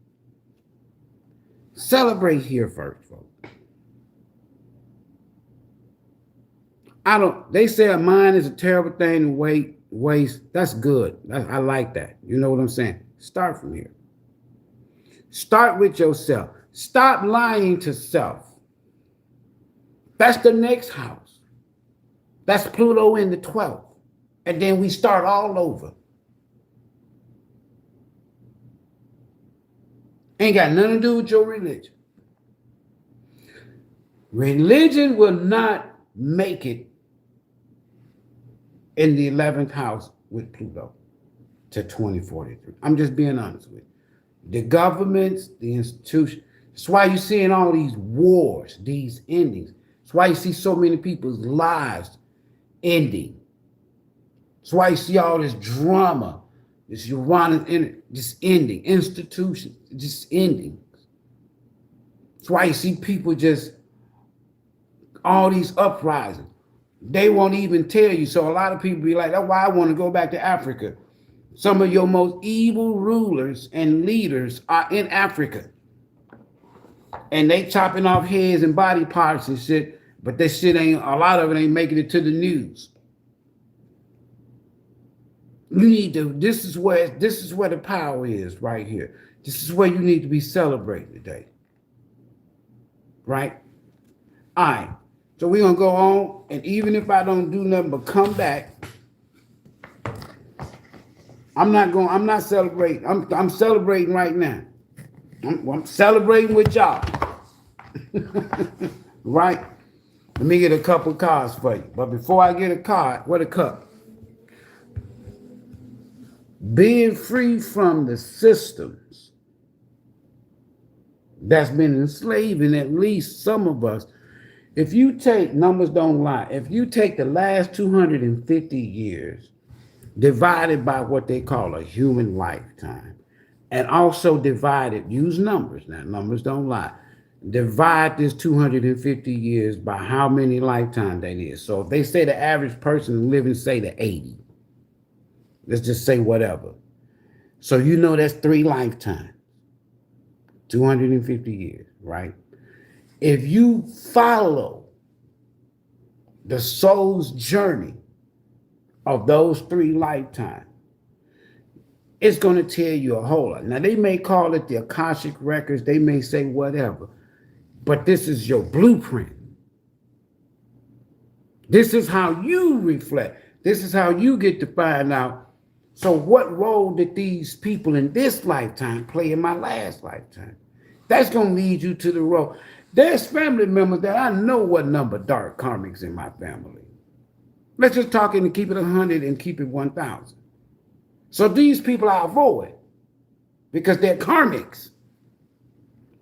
celebrate here first, folks. They say a mind is a terrible thing to waste. That's good. I like that. You know what I'm saying? Start from here. Start with yourself. Stop lying to self. That's the next house. That's Pluto in the 12th. And then we start all over. Ain't got nothing to do with your religion. Religion will not make it in the 11th house with Pluto to 2043. I'm just being honest with you. The governments, the institutions. That's why you're seeing all these wars, these endings. That's why you see so many people's lives ending. That's why you see all this drama, this Uranus, just ending, institutions, just ending. That's why you see people just, all these uprisings. They won't even tell you. So a lot of people be like, that's why I want to go back to Africa. Some of your most evil rulers and leaders are in Africa. And they chopping off heads and body parts and shit, but this shit ain't, a lot of it ain't making it to the news. You need to, this is where the power is right here. This is where you need to be celebrating today. Right? All right. So we're gonna go on, and even if I don't do nothing but come back, I'm not celebrating. I'm celebrating right now. I'm celebrating with y'all. Right? Let me get a couple cards for you. But before I get a card, what a cup. Being free from the systems that's been enslaving at least some of us. If you take, numbers don't lie, if you take the last 250 years divided by what they call a human lifetime, and also divided, use numbers now, numbers don't lie, divide this 250 years by how many lifetimes that is. So if they say the average person living, say to 80, let's just say whatever. So you know that's 3 lifetimes, 250 years, right? If you follow the soul's journey of those 3 lifetimes, it's going to tell you a whole lot. Now, they may call it the Akashic Records. They may say whatever. But this is your blueprint. This is how you reflect. This is how you get to find out. So what role did these people in this lifetime play in my last lifetime? That's going to lead you to the role. There's family members that I know what number dark karmics in my family. Let's just talk and keep it 100 and keep it 1,000. So these people I avoid because they're karmics.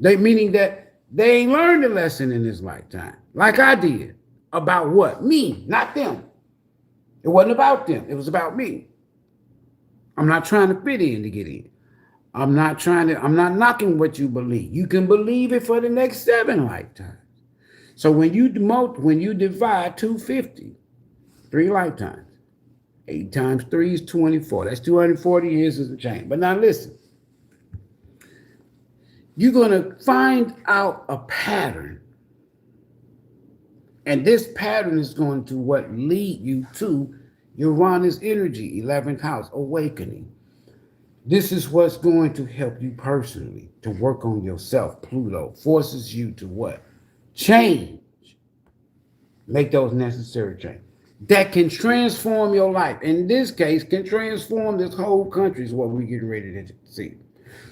They meaning that they ain't learned a lesson in this lifetime, like I did. About what? Me, not them. It wasn't about them. It was about me. I'm not trying to fit in to get in. I'm not knocking what you believe. You can believe it for the next 7 lifetimes. So when you divide 250, 3 lifetimes, 8 times 3 is 24. That's 240 years of change. But now listen, you're going to find out a pattern. And this pattern is going to what lead you to Uranus energy, 11th house, awakening. This is what's going to help you personally to work on yourself. Pluto forces you to what? Change. Make those necessary changes. That can transform your life. In this case, can transform this whole country is what we're getting ready to see.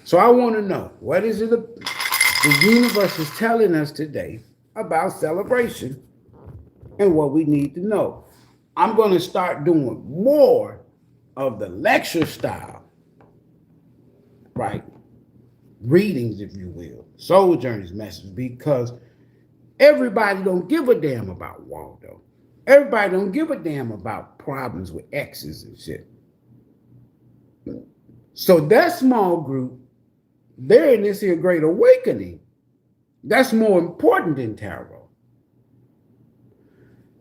So I want to know, what is it the universe is telling us today about celebration and what we need to know? I'm going to start doing more of the lecture style, right? Readings, if you will, soul journeys messages, because everybody don't give a damn about Waldo. Everybody don't give a damn about problems with exes and shit. So that small group, they're in this here great awakening. That's more important than tarot.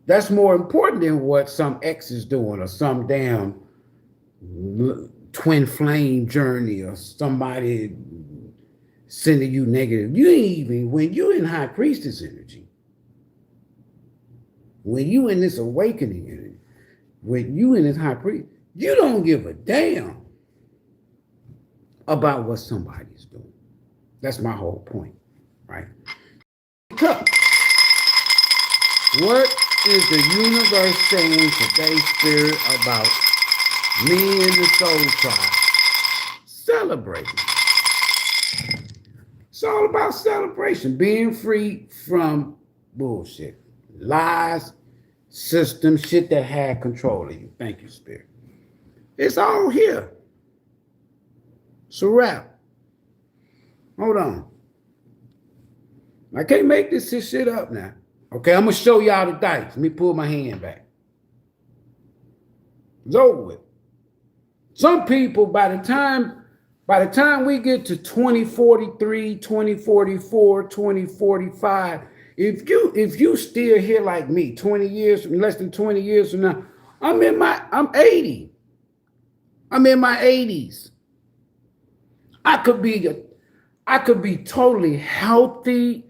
That's more important than what some ex is doing or some damn twin flame journey or somebody sending you negative. You ain't even, when you're in high priestess energy, when you in this awakening energy, when you in this high priest, you don't give a damn about what somebody's doing. That's my whole point, right? Cup. What is the universe saying today, Spirit, about me and the Soul Tribe? Celebrating. It's all about celebration, being free from bullshit, lies, system, shit that had control of you. Thank you, Spirit. It's all here. It's a wrap. Hold on. I can't make this shit up now. Okay, I'm gonna show y'all the dice. Let me pull my hand back. It's over with. Some people, by the time we get to 2043, 2044, 2045, if you still here like me, 20 years, less than 20 years from now, I'm 80. I'm in my 80s. I could be totally healthy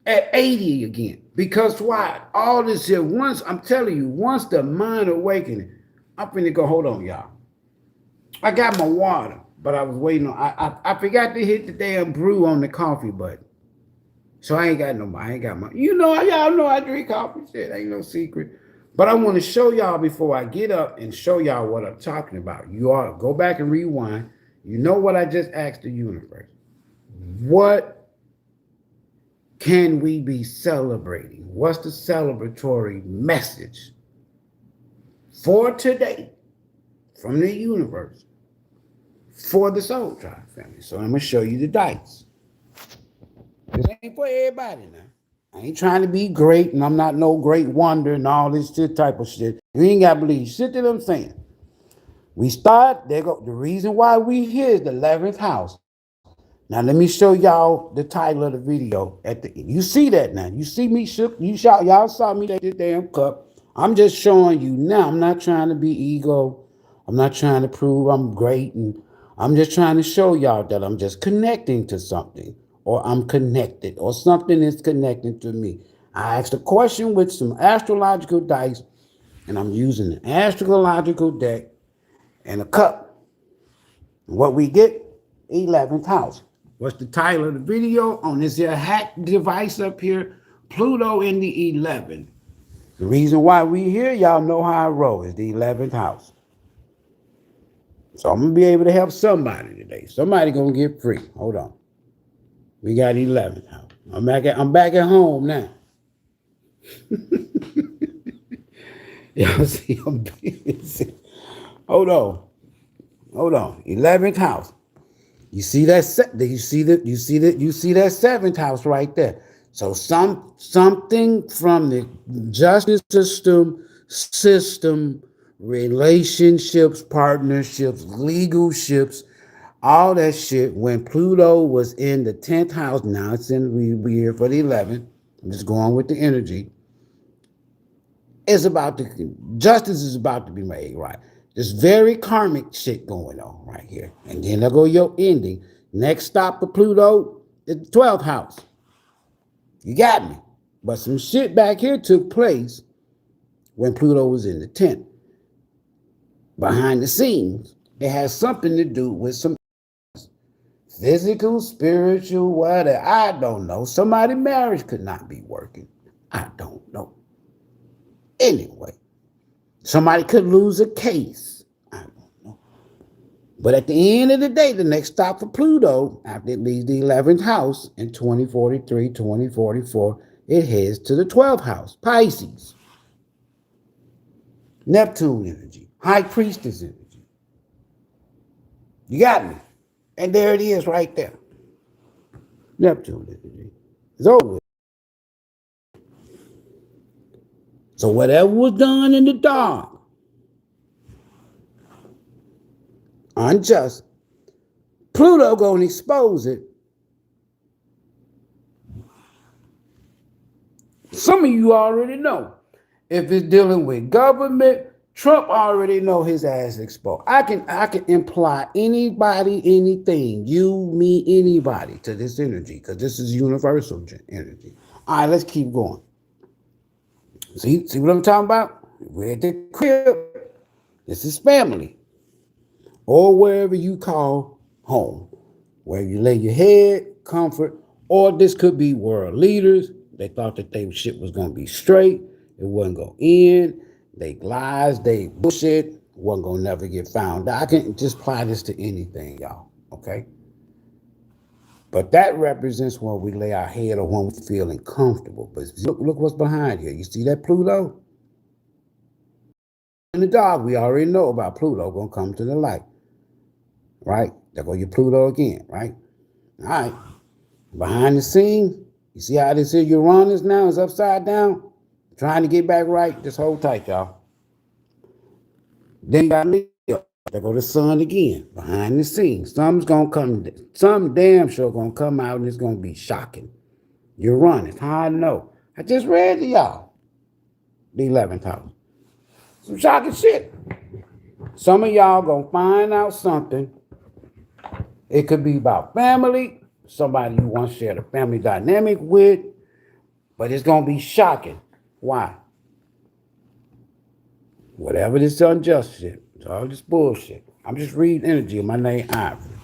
at 80 again. Because why? All this here, I'm telling you, once the mind awakening, I'm finna go, hold on, y'all. I got my water, but I was waiting on, I forgot to hit the damn brew on the coffee button. So I ain't got my, y'all know I drink coffee, shit, ain't no secret. But I want to show y'all before I get up and show y'all what I'm talking about. You ought to go back and rewind. You know what I just asked the universe. What can we be celebrating? What's the celebratory message for today from the universe for the Soul Tribe family? So I'm going to show you the dice. This ain't for everybody now. I ain't trying to be great, and I'm not no great wonder and all this shit type of shit. You ain't got to believe shit that I'm saying. We start, there go. The reason why we here is the 11th house. Now let me show y'all the title of the video at the end. You see that now. You see me shook. Y'all saw me take this damn cup. I'm just showing you now. I'm not trying to be ego. I'm not trying to prove I'm great. And I'm just trying to show y'all that I'm just connecting to something. Or I'm connected. Or something is connecting to me. I asked a question with some astrological dice. And I'm using an astrological deck and a cup. What we get? 11th house. What's the title of the video? On this here hack device up here, Pluto in the 11th. The reason why we here, y'all know how I roll, is the 11th house. So I'm going to be able to help somebody today. Somebody going to get free. Hold on. We got 11th house. I'm back at home now. Y'all see, I'm busy. Hold on. 11th house. You see that? You see that 7th house right there. So something from the justice system, relationships, partnerships, legal ships, all that shit. When Pluto was in the 10th house, now it's in we here for the 11th. I'm just going with the energy. Justice is about to be made, right? There's very karmic shit going on right here. And then there go your ending. Next stop for Pluto is the 12th house. You got me. But some shit back here took place when Pluto was in the 10th. Behind the scenes, it has something to do with some physical, spiritual, whatever. I don't know. Somebody's marriage could not be working. I don't know. Anyway. Somebody could lose a case. I don't know. But at the end of the day, the next stop for Pluto, after it leaves the 11th house in 2043, 2044, it heads to the 12th house, Pisces. Neptune energy, High Priestess energy. You got me. And there it is right there. Neptune energy. It's over. So whatever was done in the dark, unjust, Pluto gonna expose it. Some of you already know. If it's dealing with government, Trump already know his ass exposed. I can imply anybody, anything, you, me, anybody to this energy, because this is universal energy. All right, let's keep going. See what I'm talking about? We're at the crib. This is family. Or wherever you call home. Where you lay your head, comfort, or this could be world leaders. They thought that they shit was gonna be straight. It wasn't gonna end. They lies, they bullshit, wasn't gonna never get found out. I can just apply this to anything, y'all. Okay? But that represents when we lay our head or when we're feeling comfortable. But look what's behind here. You see that Pluto? In the dark, we already know about Pluto gonna come to the light. Right? There go your Pluto again, right? All right. Behind the scenes, you see how this here Uranus now is upside down? Trying to get back right. Just hold tight, y'all. Then you got Leo. There go the sun again. Behind the scenes. Something's gonna come. Some damn sure gonna come out and it's gonna be shocking. Uranus. How I know? I just read to y'all. The 11th house. Some shocking shit. Some of y'all gonna find out something. It could be about family, somebody you once shared a family dynamic with, but it's gonna be shocking. Why? Whatever this unjust shit, it's all this bullshit. I'm just reading energy. My name Ivory.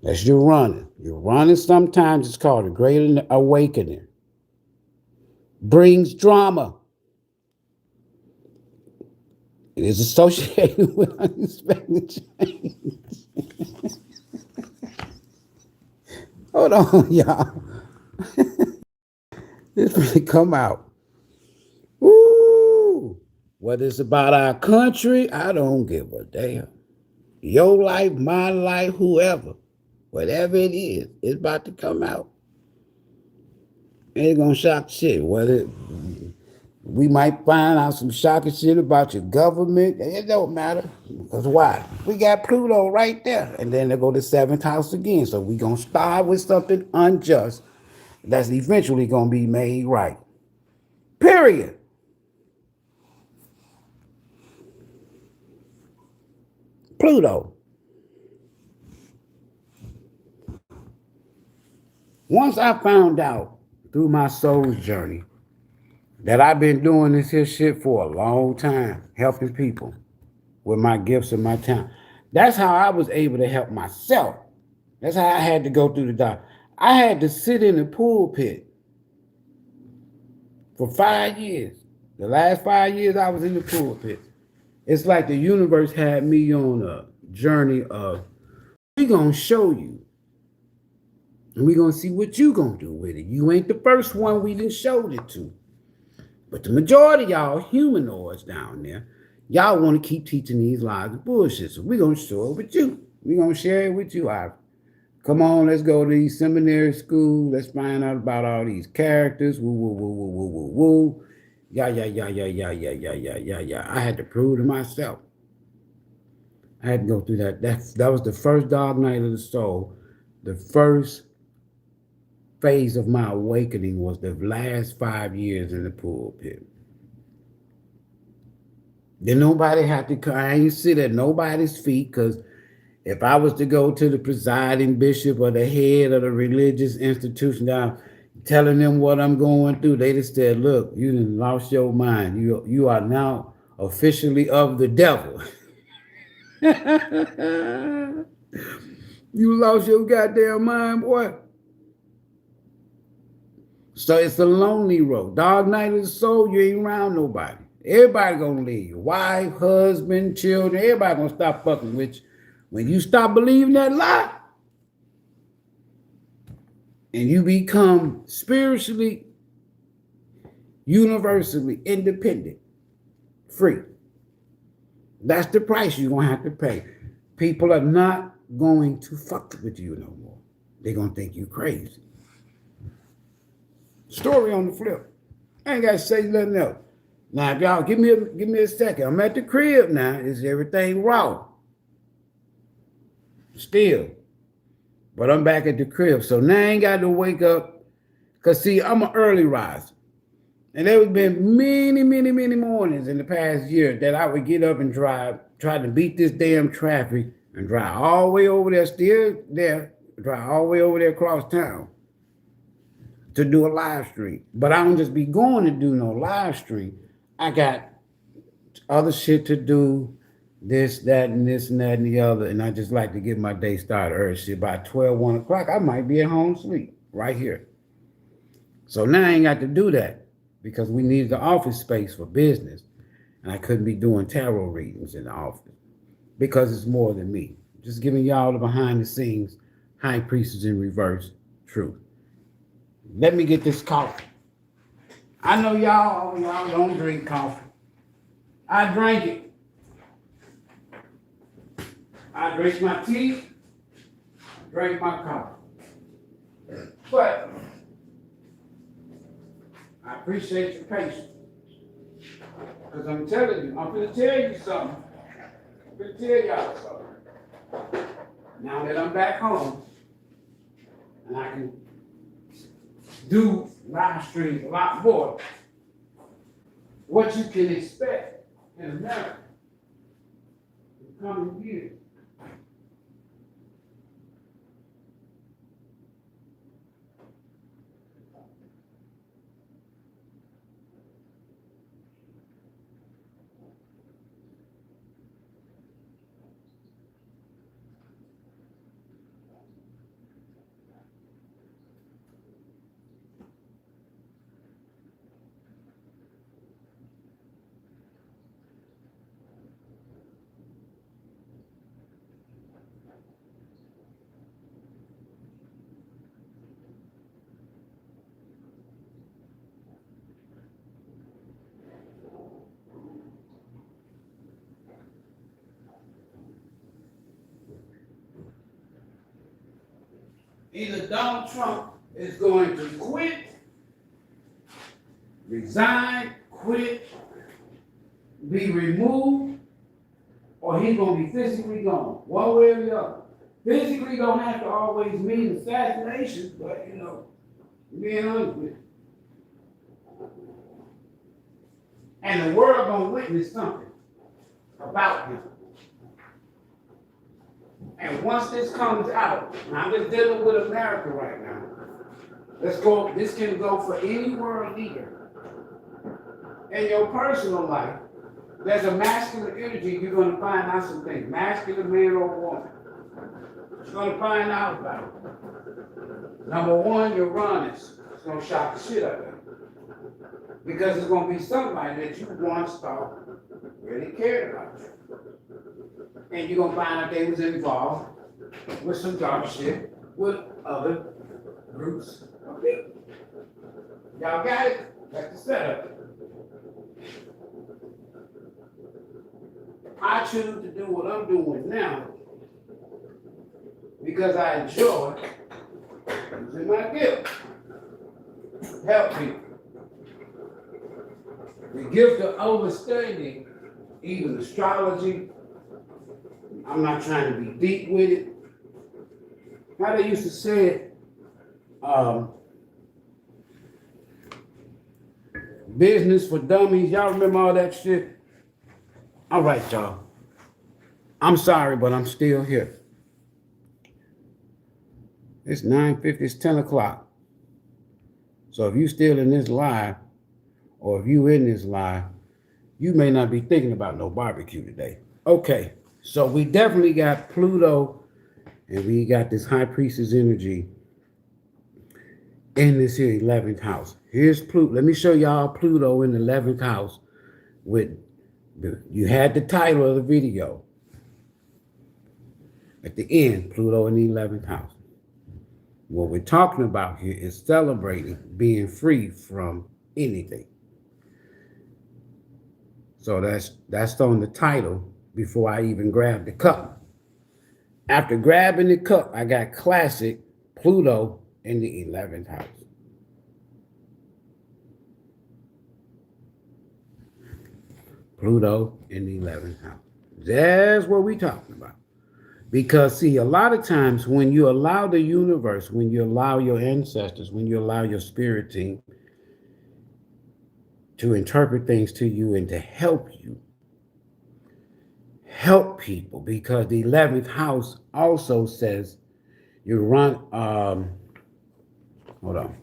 That's Uranus. Uranus sometimes it's called a great awakening. Brings drama. It is associated with unexpected change. Hold on, y'all. This really come out. Woo! Whether it's about our country, I don't give a damn. Your life, my life, whoever. Whatever it is, it's about to come out. And it's gonna shock shit. Whether we might find out some shocking shit about your government. It don't matter. Because why? We got Pluto right there. And then they go to 7th house again. So we going to start with something unjust that's eventually going to be made right. Period. Pluto. Once I found out through my soul's journey that I've been doing this here shit for a long time, helping people with my gifts and my talent. That's how I was able to help myself. That's how I had to go through the dark. I had to sit in the pulpit for 5 years. The last 5 years I was in the pulpit. It's like the universe had me on a journey of, we gonna show you. And we gonna see what you gonna do with it. You ain't the first one we done showed it to. But the majority of y'all humanoids down there, y'all want to keep teaching these lies of bullshit. So we're going to show it with you. We're going to share it with you. Come on, let's go to these seminary schools. Let's find out about all these characters. Woo, woo, woo, woo, woo, woo, woo. Yeah. I had to prove to myself. I had to go through that. That was the first dark night of the soul. The first phase of my awakening was the last 5 years in the pulpit. Then nobody had to come. I ain't sit at nobody's feet, because if I was to go to the presiding bishop or the head of the religious institution down telling them what I'm going through, they just said, look, you done lost your mind. You are now officially of the devil. You lost your goddamn mind, boy. So it's a lonely road. Dark night of the soul, you ain't around nobody. Everybody gonna leave you. Wife, husband, children, everybody gonna stop fucking with you. When you stop believing that lie, and you become spiritually, universally independent, free, that's the price you're gonna have to pay. People are not going to fuck with you no more. They're gonna think you crazy. Story on the flip. I ain't gotta say nothing else. Now, if y'all give me a second. I'm at the crib now. Is everything raw? Still. But I'm back at the crib. So now I ain't got to wake up. Because, see, I'm an early riser. And there have been many mornings in the past year that I would get up and drive, try to beat this damn traffic and drive all the way over there, still there, drive all the way over there across town to do a live stream. But I don't just be going to do no live stream. I got other shit to do, this, that, and this, and that, and the other. And I just like to get my day started early. See, by 12, 1 o'clock, I might be at home sleep right here. So now I ain't got to do that because we needed the office space for business. And I couldn't be doing tarot readings in the office because it's more than me. Just giving y'all the behind the scenes high priestess in reverse truth. Let me get this coffee. I know y'all don't drink coffee. I drank it. I drink my tea. I drink my coffee. But I appreciate your patience. Because I'm telling you, I'm going to tell you something. I'm going to tell y'all something. Now that I'm back home, and I can do live streams a lot more, what you can expect in America in the coming years. Either Donald Trump is going to quit, resign, quit, be removed, or he's going to be physically gone, one way or the other. Physically don't have to always mean assassination, but being honest with you. And the world going to witness something about him. And once this comes out, and I'm just dealing with America right now. Let's go, this can go for any world leader. In your personal life, there's a masculine energy, you're going to find out some things. Masculine man or woman. You're going to find out about it. Number one, your runners. It's going to shock the shit out of you. Because it's going to be somebody that you once thought really cared about you. And you're going to find out they was involved with some dark shit with other groups of people. Y'all got it? That's the setup. I choose to do what I'm doing now because I enjoy using my gift. Help people. The gift of understanding, even astrology. I'm not trying to be deep with it. How they used to say it, business for dummies. Y'all remember all that shit? All right, y'all. I'm sorry, but I'm still here. It's 9:50, it's 10 o'clock. So if you still in this live, or if you in this live, you may not be thinking about no barbecue today. Okay, so we definitely got Pluto, and we got this high priestess energy in this here 11th house. Here's Pluto. Let me show y'all Pluto in the 11th house. You had the title of the video. At the end, Pluto in the 11th house. What we're talking about here is celebrating being free from anything. So that's on the title before I even grabbed the cup. After grabbing the cup, I got classic Pluto in the 11th house. Pluto in the 11th house. That's what we're talking about. Because, see, a lot of times when you allow the universe, when you allow your ancestors, when you allow your spirit team to interpret things to you and to help you, help people, because the 11th house also says you run, hold on.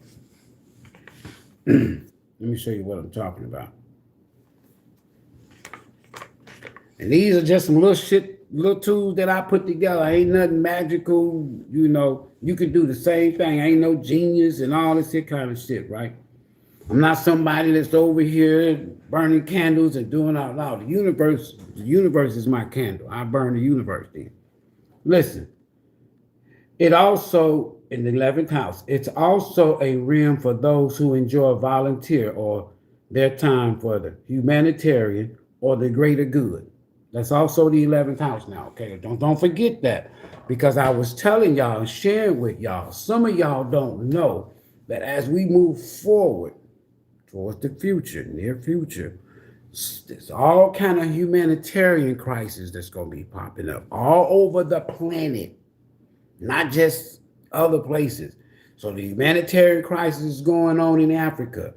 Let me show you what I'm talking about. And these are just some little tools that I put together. Ain't nothing magical, you know. You can do the same thing. Ain't no genius and all this here kind of shit, right? I'm not somebody that's over here burning candles and doing out loud. The universe is my candle. I burn the universe then. Listen, it also, in the 11th house, it's also a realm for those who enjoy volunteer or their time for the humanitarian or the greater good. That's also the 11th house now, okay? Don't forget that, because I was telling y'all and sharing with y'all, some of y'all don't know that as we move forward towards the future, near future, there's all kind of humanitarian crises that's going to be popping up all over the planet, not just other places. So the humanitarian crisis is going on in Africa,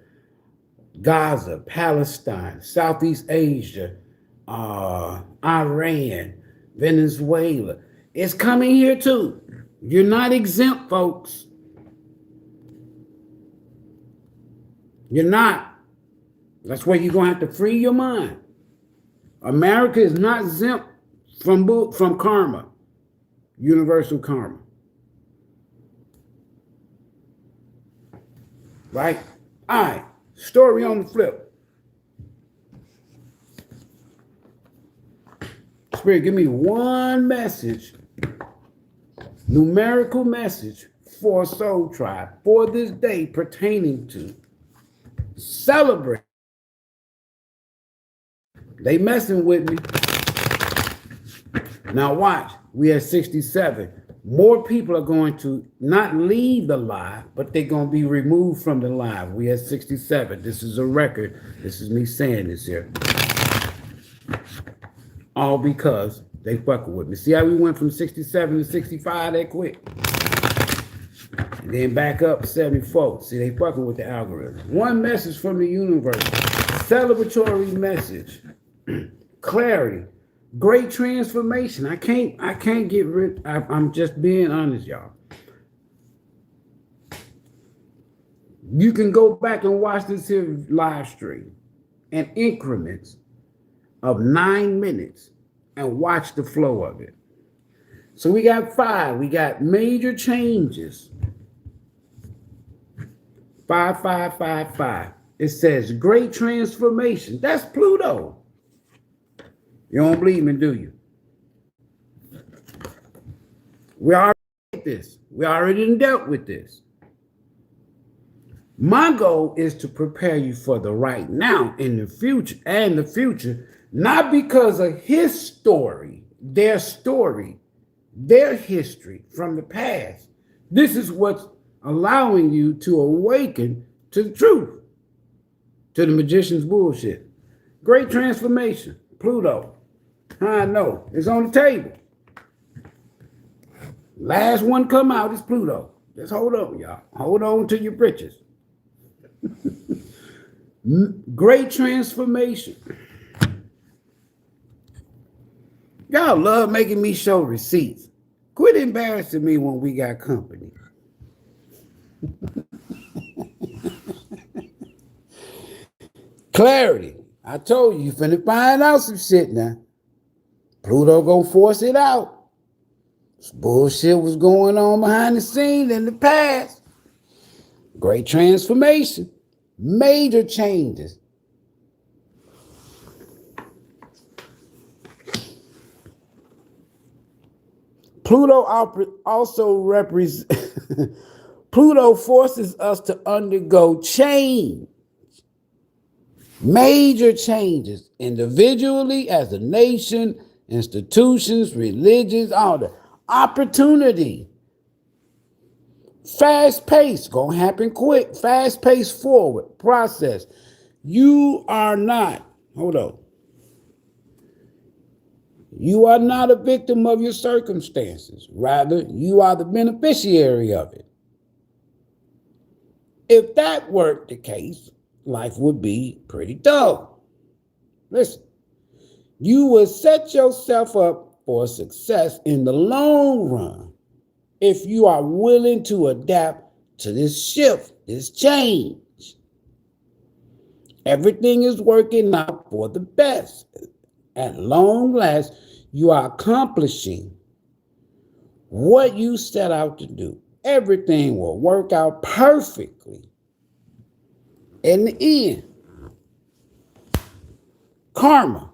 Gaza, Palestine, Southeast Asia, Iran, Venezuela. It's coming here too. You're not exempt, folks. You're not. That's where you're going to have to free your mind. America is not exempt from karma, universal karma. Right? All right. Story on the flip. Spirit, give me one message, numerical message for Soul Tribe for this day pertaining to celebrate. They messing with me. Now watch, we at 67. More people are going to not leave the live, but they're going to be removed from the live. We at 67. This is a record. This is me saying this here. All because they fucking with me. See how we went from 67 to 65 that quick? And then back up 74. See, they fucking with the algorithm. One message from the universe. Celebratory message. Clarity. Great transformation. I can't get rid. I'm just being honest, y'all. You can go back and watch this here live stream in increments of 9 minutes and watch the flow of it. So we got 5. We got major changes. 5555. It says great transformation. That's Pluto. You don't believe me, do you? We already did this. We already dealt with this. My goal is to prepare you for the right now in the future and the future, not because of his story, their history from the past. This is what's allowing you to awaken to the truth, to the magician's bullshit. Great transformation, Pluto. I know, it's on the table. Last one come out is Pluto. Just hold on, y'all. Hold on to your britches. Great transformation. Y'all love making me show receipts. Quit embarrassing me when we got company. Clarity. I told you, you finna find out some shit now. Pluto gonna force it out. This bullshit was going on behind the scenes in the past. Great transformation. Major changes. Pluto also represents Pluto forces us to undergo change. Major changes individually, as a nation, institutions, religions, all that. Opportunity. Fast pace, gonna happen quick. Fast pace forward process. You are not, hold on. You are not a victim of your circumstances. Rather, you are the beneficiary of it. If that weren't the case, life would be pretty dull. Listen, you will set yourself up for success in the long run if you are willing to adapt to this shift, this change. Everything is working out for the best. At long last, you are accomplishing what you set out to do. Everything will work out perfectly. In the end, karma.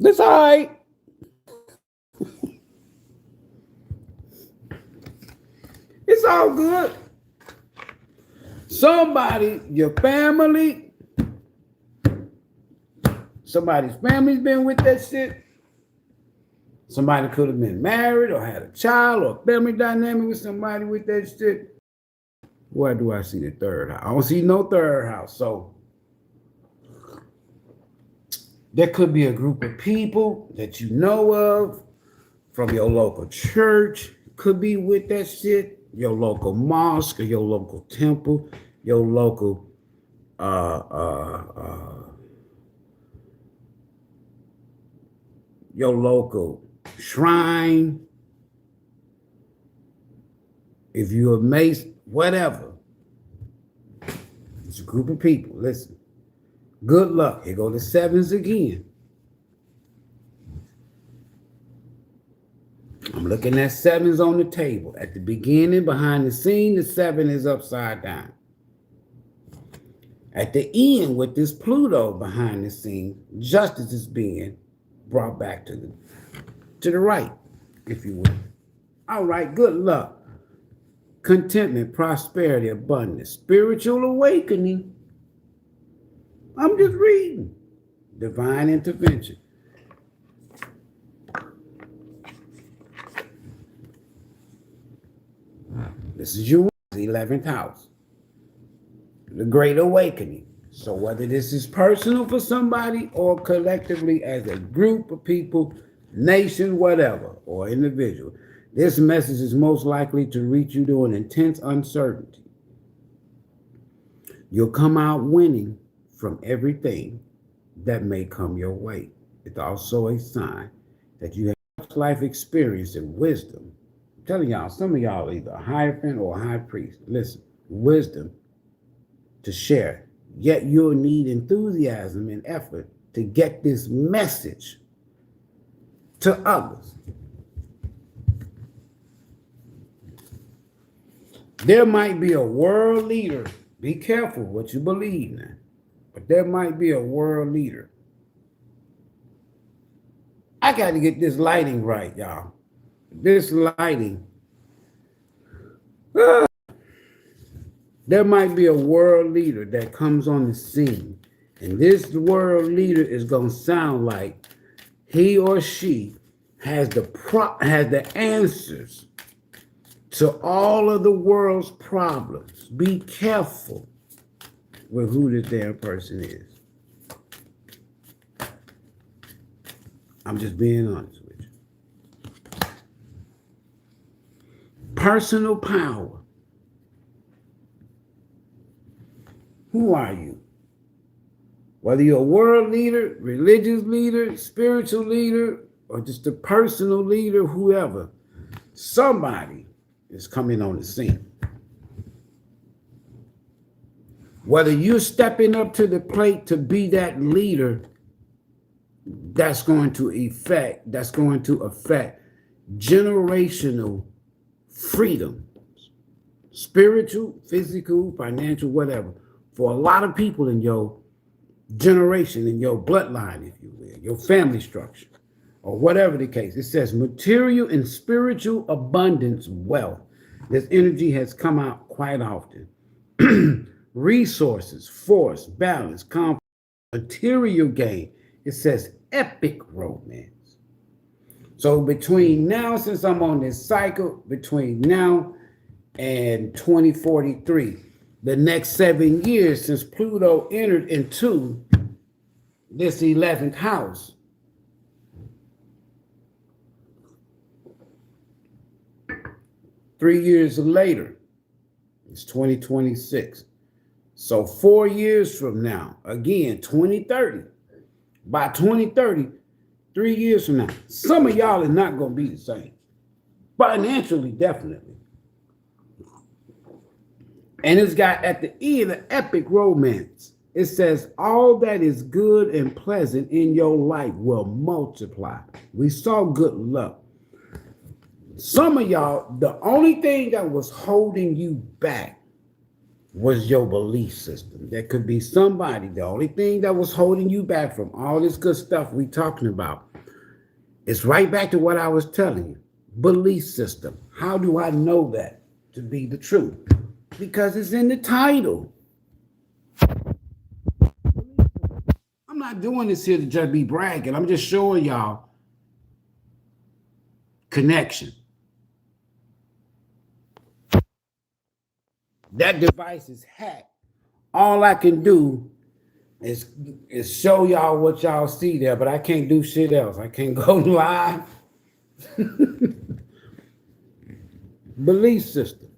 That's all right. It's all good. Somebody, your family, somebody's family's been with that shit. Somebody could have been married or had a child or a family dynamic with somebody with that shit. Where do I see the third house? I don't see no third house. So there could be a group of people that you know of from your local church, could be with that shit, your local mosque or your local temple, your local your local shrine, if you're a mason, whatever. It's a group of people. Listen, good luck. Here go the sevens again. I'm looking at sevens on the table. At the beginning, behind the scene, the seven is upside down. At the end, with this Pluto behind the scene, justice is being brought back to the right, if you will. All right, good luck. Contentment, prosperity, abundance, spiritual awakening. I'm just reading. Divine intervention. This is your 11th house. The Great Awakening. So whether this is personal for somebody or collectively as a group of people, nation, whatever, or individual, this message is most likely to reach you during intense uncertainty. You'll come out winning from everything that may come your way. It's also a sign that you have life experience and wisdom. I'm telling y'all, some of y'all are either a hierophant or a high priest. Listen, wisdom to share. Yet you'll need enthusiasm and effort to get this message to others. There might be a world leader. Be careful what you believe now. But there might be a world leader. I got to get this lighting right, y'all. This lighting. There might be a world leader that comes on the scene. And this world leader is going to sound like he or she has the answers to all of the world's problems. Be careful with who this damn person is. I'm just being honest with you. Personal power. Who are you? Whether you're a world leader, religious leader, spiritual leader, or just a personal leader, whoever, somebody is coming on the scene. Whether you're stepping up to the plate to be that leader, that's going to affect generational freedom, spiritual, physical, financial, whatever, for a lot of people in your generation, in your bloodline, if you will, your family structure, or whatever the case. It says material and spiritual abundance, wealth. This energy has come out quite often. Resources, force, balance, conflict, material gain. It says epic romance. So between now, since I'm on this cycle, between now and 2043, the next 7 years since Pluto entered into this 11th house, three years later, it's 2026. So 4 years from now, again, 2030. By 2030, 3 years from now, some of y'all are not going to be the same. Financially, definitely. And it's got at the end an epic romance. It says, all that is good and pleasant in your life will multiply. We saw good luck. Some of y'all, the only thing that was holding you back was your belief system. There could be somebody, the only thing that was holding you back from all this good stuff we talking about, it's right back to what I was telling you. Belief system. How do I know that to be the truth? Because it's in the title. I'm not doing this here to just be bragging. I'm just showing y'all connection. That device is hacked. All I can do is show y'all what y'all see there, but I can't do shit else. I can't go live. Belief system.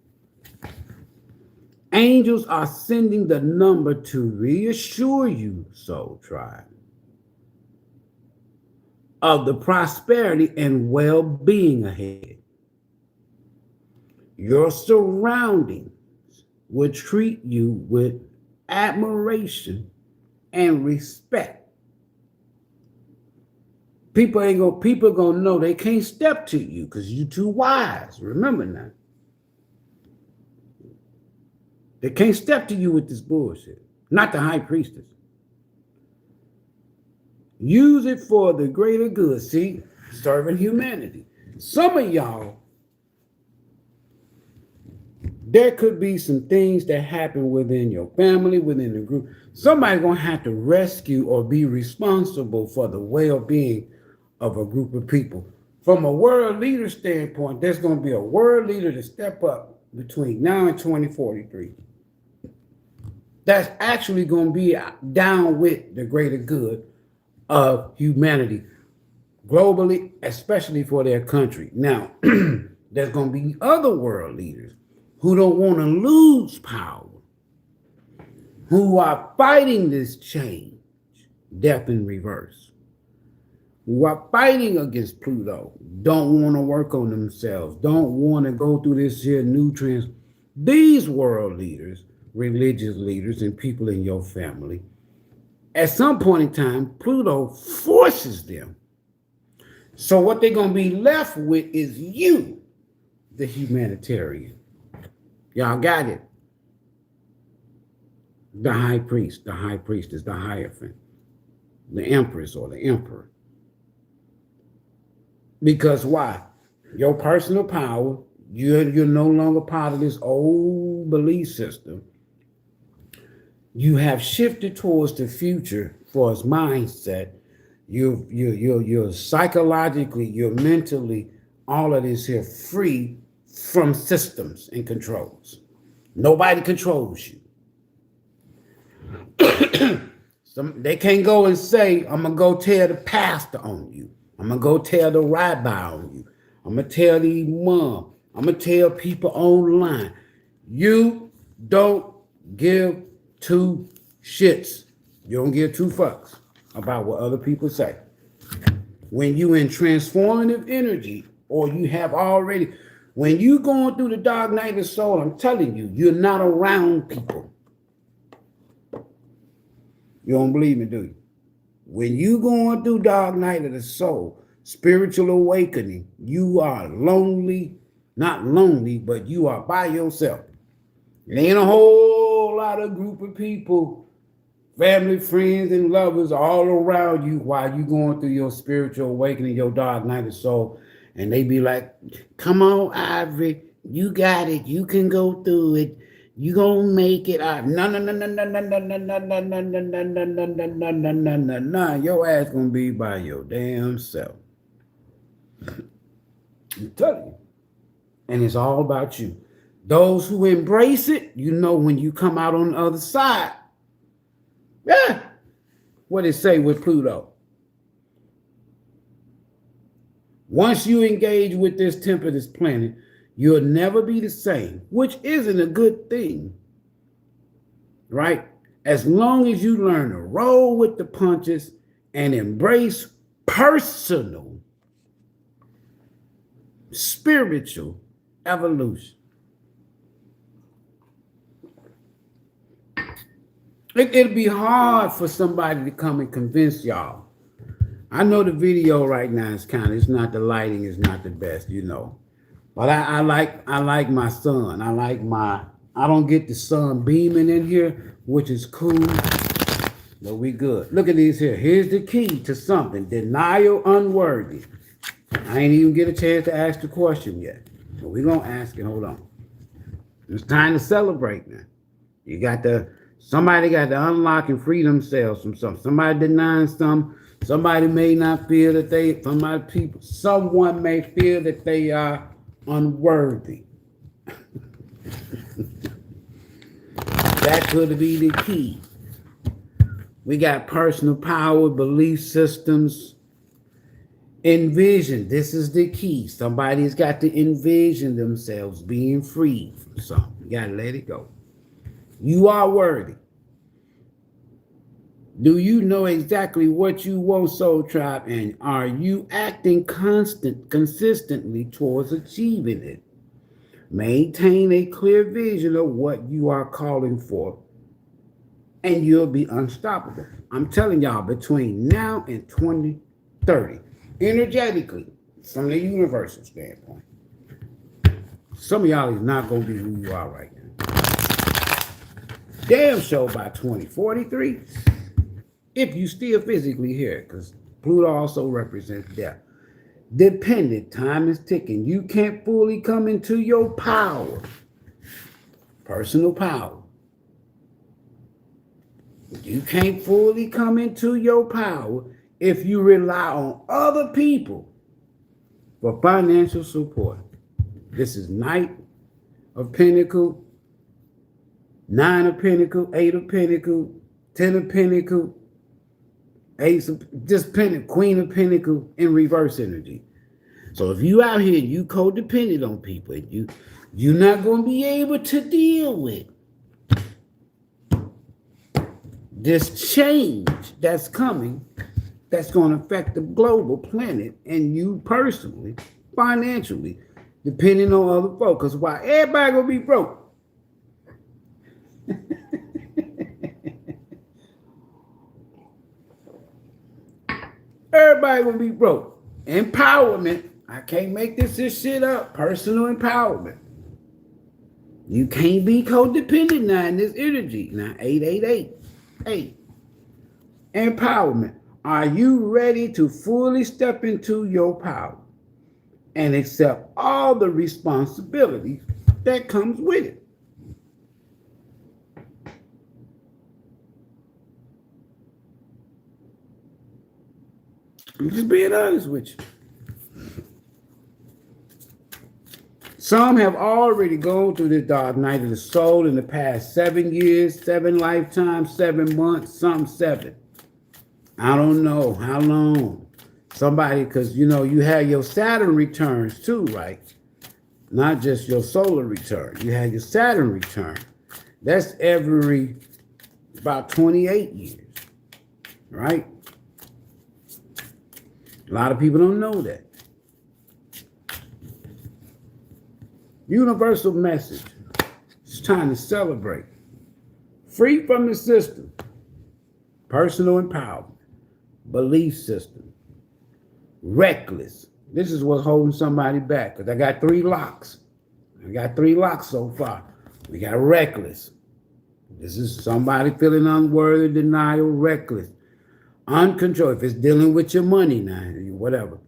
Angels are sending the number to reassure you, Soul Tribe, of the prosperity and well-being ahead. Your surroundings will treat you with admiration and respect. People gonna know they can't step to you because you're too wise. Remember now. They can't step to you with this bullshit. Not the high priestess. Use it for the greater good. See, serving humanity. Some of y'all, there could be some things that happen within your family, within the group. Somebody's going to have to rescue or be responsible for the well-being of a group of people. From a world leader standpoint, there's going to be a world leader to step up between now and 2043. That's actually going to be down with the greater good of humanity globally, especially for their country. Now, there's going to be other world leaders who don't want to lose power, who are fighting this change, death in reverse, who are fighting against Pluto, don't want to work on themselves, don't want to go through this here new trans. These world leaders, religious leaders, and people in your family, at some point in time, Pluto forces them. So what they're going to be left with is you, the humanitarian. Y'all got it? The high priest, the high priestess, the hierophant, the empress or the emperor. Because why? Your personal power, you're no longer part of this old belief system. You have shifted towards the future for its mindset. You're psychologically, you're mentally, all of this here free from systems and controls. Nobody controls you. They can't go and say, I'm going to go tell the pastor on you. I'm going to go tell the rabbi on you. I'm going to tell the imam. I'm going to tell people online. You don't give two shits. You don't give two fucks about what other people say. When you in transformative energy, or you have already, when you going through the dark night of the soul, I'm telling you, you're not around people. You don't believe me, do you? When you going through dark night of the soul, spiritual awakening, you are lonely, not lonely, but you are by yourself. It ain't a whole lot of group of people, family, friends, and lovers all around you while you going through your spiritual awakening, your dark night of soul. And they be like, come on, Ivory, you got it. You can go through it. You gonna make it. No, no, no, no, no, no, no, no, no, no, no, no, no, no, no, no, no, no, no, no. Your ass gonna be by your damn self. I'm telling you. And it's all about you. Those who embrace it, you know when you come out on the other side. Yeah. What it say with Pluto? Once you engage with this temper, this planet, you'll never be the same, which isn't a good thing, right? As long as you learn to roll with the punches and embrace personal, spiritual evolution. It'll be hard for somebody to come and convince y'all. I know the video right now is it's not, the lighting is not the best, But I like my sun. I don't get the sun beaming in here, which is cool. But we good. Look at these here. Here's the key to something. Denial unworthy. I ain't even get a chance to ask the question yet. So we're gonna ask it. Hold on. It's time to celebrate now. Somebody got to unlock and free themselves from something. Somebody denying something. Somebody may not feel that someone may feel that they are unworthy. That could be the key. We got personal power, belief systems, envision. This is the key. Somebody's got to envision themselves being free from something. You got to let it go. You are worthy. Do you know exactly what you want, Soul Tribe? And are you acting consistently towards achieving it? Maintain a clear vision of what you are calling for, and you'll be unstoppable. I'm telling y'all, between now and 2030, energetically, from the universal standpoint, some of y'all is not going to be who you are right now. Damn sure by 2043, if you still physically here, because Pluto also represents death. Dependent, time is ticking. You can't fully come into your power, personal power. You can't fully come into your power if you rely on other people for financial support. This is Knight of Pentacles, 9 of Pentacles, 8 of Pentacles, 10 of Pentacles, Ace of Queen of Pentacles in reverse energy. So if you out here and you codependent on people, and you're not going to be able to deal with this change that's coming, that's going to affect the global planet and you personally, financially, depending on other folks. Because why everybody going to be broke? Everybody gonna be broke. Empowerment. I can't make this shit up. Personal empowerment. You can't be codependent now in this energy. Now, 888. Empowerment. Are you ready to fully step into your power and accept all the responsibilities that comes with it? I'm just being honest with you. Some have already gone through this dark night of the soul in the past 7 years, 7 lifetimes, 7 months, some 7. I don't know how long. Somebody, because you have your Saturn returns too, right? Not just your solar return. You have your Saturn return. That's every about 28 years, right? A lot of people don't know that. Universal message. It's time to celebrate. Free from the system. Personal empowerment. Belief system. Reckless. This is what's holding somebody back. Because I got 3 locks. I got 3 locks so far. We got reckless. This is somebody feeling unworthy, denial, reckless. Uncontrolled. If it's dealing with your money now, whatever.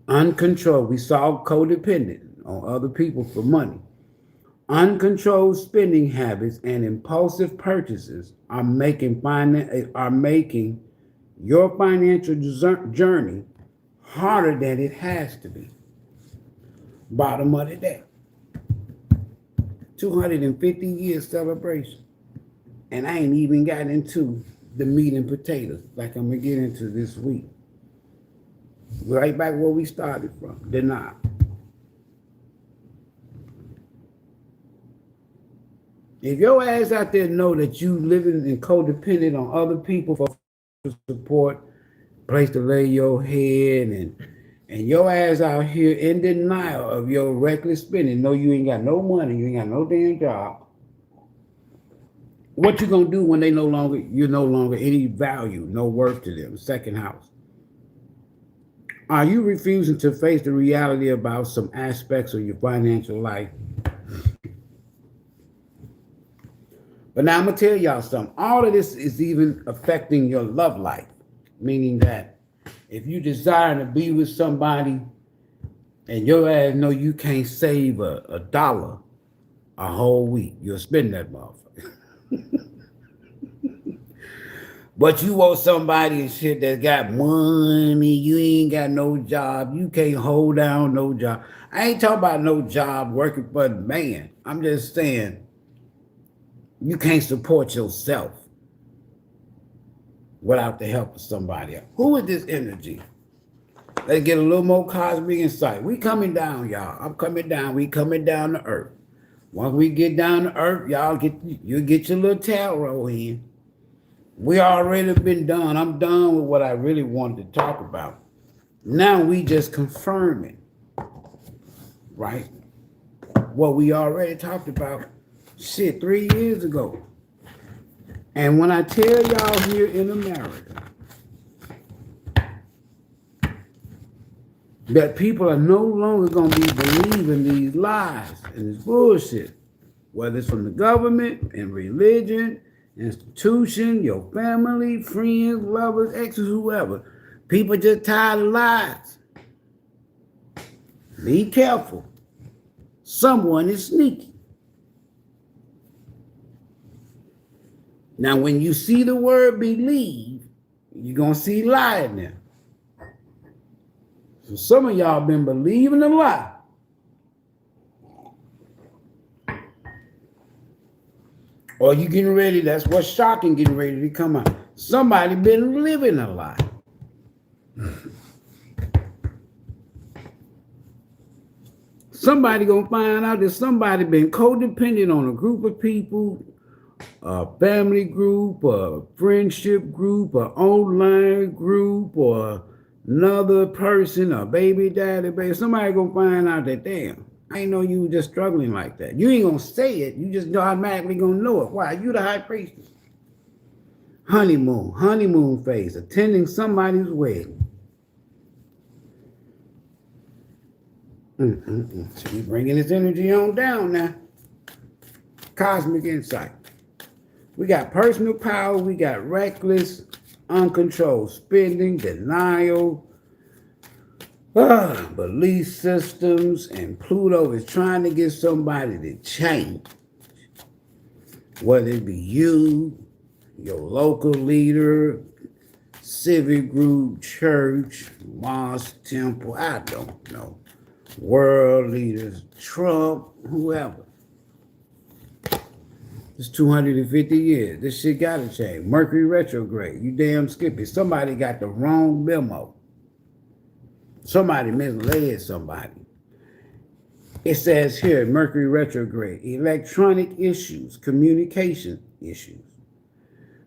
Uncontrolled. We saw codependent on other people for money. Uncontrolled spending habits and impulsive purchases are making your financial journey harder than it has to be. Bottom of the day. 250 years celebration. And I ain't even got into the meat and potatoes like I'm going to get into this week. Right back where we started from. Denial. If your ass out there know that you living and codependent on other people for support, place to lay your head, and your ass out here in denial of your reckless spending, know you ain't got no money, you ain't got no damn job, What you gonna do when you're no longer any value, no worth to them? Second house. Are you refusing to face the reality about some aspects of your financial life? But now I'm gonna tell y'all something. All of this is even affecting your love life, meaning that if you desire to be with somebody and your ass know you can't save a dollar a whole week, you'll spend that motherfucker. But you want somebody and shit that got money, you ain't got no job, you can't hold down no job. I ain't talking about no job working for the man. I'm just saying you can't support yourself without the help of somebody else. Who is this energy? Let's get a little more cosmic insight. We coming down, y'all. I'm coming down. We coming down to earth. Once we get down to earth, you get your little tarot in. We already been done. I'm done with what I really wanted to talk about. Now we just confirming, right? What we already talked about, shit, 3 years ago. And when I tell y'all here in America that people are no longer going to be believing these lies and this bullshit, whether it's from the government and religion, institution, your family, friends, lovers, exes, whoever. People just tired of lies. Be careful. Someone is sneaky. Now, when you see the word believe, you're going to see lie in there. So some of y'all been believing a lie. Or you getting ready, that's what's shocking, getting ready to come out. Somebody been living a lie. Somebody gonna find out that somebody been codependent on a group of people, a family group, a friendship group, an online group, or another person, a baby daddy, baby. Somebody gonna find out that, damn, I ain't know you were just struggling like that. You ain't gonna say it. You just automatically gonna know it. Why? You the high priestess. Honeymoon phase, attending somebody's wedding. So we bringing this energy on down now. Cosmic insight. We got personal power. We got reckless, uncontrolled spending, denial, belief systems, and Pluto is trying to get somebody to change. Whether it be you, your local leader, civic group, church, mosque, temple, I don't know. World leaders, Trump, whoever. It's 250 years. This shit gotta change. Mercury retrograde. You damn skippy. Somebody got the wrong memo. Somebody misled somebody. It says here, Mercury retrograde, electronic issues, communication issues.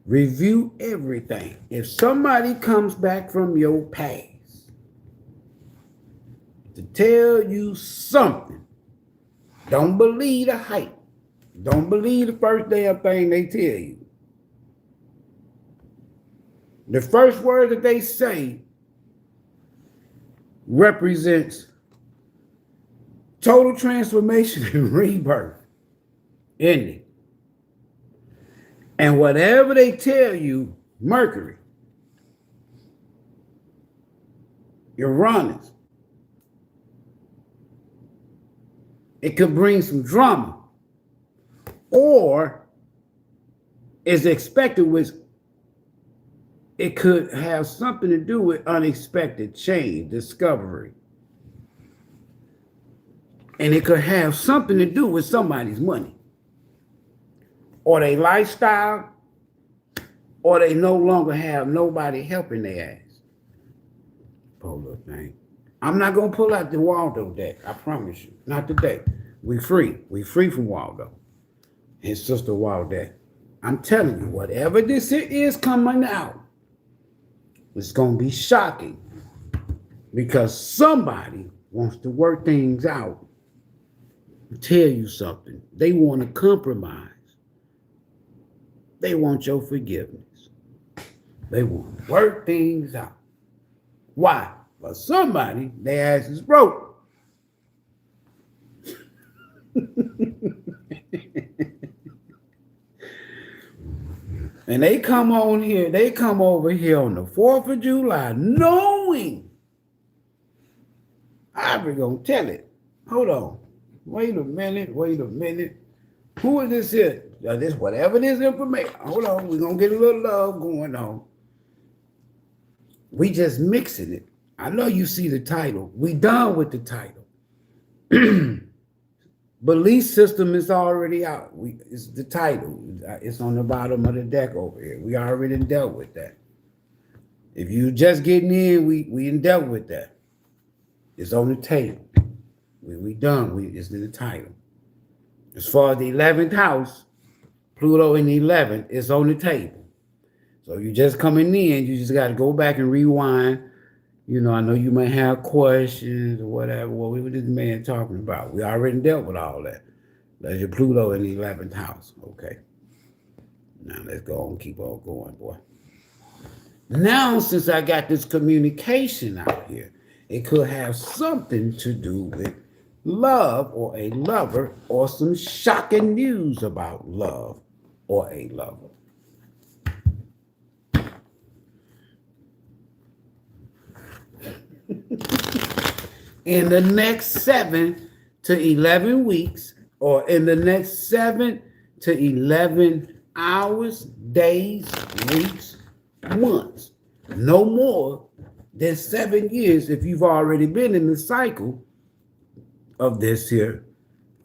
Review everything. If somebody comes back from your past to tell you something, don't believe the hype. Don't believe the first damn thing they tell you. The first word that they say represents total transformation and rebirth, isn't it? And whatever they tell you, Mercury, Uranus, it could bring some drama, or is expected with, it could have something to do with unexpected change, discovery. And it could have something to do with somebody's money, or their lifestyle, or they no longer have nobody helping their ass. Polar thing. I'm not going to pull out the Waldo deck, I promise you. Not today. We free. We free from Waldo. His sister Waldo. I'm telling you, whatever this is coming out, it's going to be shocking. Because somebody wants to work things out. Tell you something. They want to compromise. They want your forgiveness. They want to work things out. Why? For somebody, their ass is broke. And they come on here, they come over here on the 4th of July knowing Ivory gonna tell it. Hold on. Wait a minute. Who is this here? This whatever this information. Hold on, we're gonna get a little love going on. We just mixing it. I know you see the title. We done with the title. Belief system is already out. It's the title. It's on the bottom of the deck over here. We already dealt with that. If you just getting in, we dealt with that. It's on the table. We done. It's in the title. As far as the 11th house, Pluto in the 11th, it's on the table. So you just coming in, you just got to go back and rewind. You know, I know you may have questions or whatever. What was this man talking about? We already dealt with all that. That's your Pluto in the 11th house. Okay. Now let's go on, keep on going, boy. Now, since I got this communication out here, it could have something to do with love or a lover or some shocking news about love or a lover. In the next 7 to 11 weeks, or in the next 7 to 11 hours, days, weeks, months, no more than 7 years if you've already been in the cycle of this here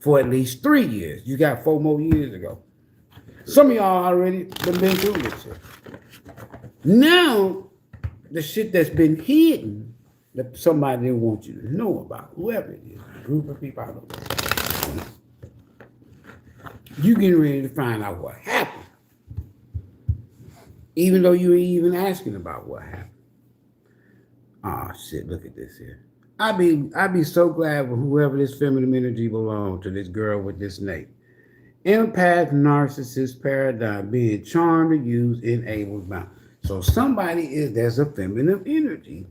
for at least 3 years. You got 4 more years to go. Some of y'all already been through this here. Now, the shit that's been hidden that somebody didn't want you to know about, whoever it is, a group of people, I don't know. You getting ready to find out what happened, even though you ain't even asking about what happened. Oh shit! Look at this here. I'd be so glad with whoever this feminine energy belongs to, this girl with this snake. Empath, narcissist paradigm, being charmed to use, enabled, bound. So there's a feminine energy.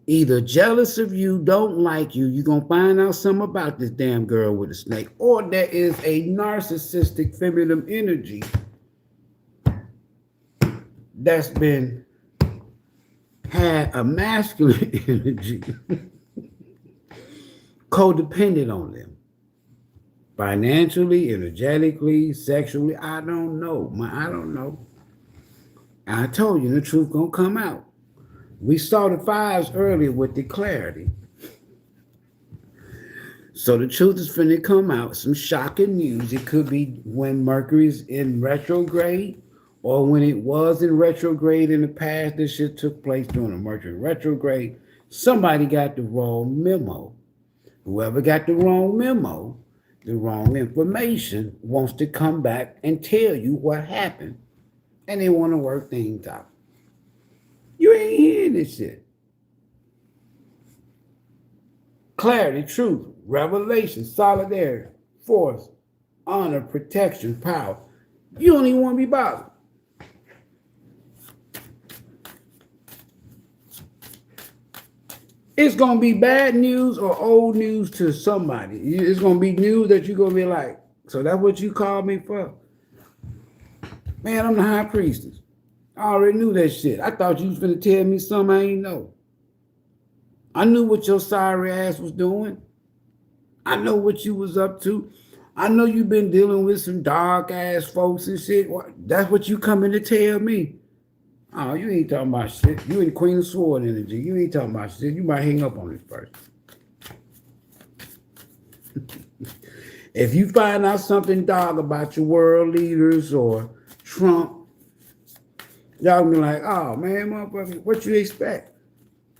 Either jealous of you, don't like you, you're going to find out something about this damn girl with a snake, or there is a narcissistic feminine energy that's had a masculine energy codependent on them. Financially, energetically, sexually, I don't know. I told you the truth going to come out. We saw the 5s earlier with the clarity. So the truth is finna come out. Some shocking news. It could be when Mercury's in retrograde, or when it was in retrograde in the past. This shit took place during a Mercury retrograde. Somebody got the wrong memo. Whoever got the wrong memo, the wrong information, wants to come back and tell you what happened. And they want to work things out. You ain't hearing this shit. Clarity, truth, revelation, solidarity, force, honor, protection, power. You don't even want to be bothered. It's going to be bad news or old news to somebody. It's going to be news that you're going to be like, so that's what you called me for? Man, I'm the high priestess. I already knew that shit. I thought you was going to tell me something I ain't know. I knew what your sorry ass was doing. I know what you was up to. I know you've been dealing with some dark ass folks and shit. That's what you coming to tell me. Oh, you ain't talking about shit. You in Queen of Sword energy. You ain't talking about shit. You might hang up on this person. If you find out something dark about your world leaders or Trump, y'all be like, oh man, motherfucker, what you expect?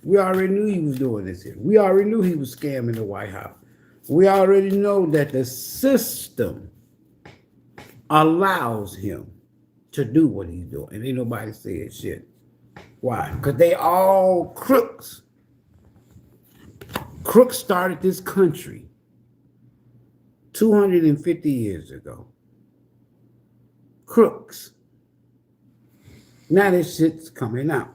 We already knew he was doing this here. We already knew he was scamming the White House. We already know that the system allows him to do what he's doing. And ain't nobody said shit. Why? Because they all crooks. Crooks started this country 250 years ago. crooks. Now this shit's coming out.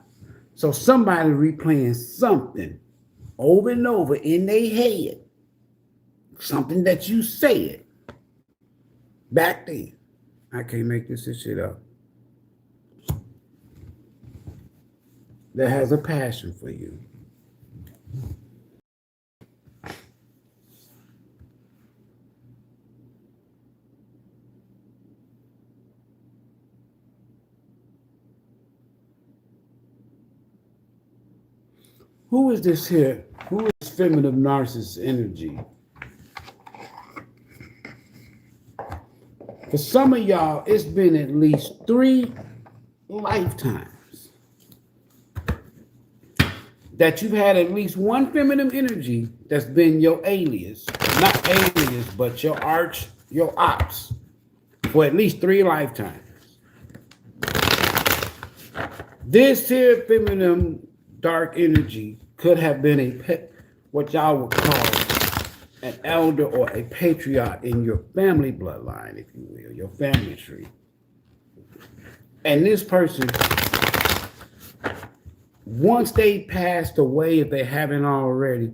So somebody replaying something over and over in their head. Something that you said back then. I can't make this shit up. That has a passion for you. Who is this here? Who is feminine narcissist energy? For some of y'all, it's been at least 3 lifetimes that you've had at least one feminine energy that's been your alias. Not alias, but your ops. For at least 3 lifetimes. This here feminine dark energy could have been what y'all would call an elder or a patriarch in your family bloodline, if you will, your family tree. And this person, once they passed away, if they haven't already,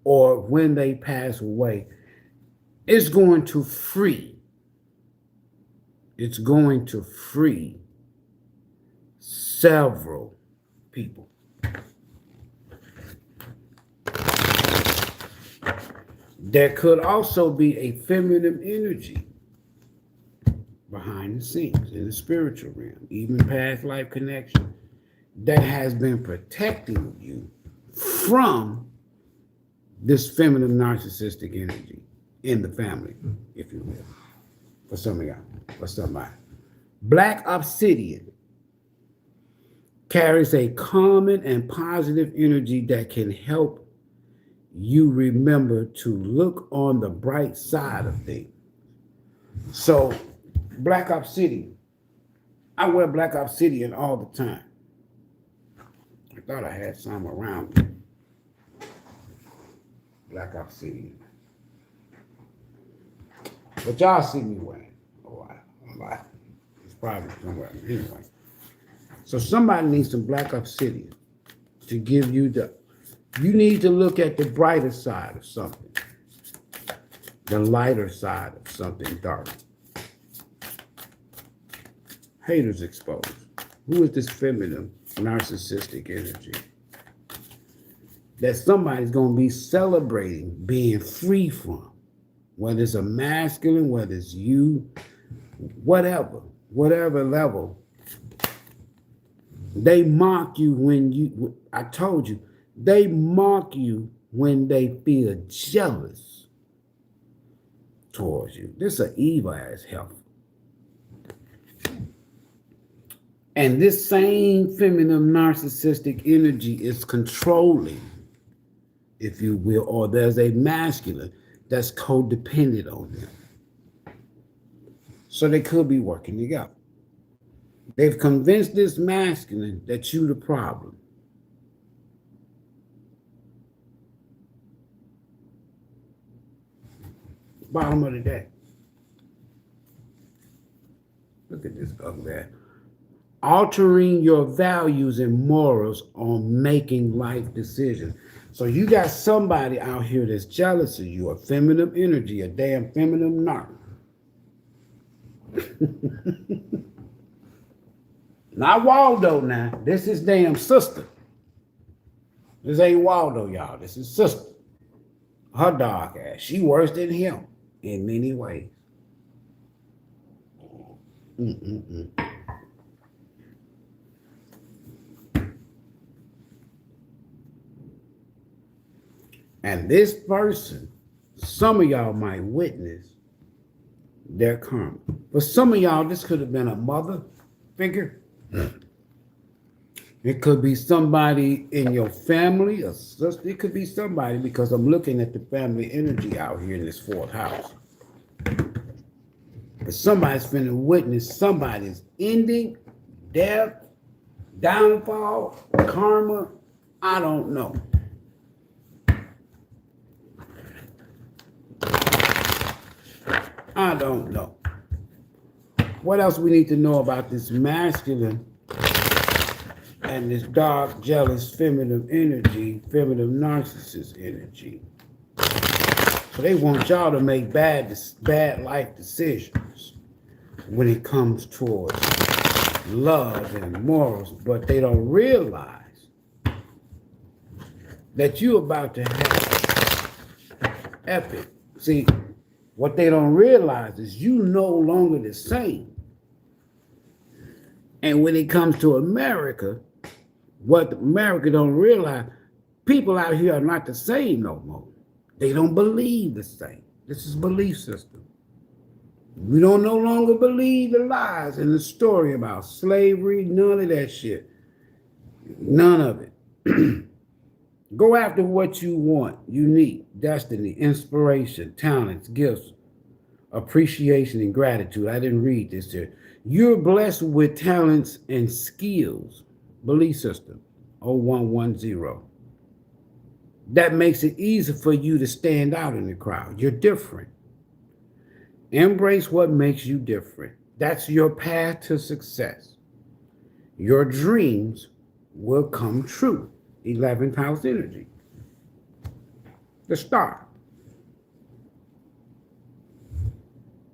or when they pass away, it's going to free. It's going to free several people. There could also be a feminine energy behind the scenes in the spiritual realm, even past life connection, that has been protecting you from this feminine narcissistic energy in the family, if you will. For some of y'all, for somebody. Black obsidian carries a common and positive energy that can help you remember to look on the bright side of things. So, black obsidian. I wear black obsidian all the time. I thought I had some around me. Black obsidian. But y'all see me wearing a lot. It's probably somewhere anyway. So somebody needs some black obsidian to give you you need to look at the brighter side of something, the lighter side of something dark. Haters exposed. Who is this feminine narcissistic energy that somebody's going to be celebrating being free from? Whether it's a masculine, whether it's you, whatever level. They mock you when I told you, they mock you when they feel jealous towards you. This is an evil ass help. And this same feminine narcissistic energy is controlling, if you will, or there's a masculine that's codependent on them. So they could be working together. They've convinced this masculine that you the problem. Bottom of the day. Look at this ugly ass. Altering your values and morals on making life decisions. So you got somebody out here that's jealous of you, a feminine energy, a damn feminine narc. Not Waldo now. This is damn sister. This ain't Waldo, y'all. This is sister. Her dark ass. She worse than him in many ways. And this person, some of y'all might witness their karma. For some of y'all, this could have been a mother figure. It could be somebody in your family, a sister. It could be somebody, because I'm looking at the family energy out here in this 4th house. But somebody's finna witness somebody's ending, death, downfall, karma. I don't know. I don't know. What else we need to know about this masculine and this dark, jealous, feminine energy, feminine narcissist energy? So they want y'all to make bad life decisions when it comes towards love and morals, but they don't realize that you're about to have epic. See, what they don't realize is you no longer the same. And when it comes to America, what America don't realize, people out here are not the same no more. They don't believe the same. This is belief system. We don't no longer believe the lies and the story about slavery, none of that shit. None of it. Go after what you want, unique, destiny, inspiration, talents, gifts, appreciation, and gratitude. I didn't read this here. You're blessed with talents and skills. Belief system, 0110. That makes it easy for you to stand out in the crowd. You're different. Embrace what makes you different. That's your path to success. Your dreams will come true. 11th house energy. The star.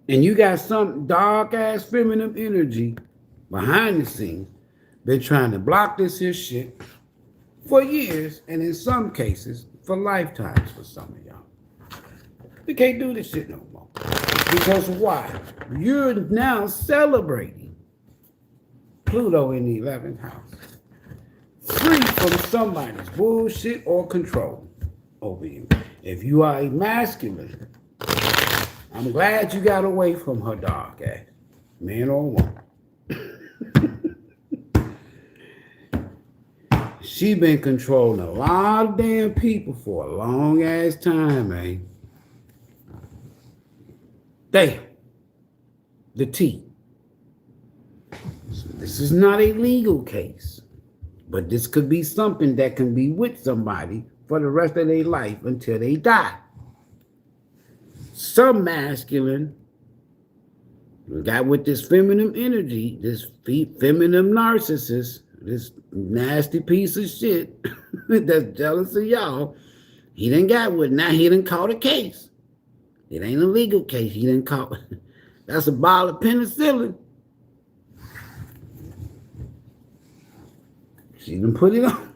And you got some dark ass feminine energy behind the scenes been trying to block this here shit for years, and in some cases for lifetimes for some of y'all. We can't do this shit no more. Because why? You're now celebrating Pluto in the 11th house. Free from somebody's bullshit or control over you. If you are a masculine, I'm glad you got away from her dark ass, man or woman. She been controlling a lot of damn people for a long ass time, man. Damn. The T. This is not a legal case, but this could be something that can be with somebody for the rest of their life until they die. Some masculine got with this feminine energy, this feminine narcissist, this nasty piece of shit that's jealous of y'all. He done got with, now he done caught a case. It ain't a legal case. He done caught, that's a bottle of penicillin. She done put it on.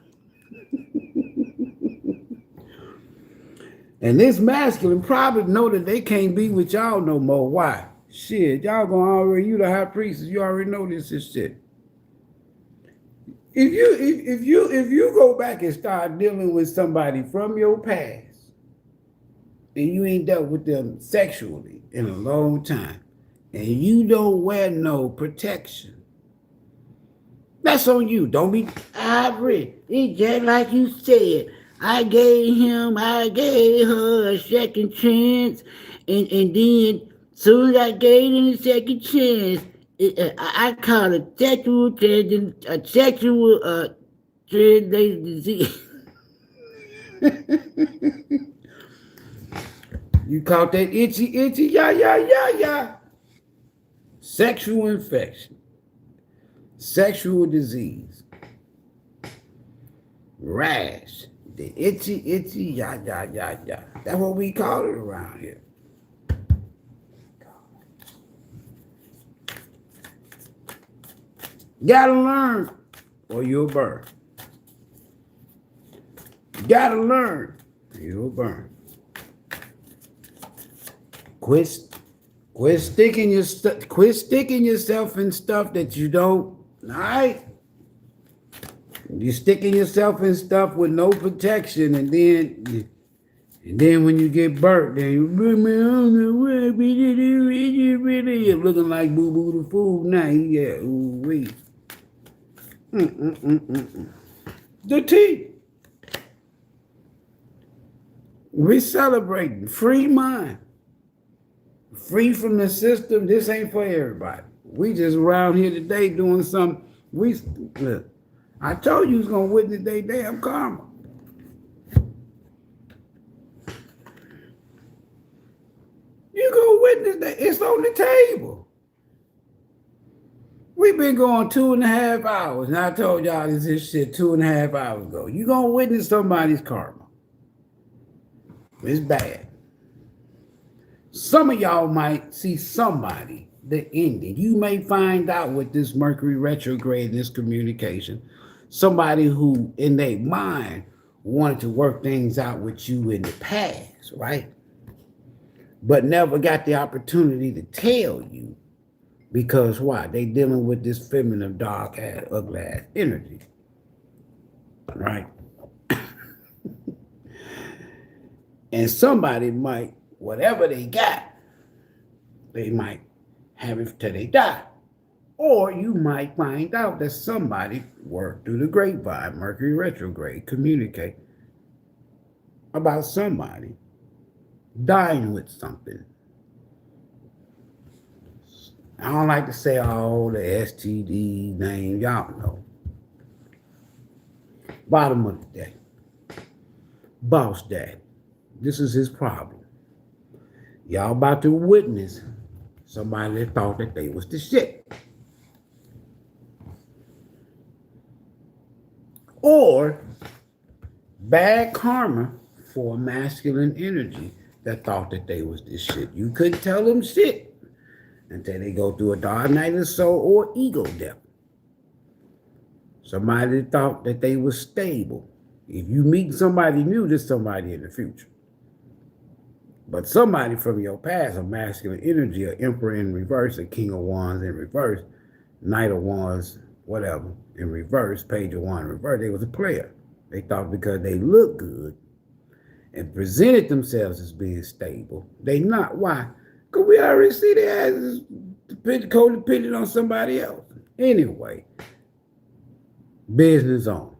And this masculine probably know that they can't be with y'all no more. Why? Shit, y'all gonna already, you the high priestess, you already know this is shit. If you go back and start dealing with somebody from your past, and you ain't dealt with them sexually in a long time, and you don't wear no protection, that's on you. Don't be Ivory. It's just like you said. I gave her a second chance, and then soon as I gave him a second chance, I caught a sexual translated disease. You caught that itchy, yeah. Sexual infection, sexual disease, rash. The itchy, yeah. That's what we call it around here. Gotta learn or you'll burn. Gotta learn or you'll burn. Quit sticking yourself in stuff that you don't, all right? You're sticking yourself in stuff with no protection, and then when you get burnt, then you're looking like Boo Boo the Fool now. Yeah, ooh wee. The T. We're celebrating free mind, free from the system. This ain't for everybody. We just around here today doing something. Look. I told you was gonna witness their damn karma. You gonna witness that? It's on the table. We've been going 2.5 hours, and I told y'all this shit 2.5 hours ago. You gonna witness somebody's karma. It's bad. Some of y'all might see somebody, the ending. You may find out with this Mercury retrograde, this communication, somebody who in their mind wanted to work things out with you in the past, right? But never got the opportunity to tell you. Because why? They dealing with this feminine, dark ass, ugly ass energy. Right? And somebody might, whatever they got, they might have it till they die. Or you might find out that somebody worked through the grapevine, Mercury retrograde, communicate about somebody dying with something. I don't like to say all the STD names, y'all know. Bottom of the day. Boss Dad. This is his problem. Y'all about to witness somebody that thought that they was the shit. Or bad karma for a masculine energy that thought that they was this shit. You couldn't tell them shit until they go through a dark night of soul or ego death. Somebody thought that they was stable. If you meet somebody new, there's somebody in the future. But somebody from your past, a masculine energy, an emperor in reverse, a king of wands in reverse, knight of wands, whatever, in reverse, page of wands in reverse, they was a player. They thought because they looked good and presented themselves as being stable, they not. Why? Because we already see their asses codependent on somebody else. Anyway, business on.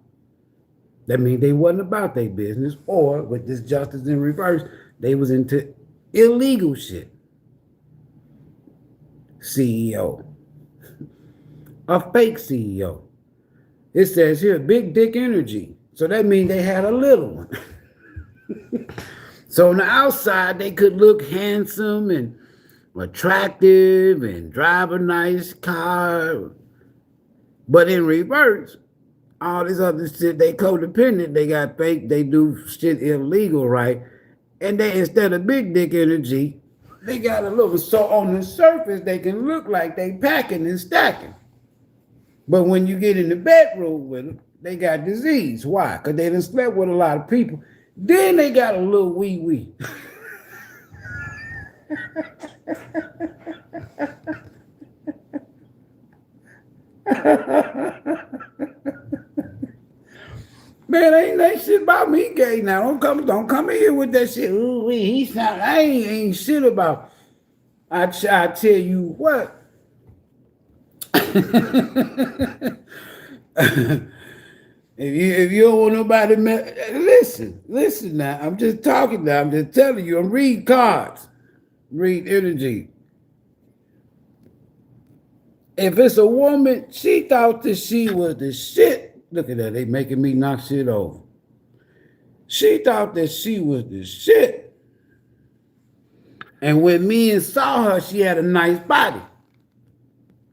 That means they wasn't about their business, or with this justice in reverse, they was into illegal shit. CEO. A fake CEO. It says here, big dick energy. So that means they had a little one. So on the outside, they could look handsome and attractive and drive a nice car. But in reverse, all this other shit, they codependent, they got fake, they do shit illegal, right? And they, instead of big dick energy, they got a little, so on the surface, they can look like they packing and stacking. But when you get in the bedroom with them, they got disease. Why? Because they done slept with a lot of people. Then they got a little wee-wee. Man, ain't that shit about me gay now. Don't come in here with that shit. Ooh, he sound, I ain't shit about. I tell you what. If you don't want nobody, listen now. I'm just talking now. I'm just telling you. I'm reading cards, read energy. If it's a woman, she thought that she was the shit. Look at that. They making me knock shit over. She thought that she was the shit. And when men saw her, she had a nice body.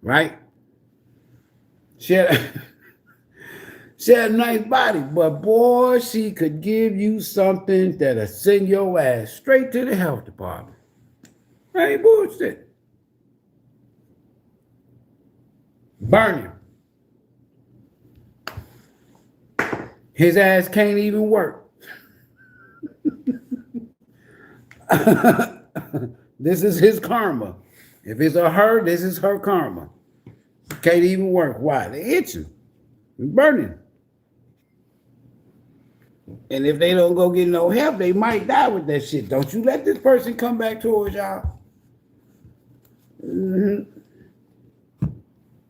Right? She had a nice body, but boy, she could give you something that'll send your ass straight to the health department. That ain't bullshit. Burning. His ass can't even work. This is his karma. If it's a her, this is her karma. Can't even work. Why? They itching. Burning. And if they don't go get no help, they might die with that shit. Don't you let this person come back towards y'all. Mm-hmm.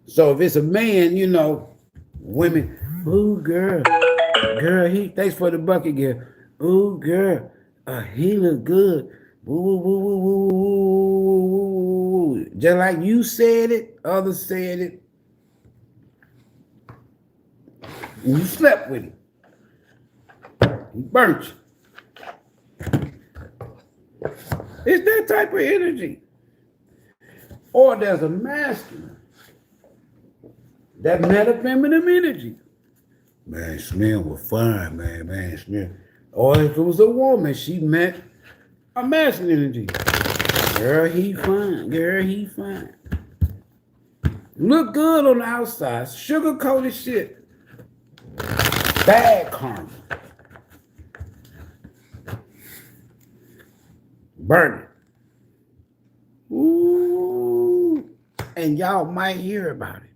So if it's a man, you know, women, ooh, girl, thanks for the bucket, girl. Ooh, girl, he look good. Woo, woo, woo, woo, woo, woo, woo. Just like you said it, others said it. And you slept with him. He burnt you. It's that type of energy. Or there's a masculine That meta-feminine energy. Man, Smith was fine, man, Smith. Or if it was a woman, she met a masculine energy. Girl, he fine. Girl, he fine. Look good on the outside. Sugar-coated shit. Bad karma. Burn it. Ooh. And y'all might hear about it.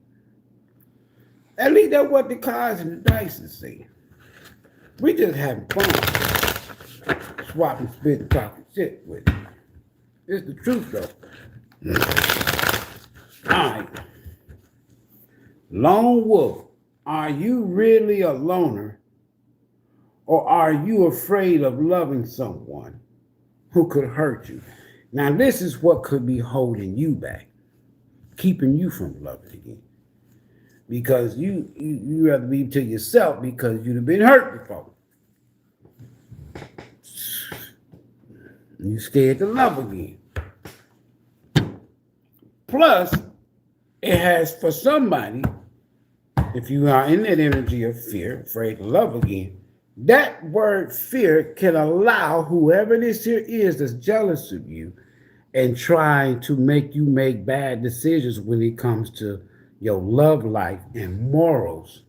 At least that's what the cards and the dice is saying. We just having fun. Swapping, spit, talking shit with it. It's the truth, though. All right. Lone wolf, are you really a loner? Or are you afraid of loving someone who could hurt you? Now, this is what could be holding you back, keeping you from loving again. Because you rather be to yourself because you've been hurt before. You scared to love again. Plus, it has for somebody, if you are in that energy of fear, afraid to love again, that word fear can allow whoever this here is that's jealous of you and trying to make you make bad decisions when it comes to your love life and morals.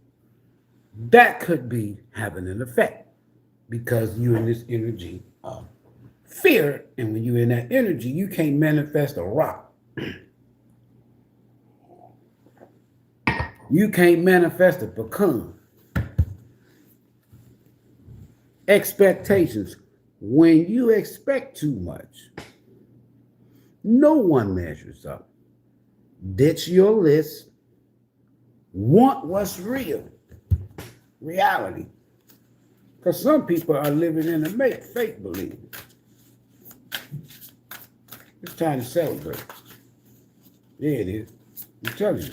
That could be having an effect because you're in this energy of fear. And when you're in that energy, you can't manifest a rock. You can't manifest a pecan. Expectations. When you expect too much, no one measures up. Ditch your list. Want what's real. Reality. Because some people are living in a fake belief. It's time to celebrate. Yeah, it is. I'm telling you.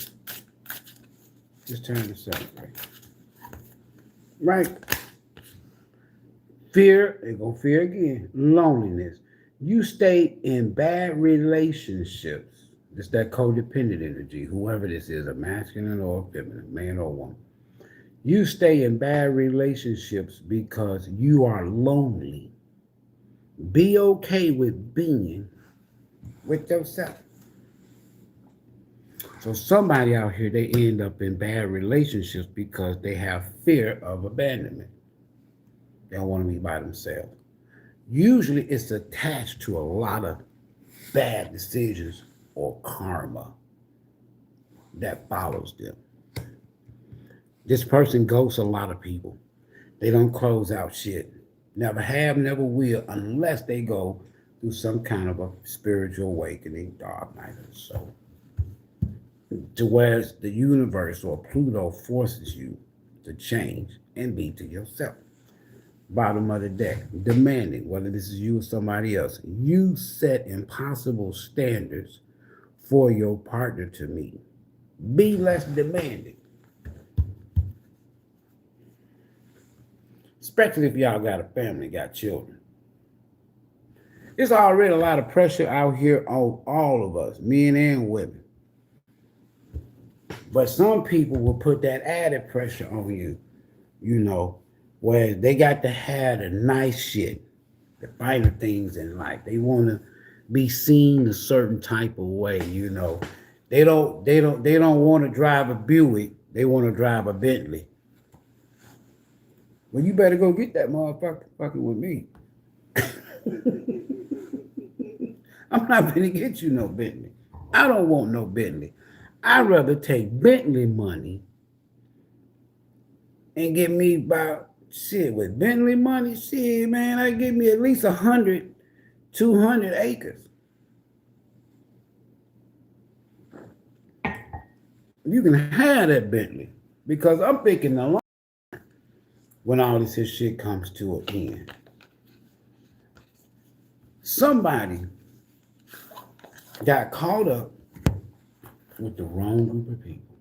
It's time to celebrate. Right? Fear, they're going to fear again. Loneliness. You stay in bad relationships. It's that codependent energy, whoever this is, a masculine or a feminine, man or woman. You stay in bad relationships because you are lonely. Be okay with being with yourself. So somebody out here, they end up in bad relationships because they have fear of abandonment. They don't want to be by themselves. Usually it's attached to a lot of bad decisions or karma that follows them. This person ghosts a lot of people. They don't close out shit. Never have, never will, unless they go through some kind of a spiritual awakening, dark night of the soul. To where the universe or Pluto forces you to change and be to yourself. Bottom of the deck, demanding, whether this is you or somebody else, you set impossible standards for your partner to meet. Be less demanding. Especially if y'all got a family, got children. There's already a lot of pressure out here on all of us, men and women. But some people will put that added pressure on you, you know, where they got to have the nice shit, the finer things in life. They want to be seen a certain type of way, you know. They don't want to drive a Buick. They want to drive a Bentley. Well, you better go get that motherfucker fucking with me. I'm not going to get you no Bentley. I don't want no Bentley. I'd rather take Bentley money and get me about, shit, with Bentley money, shit, man, I give me at least 100, 200 acres. You can have that Bentley because I'm thinking the long when all this shit comes to an end. Somebody got caught up with the wrong group of people.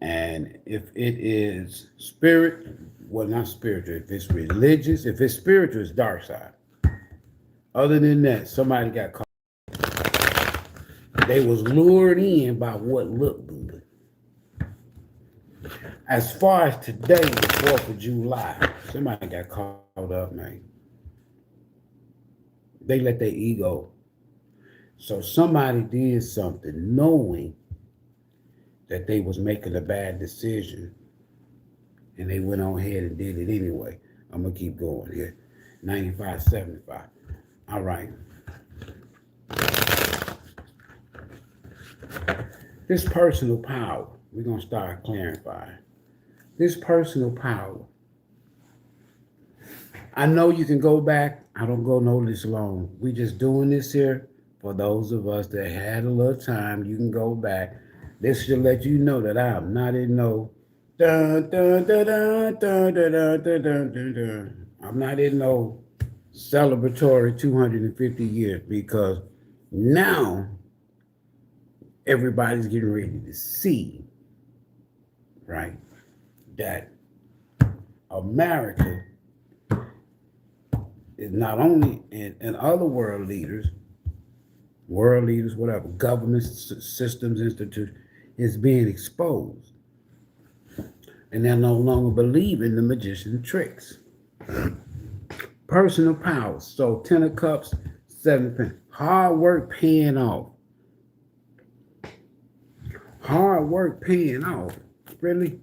And if it is spirit, well, not spiritual, if it's religious, if it's spiritual, it's dark side. Other than that, somebody got caught. They was lured in by what looked good. As far as today, the 4th of July, somebody got caught up, man. They let their ego. So somebody did something knowing that they was making a bad decision, and they went on ahead and did it anyway. I'm going to keep going here. 95.75. All right. This personal power, we're going to start clarifying. This personal power, I know you can go back. I don't go no this long. We just doing this here for those of us that had a little time. You can go back. This should let you know that I'm not in no dun, dun, dun, dun, dun, dun, dun, dun, dun, dun, dun. I'm not in no celebratory 250 years, because now everybody's getting ready to see, right, that America is not only, and other world leaders, whatever, governments, systems, institutions, is being exposed. And they're no longer believing the magician tricks. Personal power. So 10 of Cups, 7 of Pentacles. Hard work paying off. Hard work paying off. Really?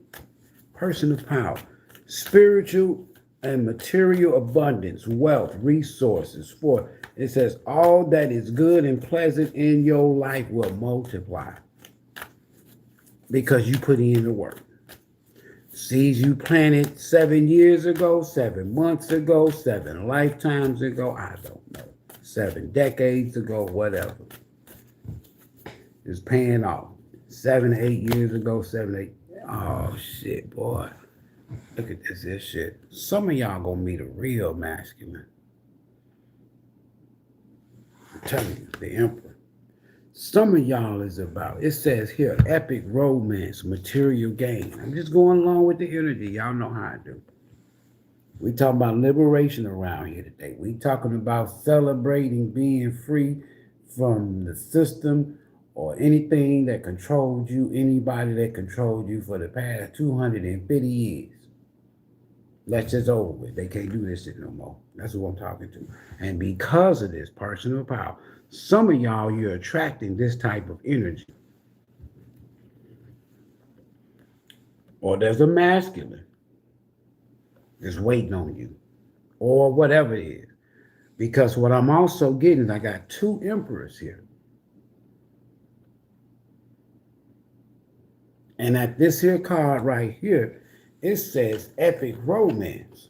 Personal power. Spiritual and material abundance, wealth, resources. For it says all that is good and pleasant in your life will multiply because you put in the work. Seeds you planted 7 years ago, 7 months ago, 7 lifetimes ago, I don't know, 7 decades ago, whatever, is paying off. 7 to 8 years ago, 7 to 8. Oh shit, boy. Look at this shit. Some of y'all gonna meet a real masculine. I'm telling you, the Emperor. Some of y'all is about, it says here, epic romance, material gain. I'm just going along with the energy. Y'all know how I do. We talking about liberation around here today. We talking about celebrating being free from the system or anything that controlled you, anybody that controlled you for the past 250 years. That's just over with. They can't do this shit no more. That's who I'm talking to. And because of this personal power, some of y'all, you're attracting this type of energy. Or there's a masculine that's waiting on you. Or whatever it is. Because what I'm also getting, I got 2 emperors here. And at this here card right here, it says epic romance.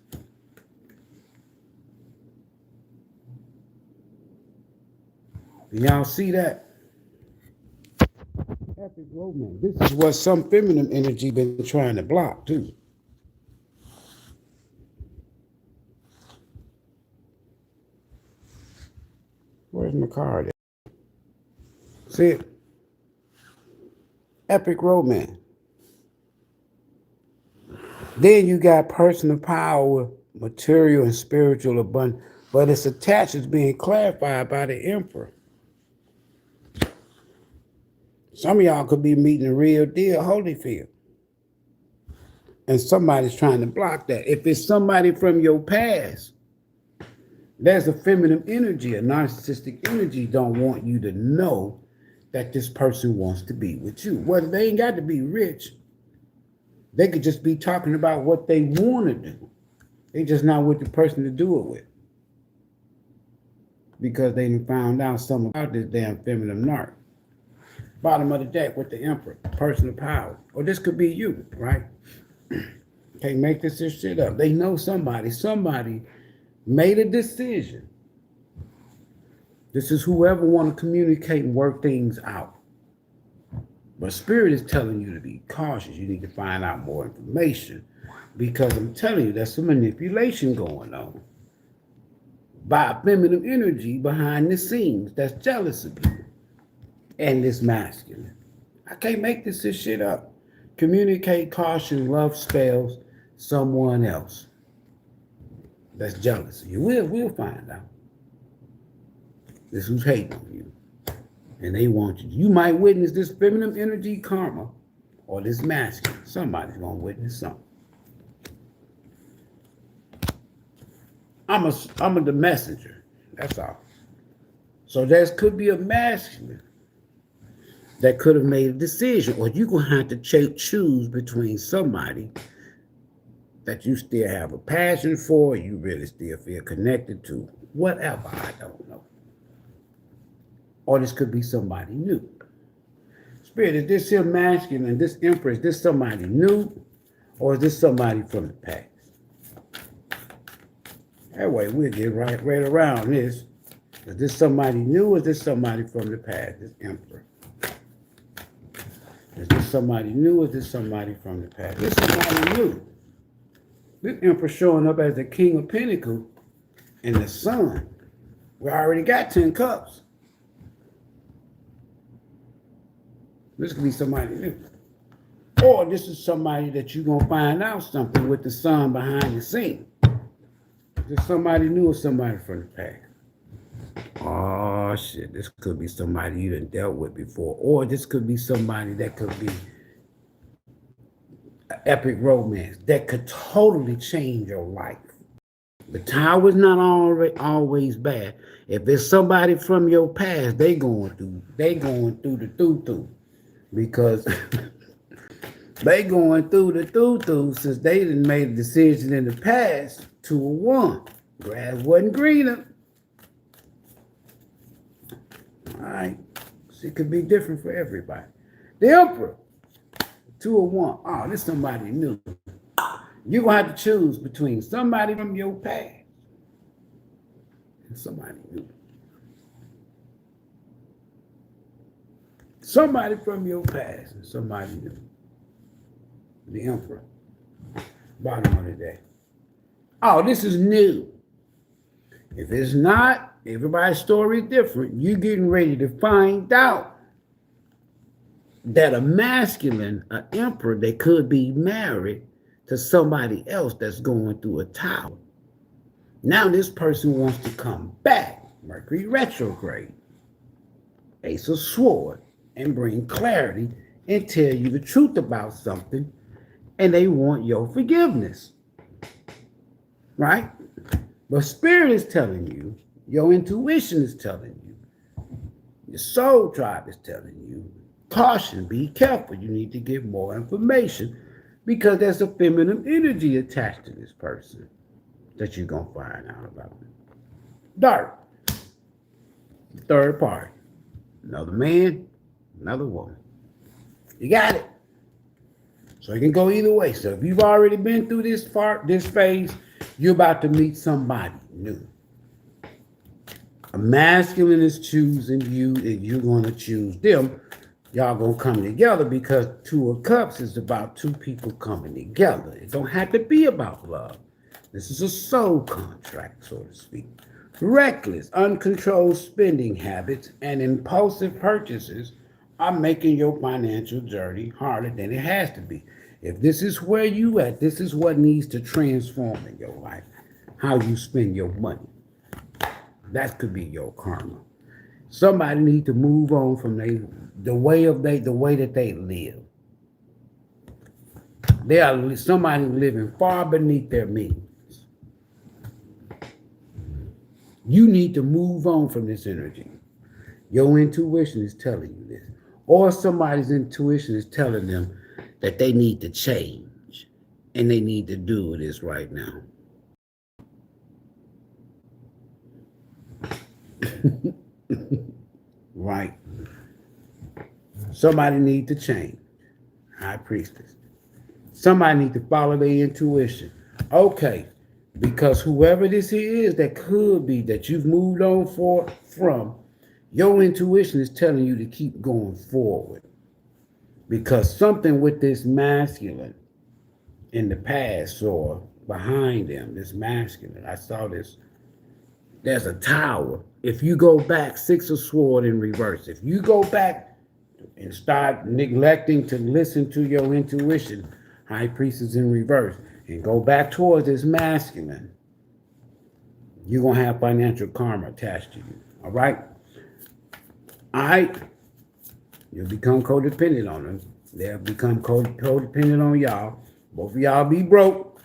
Y'all see that? Epic romance. This is what some feminine energy been trying to block too. Where's my card at? See it? Epic romance. Then you got personal power, material and spiritual abundance, but it's attached, it's being clarified by the Emperor. Some of y'all could be meeting a real deal Holyfield. And somebody's trying to block that. If it's somebody from your past, there's a feminine energy, a narcissistic energy don't want you to know that this person wants to be with you. Well, they ain't got to be rich. They could just be talking about what they want to do. They just not with the person to do it with. Because they found out something about this damn feminine narc. Bottom of the deck with the Emperor, personal power. Or this could be you, right? Can't make this shit up. They know somebody made a decision. This is whoever want to communicate and work things out. But Spirit is telling you to be cautious. You need to find out more information. Because I'm telling you, there's some manipulation going on by a feminine energy behind the scenes that's jealous of you. And this masculine. I can't make this shit up. Communicate, caution, love spells someone else that's jealous of you. We'll find out. This who's hating on you. And they want you. You might witness this feminine energy karma or this masculine. Somebody's going to witness something. I'm the messenger. That's all. So there could be a masculine that could have made a decision, or you're going to have to choose between somebody that you still have a passion for, you really still feel connected to, whatever, I don't know. Or this could be somebody new. Spirit, is this here masculine, this empress, is this somebody new, or is this somebody from the past? That way we'll get right around this. Is this somebody new, or is this somebody from the past, this emperor? Is this somebody new, or is this somebody from the past? This is somebody new. This emperor showing up as the king of pentacles and the sun. We already got 10 cups. This could be somebody new. Or this is somebody that you're going to find out something with the sun behind the scene. Is this somebody new or somebody from the past? Oh, shit. This could be somebody you done dealt with before. Or this could be somebody that could be an epic romance that could totally change your life. The tower is not always bad. If it's somebody from your past, they going through the thoo-thoo. Because they going through the thoo-thoo since they done made a decision in the past 2-1. Grass wasn't greener. All right. So it could be different for everybody. The Emperor, 2-1. Oh, this is somebody new. You're going to have to choose between somebody from your past and somebody new. Somebody from your past and somebody new. The Emperor. Bottom of the day. Oh, this is new. If it's not, everybody's story is different. You're getting ready to find out that a masculine, an emperor, they could be married to somebody else that's going through a tower. Now this person wants to come back, Mercury retrograde, Ace of Swords, and bring clarity and tell you the truth about something, and they want your forgiveness, right? But Spirit is telling you, your intuition is telling you, your soul tribe is telling you, caution, be careful, you need to get more information because there's a feminine energy attached to this person that you're going to find out about. Dark, third party, another man, another woman. You got it. So it can go either way. So if you've already been through this phase, you're about to meet somebody new. A masculine is choosing you and you're going to choose them. Y'all going to come together because Two of Cups is about two people coming together. It don't have to be about love. This is a soul contract, so to speak. Reckless, uncontrolled spending habits and impulsive purchases are making your financial journey harder than it has to be. If this is where you at, this is what needs to transform in your life. How you spend your money. That could be your karma. Somebody needs to move on from the way that they live. They are somebody living far beneath their means. You need to move on from this energy. Your intuition is telling you this. Or somebody's intuition is telling them that they need to change and they need to do this right now. Right. Somebody need to change. High Priestess. Somebody need to follow their intuition. Okay. Because whoever this is that could be that you've moved on from, your intuition is telling you to keep going forward. Because something with this masculine in the past or behind them, this masculine, I saw this, there's a tower. If you go back, Six of Swords in reverse, if you go back and start neglecting to listen to your intuition, High Priestess in reverse, and go back towards this masculine, you're going to have financial karma attached to you. All right? All right? You'll become codependent on them. They'll become codependent on y'all. Both of y'all be broke.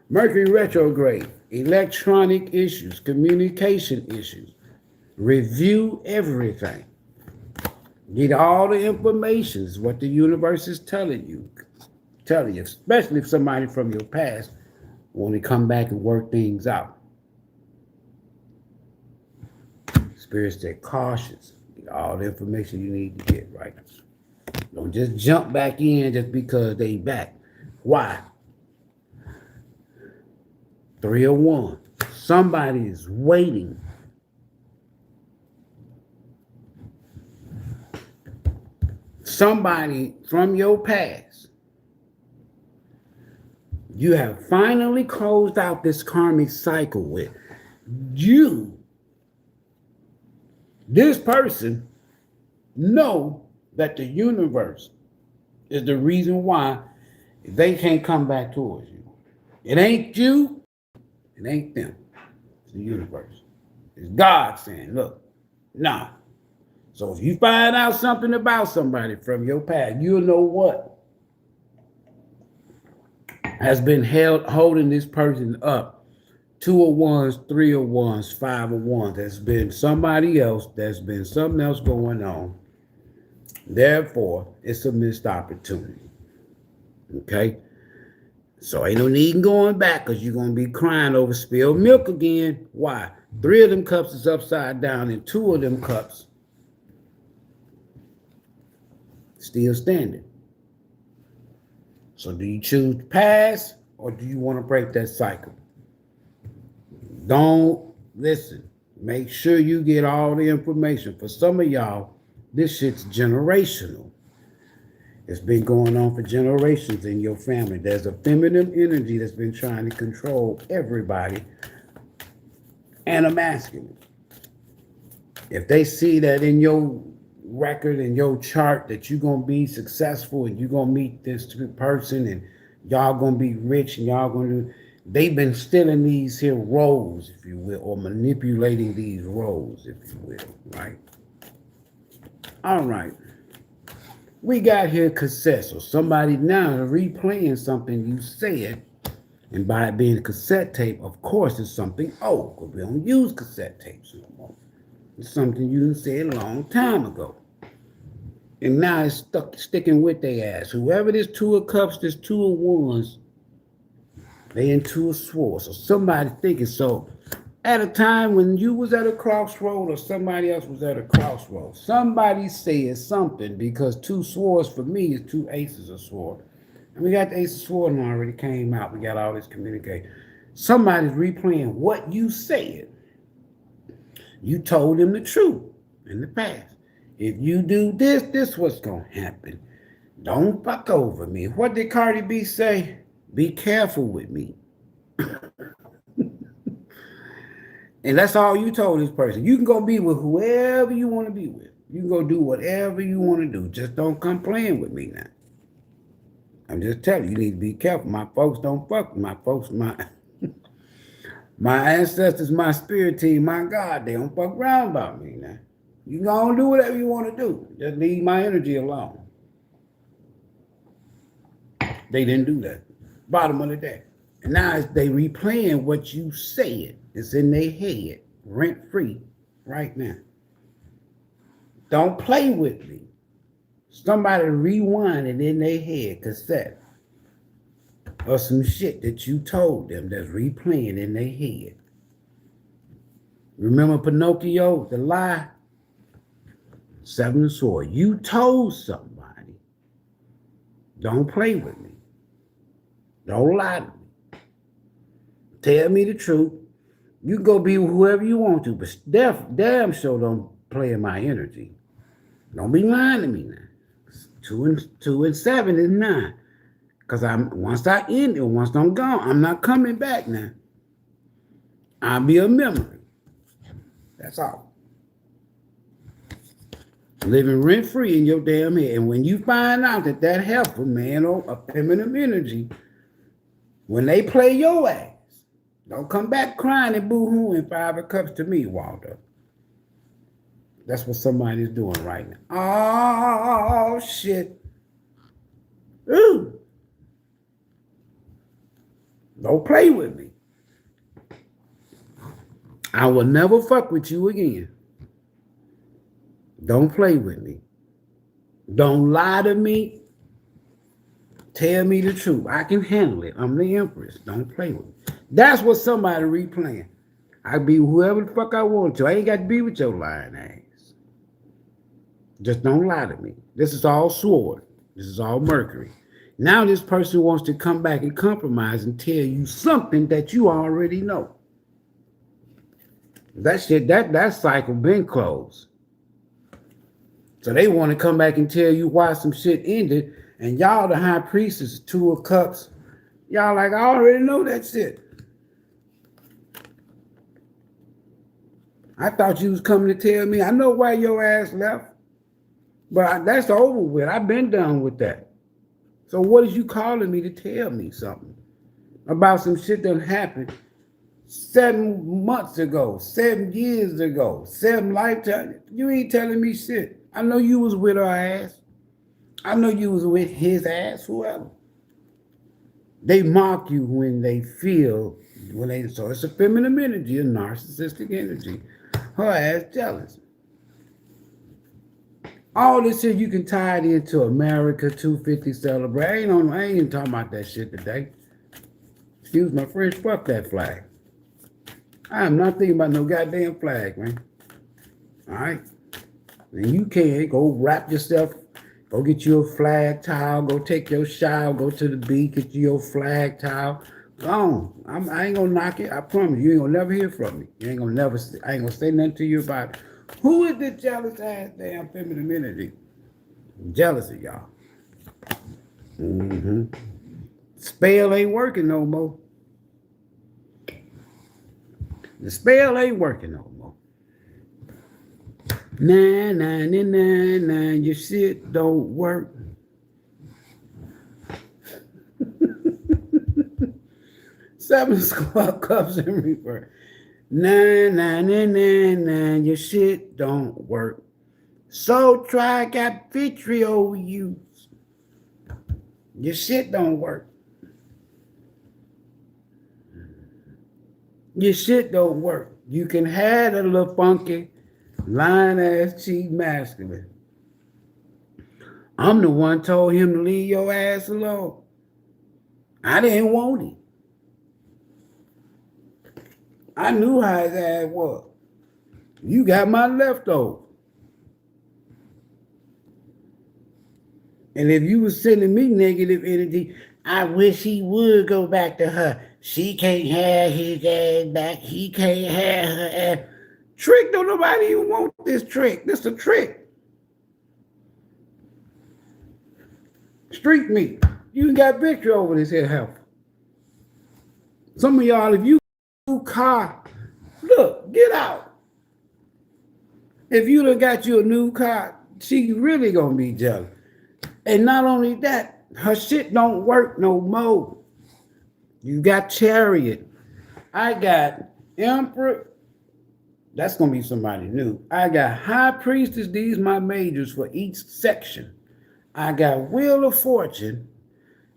Mercury retrograde, electronic issues, communication issues. Review everything. Get all the information, is what the universe is telling you. Especially if somebody from your past want to come back and work things out. Spirits stay cautious. Get all the information you need to get right. Don't just jump back in just because they back. Why? 301. Somebody is waiting. Somebody from your past. You have finally closed out this karmic cycle with. This person, know that the universe is the reason why they can't come back towards you. It ain't you, it ain't them. It's the universe. It's God saying, look, nah. So if you find out something about somebody from your past, you'll know what has been holding this person up. 201s, 301s, 501s. There's been somebody else. There's been something else going on. Therefore, it's a missed opportunity. Okay? So ain't no need in going back because you're going to be crying over spilled milk again. Why? 3 of them cups is upside down and 2 of them cups still standing. So do you choose to pass or do you want to break that cycle? Don't listen. Make sure you get all the information. For some of y'all, this shit's generational. It's been going on for generations in your family. There's a feminine energy that's been trying to control everybody and a masculine. If they see that in your record and your chart that you're going to be successful and you're going to meet this person and y'all going to be rich and y'all going to do, they've been stealing these here roles, if you will, or manipulating these roles, if you will, right? All right. We got here cassette. So somebody now replaying something you said, and by it being a cassette tape, of course, it's something old, because we don't use cassette tapes no more. It's something you said a long time ago. And now it's sticking with their ass. Whoever this 2 of cups, this 2 of wands, they in 2 of swords. So somebody thinking, so at a time when you was at a crossroad or somebody else was at a crossroad, somebody said something, because 2 swords for me is 2 aces of sword. And we got the ace of sword and already came out. We got all this communication. Somebody's replaying what you said. You told them the truth in the past. If you do this, this what's going to happen. Don't fuck over me. What did Cardi B say? Be careful with me. And that's all you told this person. You can go be with whoever you want to be with. You can go do whatever you want to do. Just don't come playing with me now. I'm just telling you, you need to be careful. My folks don't fuck with my folks. My ancestors, my spirit team, my God, they don't fuck around about me now. You gonna do whatever you want to do. Just leave my energy alone. They didn't do that. Bottom of the day. And now they replaying what you said. It's in their head, rent free, right now. Don't play with me. Somebody rewind it in their head, cassette, or some shit that you told them that's replaying in their head. Remember Pinocchio, the lie? 7 of swords. You told somebody, don't play with me. Don't lie to me. Tell me the truth. You can go be with whoever you want to, but damn sure don't play in my energy. Don't be lying to me now. 2 and 7 is 9. Because once I end it, once I'm gone, I'm not coming back now. I'll be a memory. That's all. Living rent-free in your damn head. And when you find out that helper, man, or a feminine energy, when they play your ass, don't come back crying and boo-hooing 5 of cups to me, Walter. That's what somebody's doing right now. Oh, shit. Ooh. Don't play with me. I will never fuck with you again. Don't play with me. Don't lie to me. Tell me the truth. I can handle it. I'm the Empress. Don't play with me. That's what somebody replaying. I be whoever the fuck I want to. I ain't got to be with your lying ass. Just don't lie to me. This is all sword. This is all Mercury. Now this person wants to come back and compromise and tell you something that you already know. That shit, that cycle been closed. So they want to come back and tell you why some shit ended, and y'all the high priestess, 2 of cups. Y'all like, I already know that shit. I thought you was coming to tell me. I know why your ass left, but that's over with. I've been done with that. So what is you calling me to tell me something about some shit that happened 7 months ago, 7 years ago, 7 lifetimes? You ain't telling me shit. I know you was with her ass. I know you was with his ass, whoever. They mock you when they feel, so it's a feminine energy, a narcissistic energy. Her ass jealous. All this shit you can tie it into America 250 celebrate. I ain't even talking about that shit today. Excuse my French, fuck that flag. I am not thinking about no goddamn flag, man. All right? And you can't go wrap yourself, go get you a flag towel, go take your shower, go to the beach, get you your flag towel. Go on. I ain't gonna knock it. I promise you ain't gonna never hear from me. You ain't gonna never, I ain't gonna say nothing to you about it. Who is this jealous ass damn feminine energy? I'm jealous of y'all. Spell ain't working no more. The spell ain't working no more. Nah, your shit don't work. Seven squad cups in reverse. Nah, your shit don't work. SoulTribe got victory over you. Your shit don't work. Your shit don't work. You can have a little funky, lying ass, cheat masculine. I'm the one told him to leave your ass alone. I didn't want him. I knew how his ass was. You got my leftover. And if you was sending me negative energy, I wish he would go back to her. She can't have his ass back. He can't have her ass. Trick, don't nobody even want this trick. This a trick. Street meat. You got victory over this here health. Some of y'all, if you car, look, get out. If you done got you a new car, she really gonna be jealous. And not only that, her shit don't work no more. You got Chariot. I got Emperor. That's gonna be somebody new. I got High Priestess. These my majors for each section. I got Wheel of Fortune.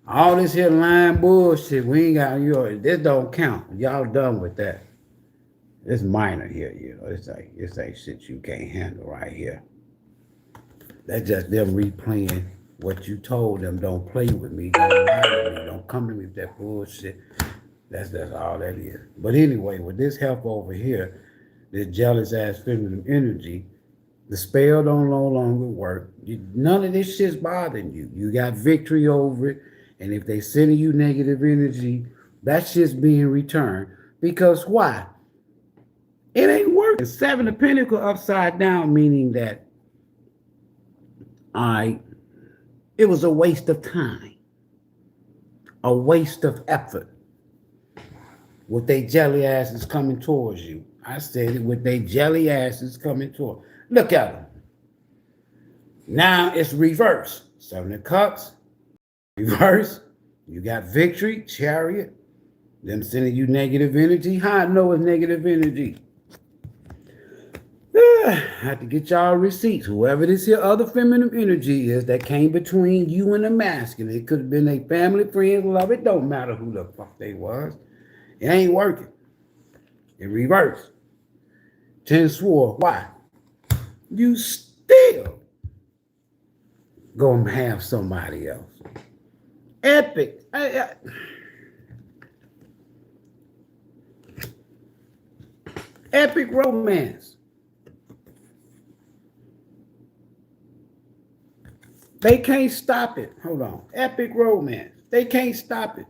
All this here lying bullshit. We ain't got yours. This don't count. Y'all done with that. It's minor here, you know. It's like shit you can't handle right here. That's just them replaying what you told them. Don't play with me. Don't lie to me. Don't come to me with that bullshit. That's all that is. But anyway, with this help over here, this jealous ass feminine energy, the spell don't no longer work. None of this shit's bothering you. You got victory over it. And if they sending you negative energy, that shit's being returned. Because why? It ain't working. 7 of Pentacles upside down, meaning that it was a waste of time, a waste of effort. With they jelly asses coming towards you. I said it, with they jelly asses coming towards. Look at them. Now it's reverse. 7 of Cups, reverse. You got victory, Chariot. Them sending you negative energy. How I know it's negative energy? Have to get y'all receipts. Whoever this here other feminine energy is that came between you and the masculine. It could have been a family, friends, love. It don't matter who the fuck they was. It ain't working. In reverse. 10 swore. Why? You still gonna have somebody else. Epic. Epic romance. They can't stop it. Hold on. Epic romance. They can't stop it.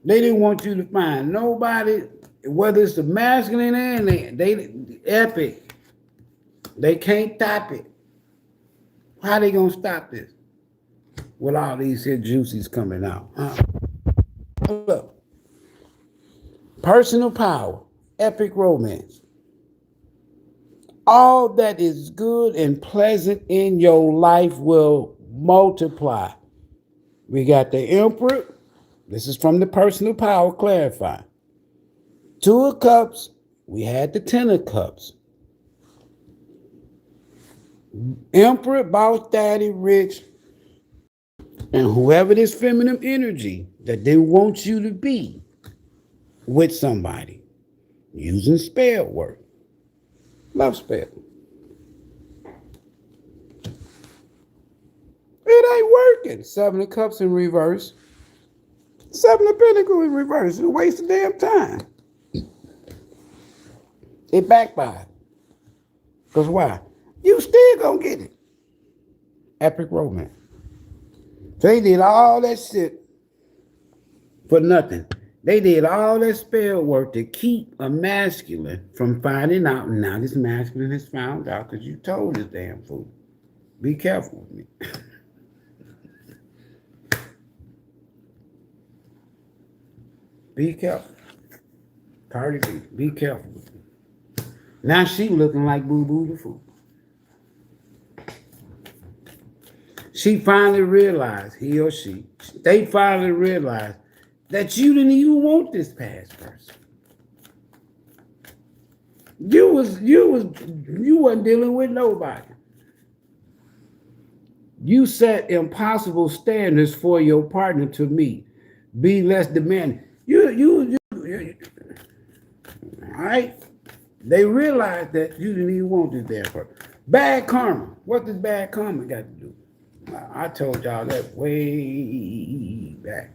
They didn't want you to find nobody, whether it's the masculine and they epic. They can't stop it. How they gonna stop this? With all these here juices coming out. Look. Personal power. Epic romance. All that is good and pleasant in your life will multiply. We got the Emperor. This is from the personal power clarifying. 2 of Cups. We had the 10 of Cups. Emperor, boss, daddy, rich, and whoever this feminine energy that they want you to be with somebody using spell work. Love spell. It ain't working. 7 of Cups in reverse. 7 of Pentacles in reverse. It's a waste of damn time. It backfired. Because why? You still gonna get it. Epic romance. So they did all that shit for nothing. They did all that spell work to keep a masculine from finding out. And now this masculine has found out because you told this damn fool. Be careful with me. Be careful. Cardi B, be careful with me. Now she looking like Boo Boo the Fool. She finally realized, he or she, they finally realized that you didn't even want this past person. You wasn't dealing with nobody. You set impossible standards for your partner to meet. Be less demanding. You all right? They realized that you didn't even want this damn person. Bad karma. What does bad karma got to do? I told y'all that way back.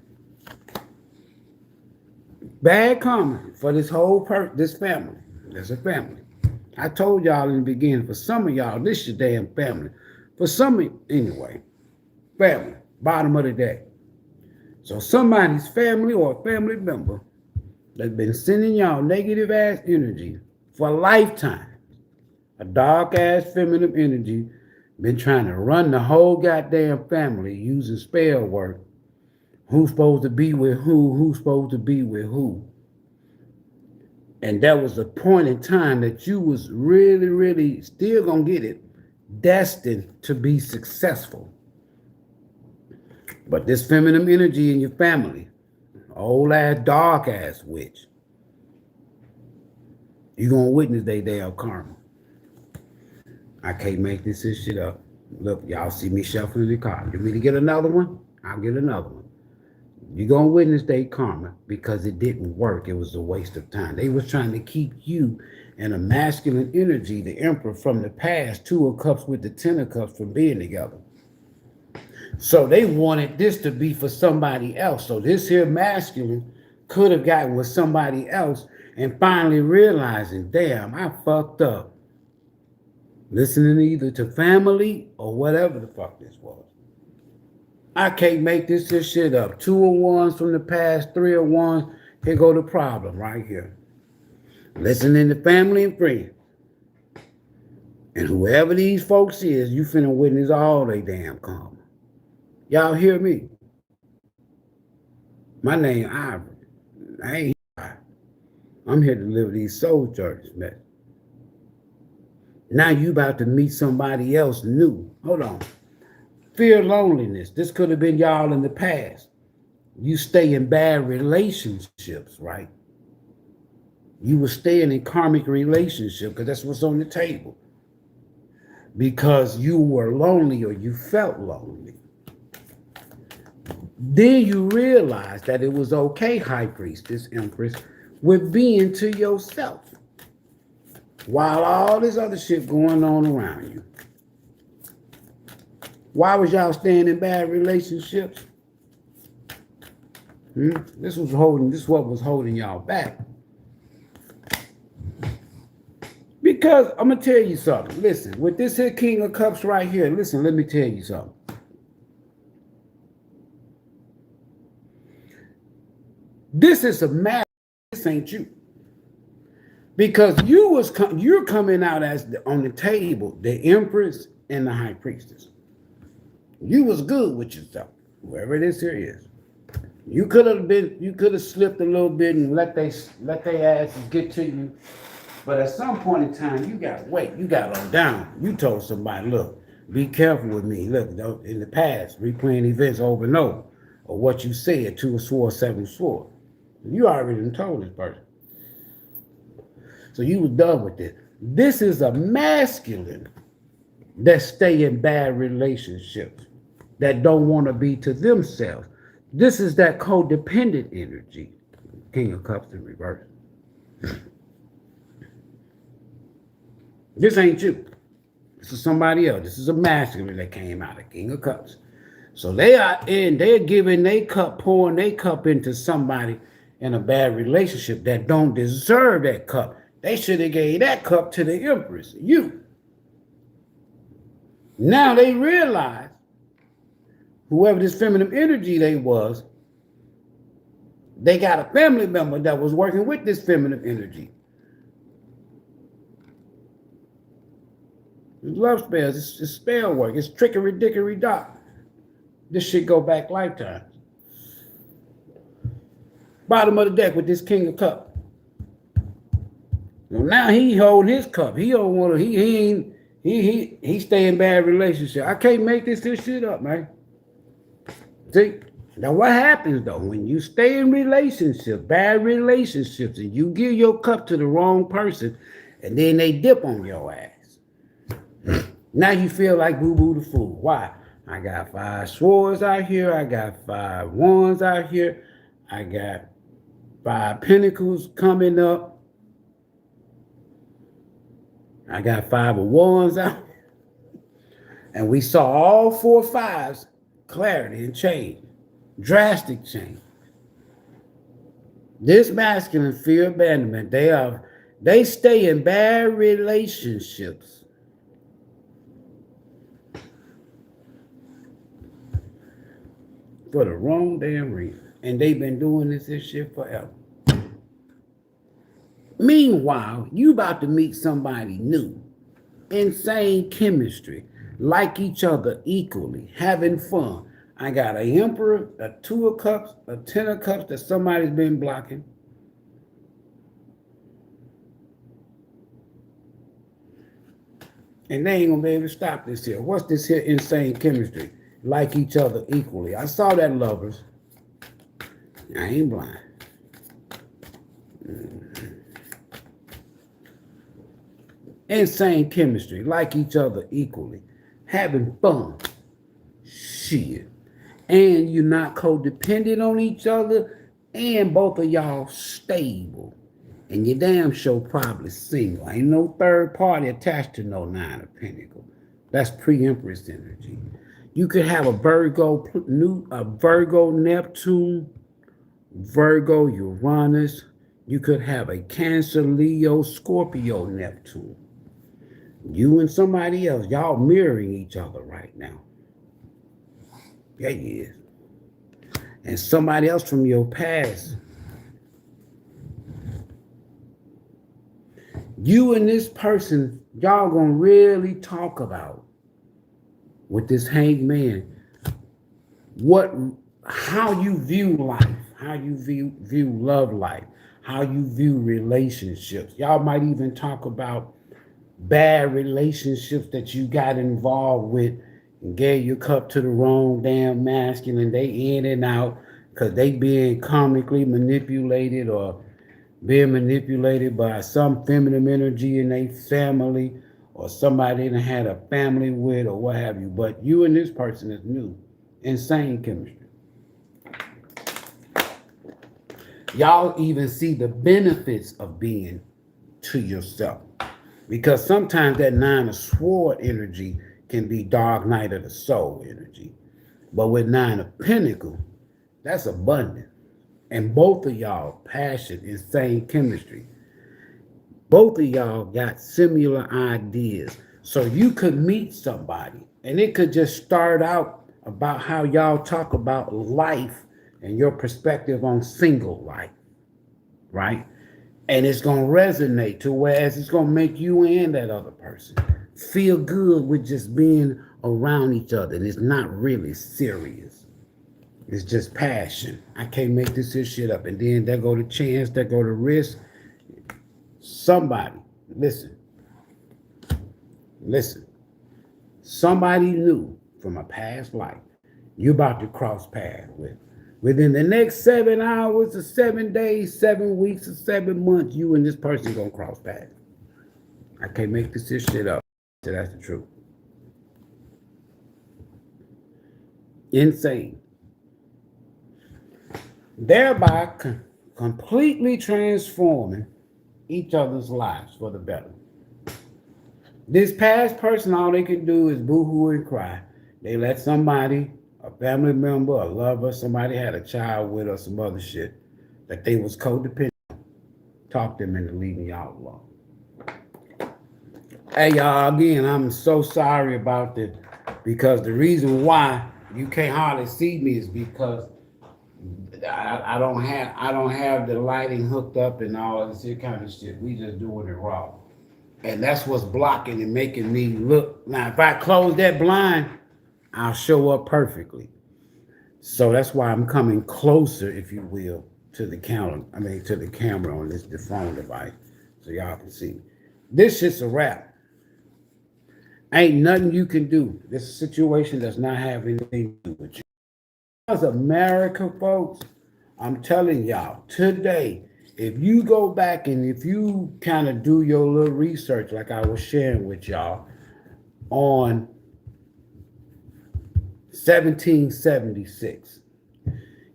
Bad karma for this whole this family. There's a family. I told y'all in the beginning, for some of y'all, this is your damn family. For some, anyway, family, bottom of the day. So somebody's family or a family member that's been sending y'all negative ass energy for a lifetime. A dark ass feminine energy been trying to run the whole goddamn family using spell work. Who's supposed to be with who? Who's supposed to be with who? And that was a point in time that you was really, really still gonna get it, destined to be successful. But this feminine energy in your family, old ass, dark ass witch, you're gonna witness their damn karma. I can't make this shit up. Look, y'all see me shuffling the card. You want me to get another one? I'll get another one. You're going to witness their karma because it didn't work. It was a waste of time. They was trying to keep you in a masculine energy, the Emperor from the past, 2 of Cups with the 10 of Cups from being together. So they wanted this to be for somebody else. So this here masculine could have gotten with somebody else and finally realizing, damn, I fucked up. Listening either to family or whatever the fuck this was. I can't make this shit up. 2 of Wands from the past, 3 of Wands. Here go the problem right here. Listening to family and friends. And whoever these folks is, you finna witness all they damn karma. Y'all hear me? My name Ivory. I ain't here. I'm here to deliver these soul churches, man. Now you about to meet somebody else new. Hold on. Fear, loneliness. This could have been y'all in the past. You stay in bad relationships, right? You were staying in karmic relationship because that's what's on the table. Because you were lonely or you felt lonely. Then you realized that it was okay, High Priestess, Empress, with being to yourself. While all this other shit going on around you. Why was y'all staying in bad relationships? This is what was holding y'all back. Because I'm gonna tell you something. Listen, with this here King of Cups right here, listen, let me tell you something. This is a matter. This ain't you. Because you're coming out as on the table, the Empress and the High Priestess. You was good with yourself, whoever this here is. You could have slipped a little bit and let they asses get to you. But at some point in time, you got on down. You told somebody, look, be careful with me. Look, in the past, replaying events over and over, or what you said, 2 swore, 7 swore. You already told this person. So you was done with this. This is a masculine that stay in bad relationships, that don't want to be to themselves. This is that codependent energy. King of Cups in reverse. This ain't you. This is somebody else. This is a masculine that came out of King of Cups. So they're giving their cup, pouring their cup into somebody in a bad relationship that don't deserve that cup. They should have gave that cup to the Empress, you. Now they realize, whoever this feminine energy they was, they got a family member that was working with this feminine energy. It's love spells, it's spell work, it's trickery, dickery, doc. This shit go back lifetimes. Bottom of the deck with this King of Cups. Now he hold his cup. He don't want to. He stay in bad relationship. I can't make this shit up, man. See, now what happens though when you stay in relationships, bad relationships, and you give your cup to the wrong person, and then they dip on your ass? Now you feel like Boo Boo the fool. Why? I got 5 swords out here. I got 5 wands out here. I got 5 pentacles coming up. I got 5 of wands out. And we saw all 4 5s, clarity and change, drastic change. This masculine fear abandonment, they stay in bad relationships. For the wrong damn reason. And they've been doing this shit forever. Meanwhile, you about to meet somebody new. Insane chemistry. Like each other equally. Having fun. I got an Emperor, a 2 of Cups, a 10 of Cups that somebody's been blocking. And they ain't gonna be able to stop this here. What's this here insane chemistry? Like each other equally. I saw that, lovers. I ain't blind. Insane chemistry, like each other equally, having fun, shit. And you're not codependent on each other, and both of y'all stable. And your damn show probably single. Ain't no third party attached to no 9 of Pentacles. That's pre-Empress energy. You could have a Virgo Neptune, Virgo Uranus. You could have a Cancer, Leo, Scorpio Neptune. You and somebody else, y'all mirroring each other right now. Yeah, you is. And somebody else from your past. You and this person, y'all gonna really talk about with this hanged man, how you view life, how you view love life, how you view relationships. Y'all might even talk about bad relationships that you got involved with and gave your cup to the wrong damn masculine. They in and out because they being karmically manipulated or being manipulated by some feminine energy in a family or somebody that had a family with or what have you. But you and this person is new. Insane chemistry. Y'all even see the benefits of being to yourself. Because sometimes that nine of sword energy can be dark night of the soul energy. But with nine of pentacle, that's abundant. And both of y'all passion, insane chemistry. Both of y'all got similar ideas. So you could meet somebody and it could just start out about how y'all talk about life and your perspective on single life, right? And it's going to resonate to whereas it's going to make you and that other person feel good with just being around each other. And it's not really serious. It's just passion. I can't make this shit up. And then there go the chance, there go the risk. Somebody, listen, listen. Somebody knew from a past life you're about to cross paths with. Within the next 7 hours or 7 days, 7 weeks or 7 months, you and this person gonna cross paths. I can't make this shit up. So that's the truth. Insane. Thereby completely transforming each other's lives for the better. This past person, all they can do is boo-hoo and cry. They let somebody, a family member, a lover, somebody had a child with or some other shit that they was codependent, talk them into leaving y'all alone. Hey y'all, again, I'm so sorry about this because the reason why you can't hardly see me is because I don't have the lighting hooked up and all this kind of shit. We just doing it raw. And that's what's blocking and making me look. Now, if I close that blind, I'll show up perfectly. So that's why I'm coming closer, if you will, to the counter. I mean, to the camera on this the phone device, so y'all can see. This shit's a wrap. Ain't nothing you can do. This situation does not have anything to do with you. As America, folks, I'm telling y'all today, if you go back and if you kind of do your little research, like I was sharing with y'all on 1776,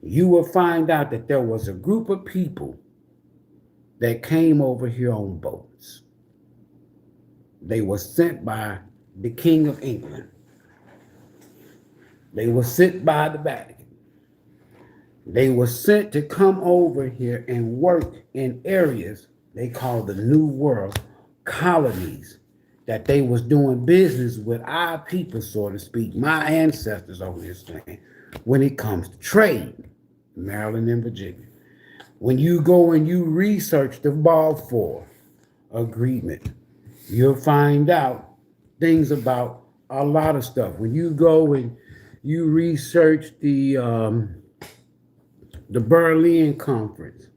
you will find out that there was a group of people that came over here on boats. They were sent by the King of England. They were sent by the Vatican. They were sent to come over here and work in areas they call the New World colonies that they was doing business with our people, so to speak, my ancestors on this land, when it comes to trade, Maryland and Virginia. When you go and you research the Balfour Agreement, you'll find out things about a lot of stuff. When you go and you research the Berlin Conference,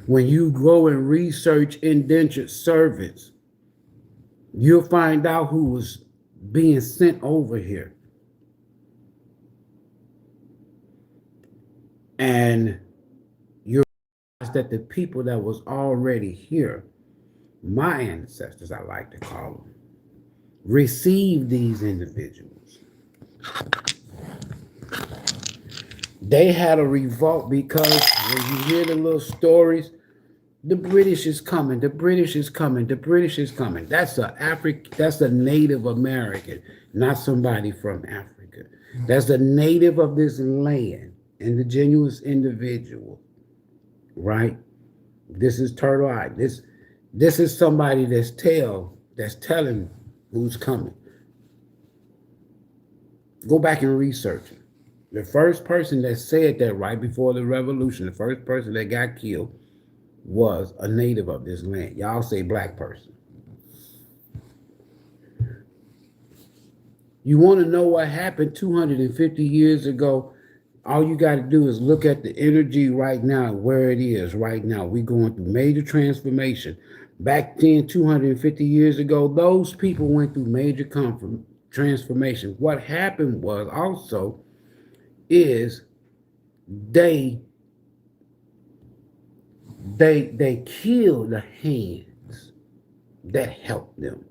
when you go and research indentured servants, you'll find out who was being sent over here. And you realize that the people that was already here, my ancestors, I like to call them, received these individuals. They had a revolt because when you hear the little stories, the British is coming, the British is coming, the British is coming. That's a Native American, not somebody from Africa. That's a native of this land, indigenous individual, right? This is Turtle Eye. This is somebody that's telling who's coming. Go back and research it. The first person that said that right before the revolution, the first person that got killed was a native of this land. Y'all say black person. You want to know what happened 250 years ago? All you got to do is look at the energy right now, where it is right now. We're going through major transformation. Back then, 250 years ago, those people went through major transformation. What happened was also is they they kill the hands that help them.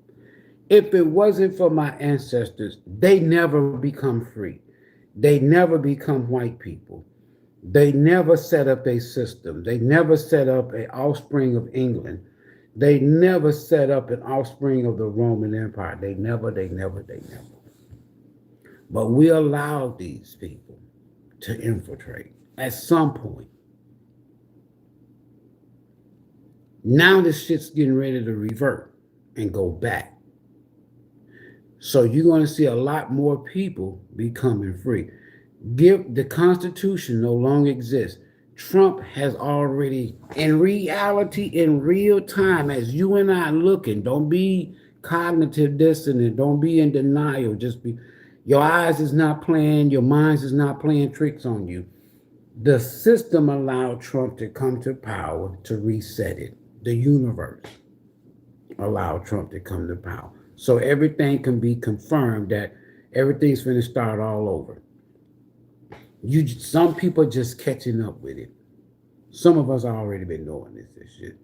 If it wasn't for my ancestors, they never become free. They never become white people. They never set up a system. They never set up an offspring of England. They never set up an offspring of the Roman Empire. They never. But we allowed these people to infiltrate at some point. Now this shit's getting ready to revert and go back. So you're going to see a lot more people becoming free. The Constitution no longer exists. Trump has already, in reality, in real time, as you and I looking, don't be cognitive dissonant, don't be in denial, just be, your eyes is not playing, your minds is not playing tricks on you. The system allowed Trump to come to power to reset it. The universe allowed Trump to come to power. So everything can be confirmed that everything's going to start all over. Some people are just catching up with it. Some of us already been doing this shit.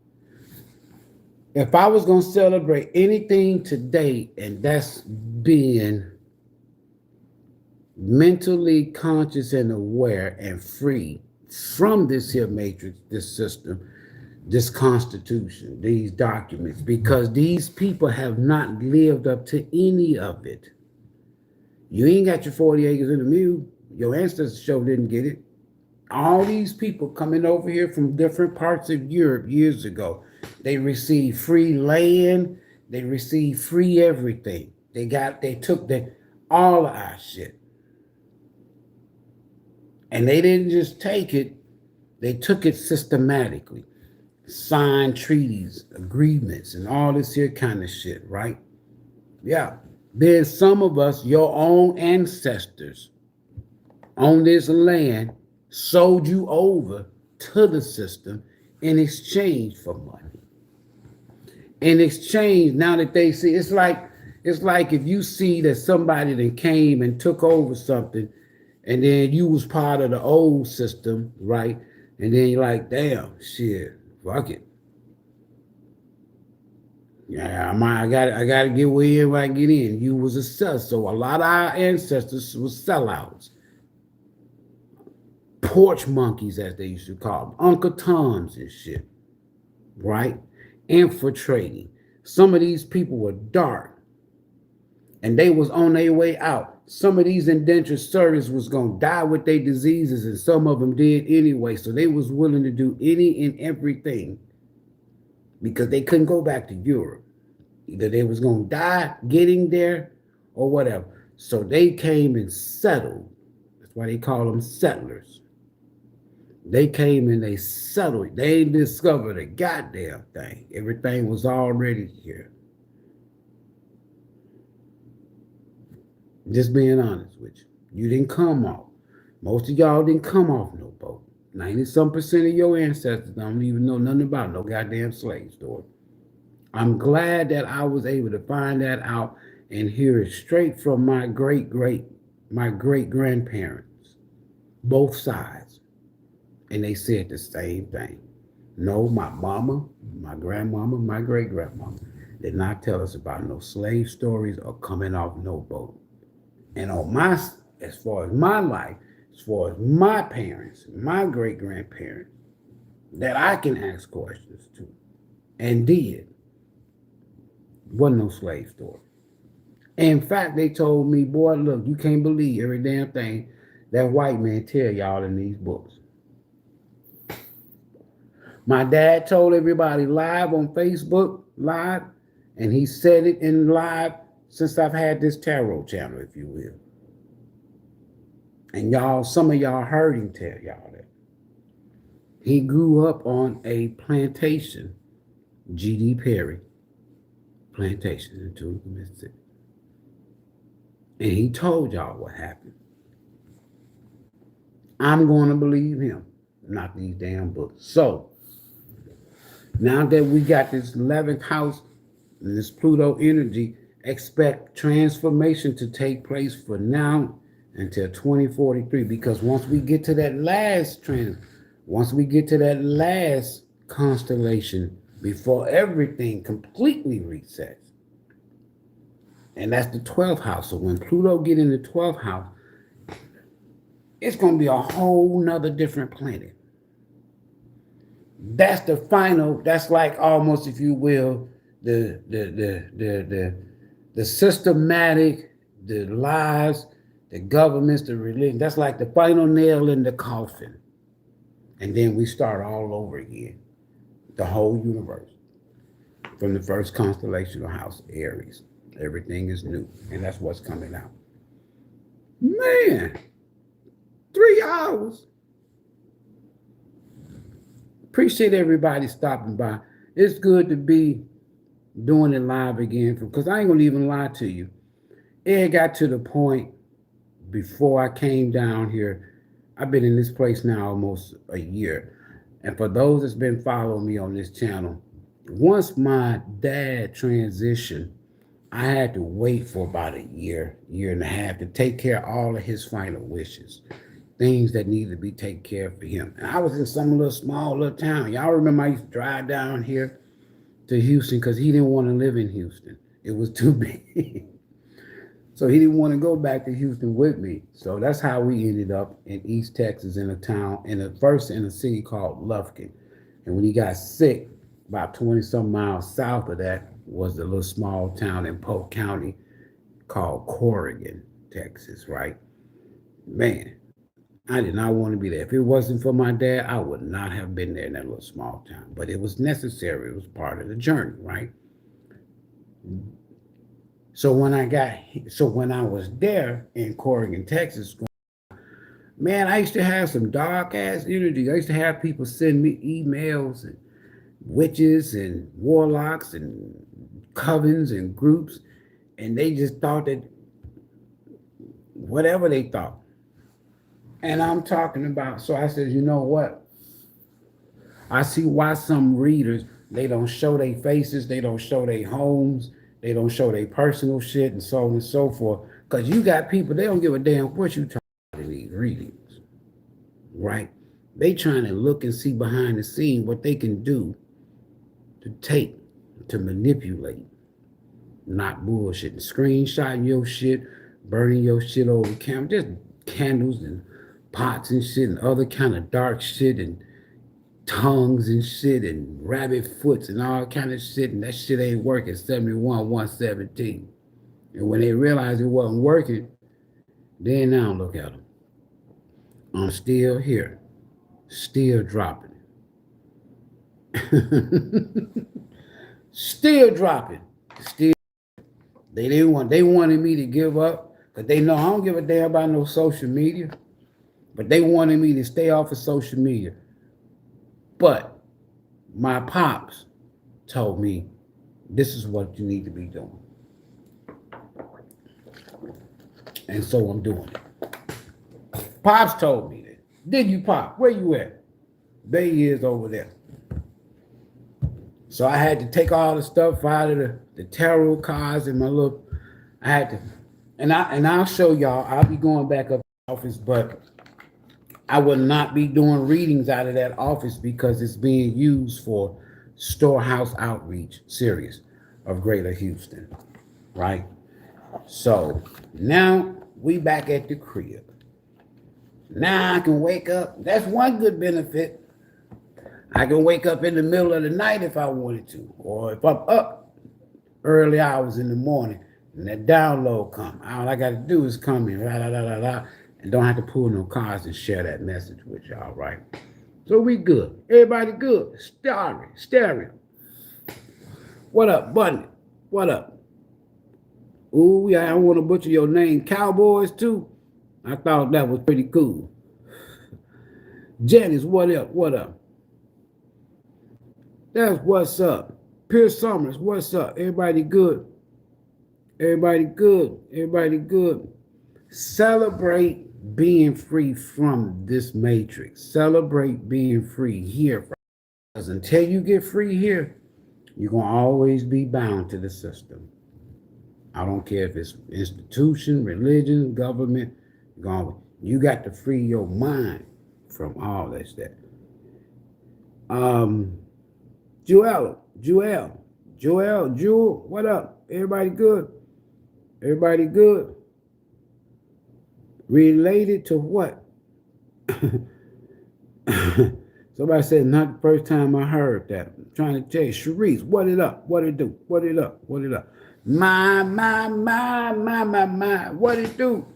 If I was going to celebrate anything today, and that's being mentally conscious and aware and free from this here matrix, this system, this constitution, these documents, because these people have not lived up to any of it. You ain't got your 40 acres in the mule. Your ancestors sure didn't get it. All these people coming over here from different parts of Europe years ago, they received free land, they received free everything. They took all of our shit. And they didn't just take it, they took it systematically. Signed treaties, agreements, and all this here kind of shit, right? Yeah. There's some of us, your own ancestors on this land sold you over to the system in exchange for money. In exchange, now that they see, it's like if you see that somebody that came and took over something, and then you was part of the old system, right? And then you're like, damn, shit, fuck it. Yeah, I gotta get where I get in. You was a sell. So a lot of our ancestors was sellouts. Porch monkeys, as they used to call them. Uncle Toms and shit. Right? Infiltrating. Some of these people were dark. And they was on their way out. Some of these indentured servants was gonna die with their diseases, and some of them did anyway. So they was willing to do any and everything because they couldn't go back to Europe. Either they was gonna die getting there or whatever. So they came and settled. That's why they call them settlers. They came and they settled. They discovered a goddamn thing. Everything was already here. Just being honest with you. You didn't come off. Most of y'all didn't come off no boat. 90-some% of your ancestors don't even know nothing about no goddamn slave story. I'm glad that I was able to find that out and hear it straight from my great grandparents, both sides. And they said the same thing. No, my mama, my grandmama, my great-grandmama did not tell us about no slave stories or coming off no boat. And as far as my life, as far as my parents, my great-grandparents, that I can ask questions to, and did, wasn't no slave story. In fact, they told me, boy, look, you can't believe every damn thing that white man tell y'all in these books. My dad told everybody live on Facebook, live, and he said it in live since I've had this tarot channel, if you will. And y'all, some of y'all heard him tell y'all that. He grew up on a plantation, G.D. Perry plantation in Tunica, Mississippi. And he told y'all what happened. I'm going to believe him, not these damn books. So, now that we got this 11th house and this Pluto energy, expect transformation to take place for now until 2043. Because once we get to that last constellation before everything completely resets. And that's the 12th house. So when Pluto get in the 12th house, it's going to be a whole nother different planet. That's the final, that's like almost, if you will, the systematic, the lies, the governments, the religion. That's like the final nail in the coffin. And then we start all over again. The whole universe. From the first constellation of house, Aries. Everything is new. And that's what's coming out. Man, 3 hours. Appreciate everybody stopping by. It's good to be doing it live again, because I ain't gonna even lie to you. It got to the point before I came down here. I've been in this place now almost a year. And for those that's been following me on this channel, once my dad transitioned, I had to wait for about a year and a half to take care of all of his final wishes, things that needed to be taken care of for him. And I was in some little small little town. Y'all remember I used to drive down here to Houston because he didn't want to live in Houston. It was too big. So he didn't want to go back to Houston with me. So that's how we ended up in East Texas in a town, in a city called Lufkin. And when he got sick, about 20 some miles south of that was the little small town in Polk County called Corrigan, Texas, right? Man, I did not want to be there. If it wasn't for my dad, I would not have been there in that little small town. But it was necessary. It was part of the journey, right? So when I was there in Corrigan, Texas, man, I used to have some dark ass energy. I used to have people send me emails and witches and warlocks and covens and groups, and they just thought that whatever they thought. And I'm talking about, so I said, you know what? I see why some readers, they don't show their faces, they don't show their homes, they don't show their personal shit and so on and so forth. Because you got people, they don't give a damn what you talking about in these readings, right? They trying to look and see behind the scene what they can do to take, to manipulate, not bullshit. Screenshotting your shit, burning your shit over camera, just candles and pots and shit and other kind of dark shit and tongues and shit and rabbit foots and all kind of shit, and that shit ain't working. 71 117. And when they realized it wasn't working, then now look at them. I'm still here, still dropping. Still dropping. Still. They wanted me to give up, because they know I don't give a damn about no social media. But they wanted me to stay off of social media. But my pops told me, this is what you need to be doing. And so I'm doing it. Pops told me that. Did you, Pop? Where you at? They is over there. So I had to take all the stuff out of the tarot cards and my little, I had to, and I'll show y'all, I'll be going back up to the office, but I will not be doing readings out of that office because it's being used for storehouse outreach series of Greater Houston, right? So now we back at the crib. Now I can wake up. That's one good benefit. I can wake up in the middle of the night if I wanted to, or if I'm up early hours in the morning and that download come. All I got to do is come in, and don't have to pull no cards and share that message with y'all, right? So we good. Everybody good. Stereo. What up, Bunny? What up? Ooh, yeah, I don't want to butcher your name. Cowboys, too? I thought that was pretty cool. Janice, what up? What up? That's what's up. Pierce Summers, what's up? Everybody good? Everybody good? Everybody good? Celebrate being free from this matrix. Celebrate being free here. Because until you get free here, you're going to always be bound to the system. I don't care if it's institution, religion, government. You got to free your mind from all that stuff. Jewel, what up? Everybody good? Everybody good? Related to what? Somebody said, not the first time I heard that. I'm trying to tell you, Sharice, what it up? What it do? What it up? What it up? My, what it do?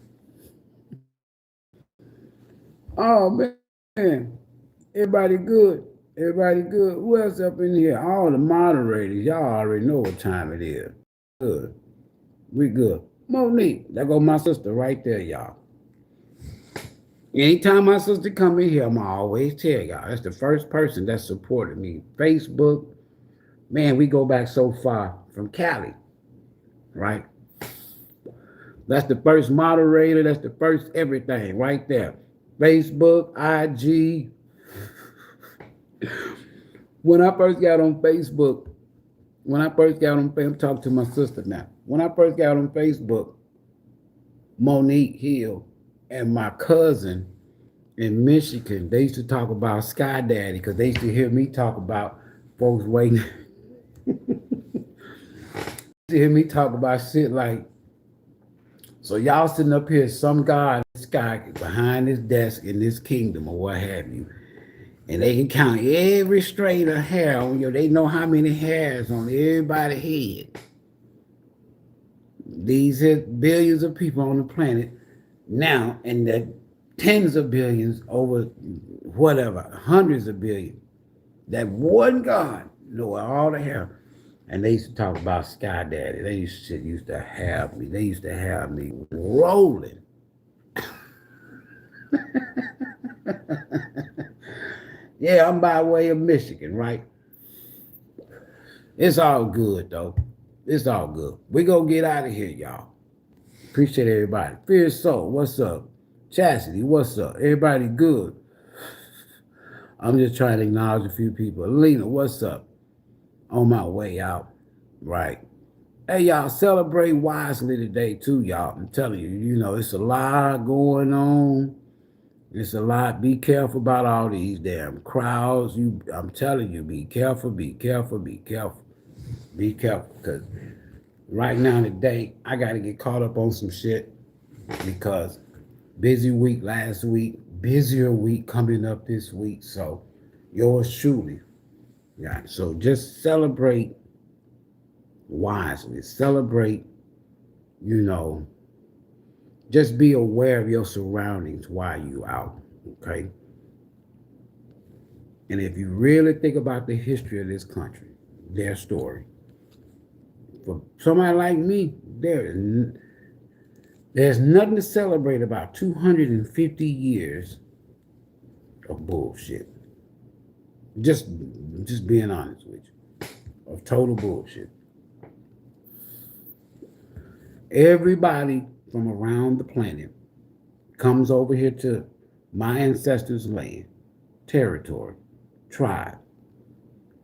Oh, man. Everybody good? Everybody good? Who else up in here? All the moderators. Y'all already know what time it is. Good. We good. Monique, there go my sister right there, y'all. Anytime my sister come in here, I'ma always tell y'all. That's the first person that supported me. Facebook, man, we go back so far from Cali, right? That's the first moderator. That's the first everything right there. Facebook, IG. When I first got on Facebook, I'm talking to my sister now. When I first got on Facebook, Monique Hill and my cousin in Michigan, they used to talk about Sky Daddy because they used to hear me talk about folks waiting. To hear me talk about shit like, so y'all sitting up here, some guy in the sky behind his desk in this kingdom or what have you, and they can count every straight of hair on you. They know how many hairs on everybody's head. These are billions of people on the planet now, and the tens of billions over whatever, hundreds of billions. That one God know all the hair. And they used to talk about Sky Daddy. They used to have me. They used to have me rolling. Yeah, I'm by way of Michigan, right? It's all good, though. It's all good. We gonna get out of here, y'all. Appreciate everybody. Fierce Soul, what's up? Chastity, what's up? Everybody good? I'm just trying to acknowledge a few people. Lena, what's up? On my way out, right? Hey, y'all, celebrate wisely today, too, y'all. I'm telling you, it's a lot going on. It's a lot. Be careful about all these damn crowds. I'm telling you, be careful, be careful, be careful. Be careful, because right now today, I got to get caught up on some shit because busy week last week, busier week coming up this week. So yours truly. Yeah, so just celebrate wisely. Celebrate, just be aware of your surroundings while you out, okay? And if you really think about the history of this country, their story, for somebody like me, there's nothing to celebrate about 250 years of bullshit. Just being honest with you, of total bullshit. Everybody from around the planet comes over here to my ancestors' land, territory, tribe.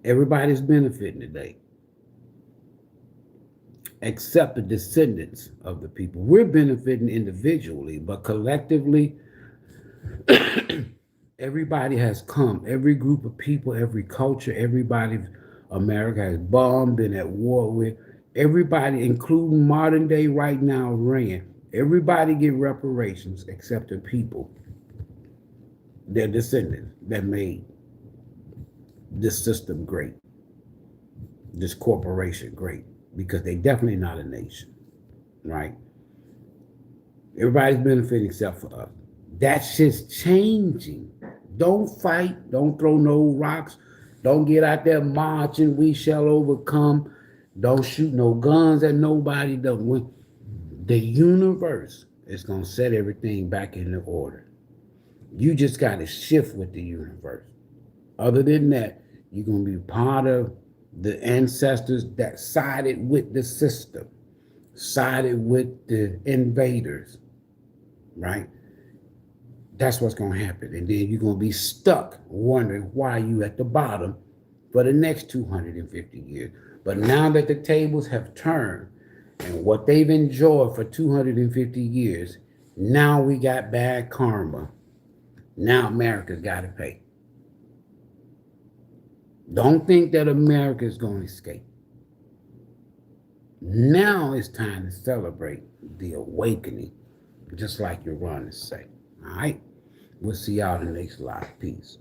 Everybody's benefiting today, except the descendants of the people. We're benefiting individually, but collectively, everybody has come. Every group of people, every culture, everybody America has bombed, been at war with. Everybody, including modern day right now, Iran. Everybody get reparations except the people, their descendants that made this system great, this corporation great, because they definitely not a nation, right? Everybody's benefiting except for us. That shit's changing. Don't fight. Don't throw no rocks. Don't get out there marching. We shall overcome. Don't shoot no guns at nobody. The universe is going to set everything back into order. You just got to shift with the universe. Other than that, you're going to be part of the ancestors that sided with the system, sided with the invaders, right? That's what's going to happen. And then you're going to be stuck wondering why you at the bottom for the next 250 years. But now that the tables have turned and what they've enjoyed for 250 years, now we got bad karma. Now America's got to pay. Don't think that America is going to escape. Now it's time to celebrate the awakening, just like your runners say. All right? We'll see y'all in the next live. Peace.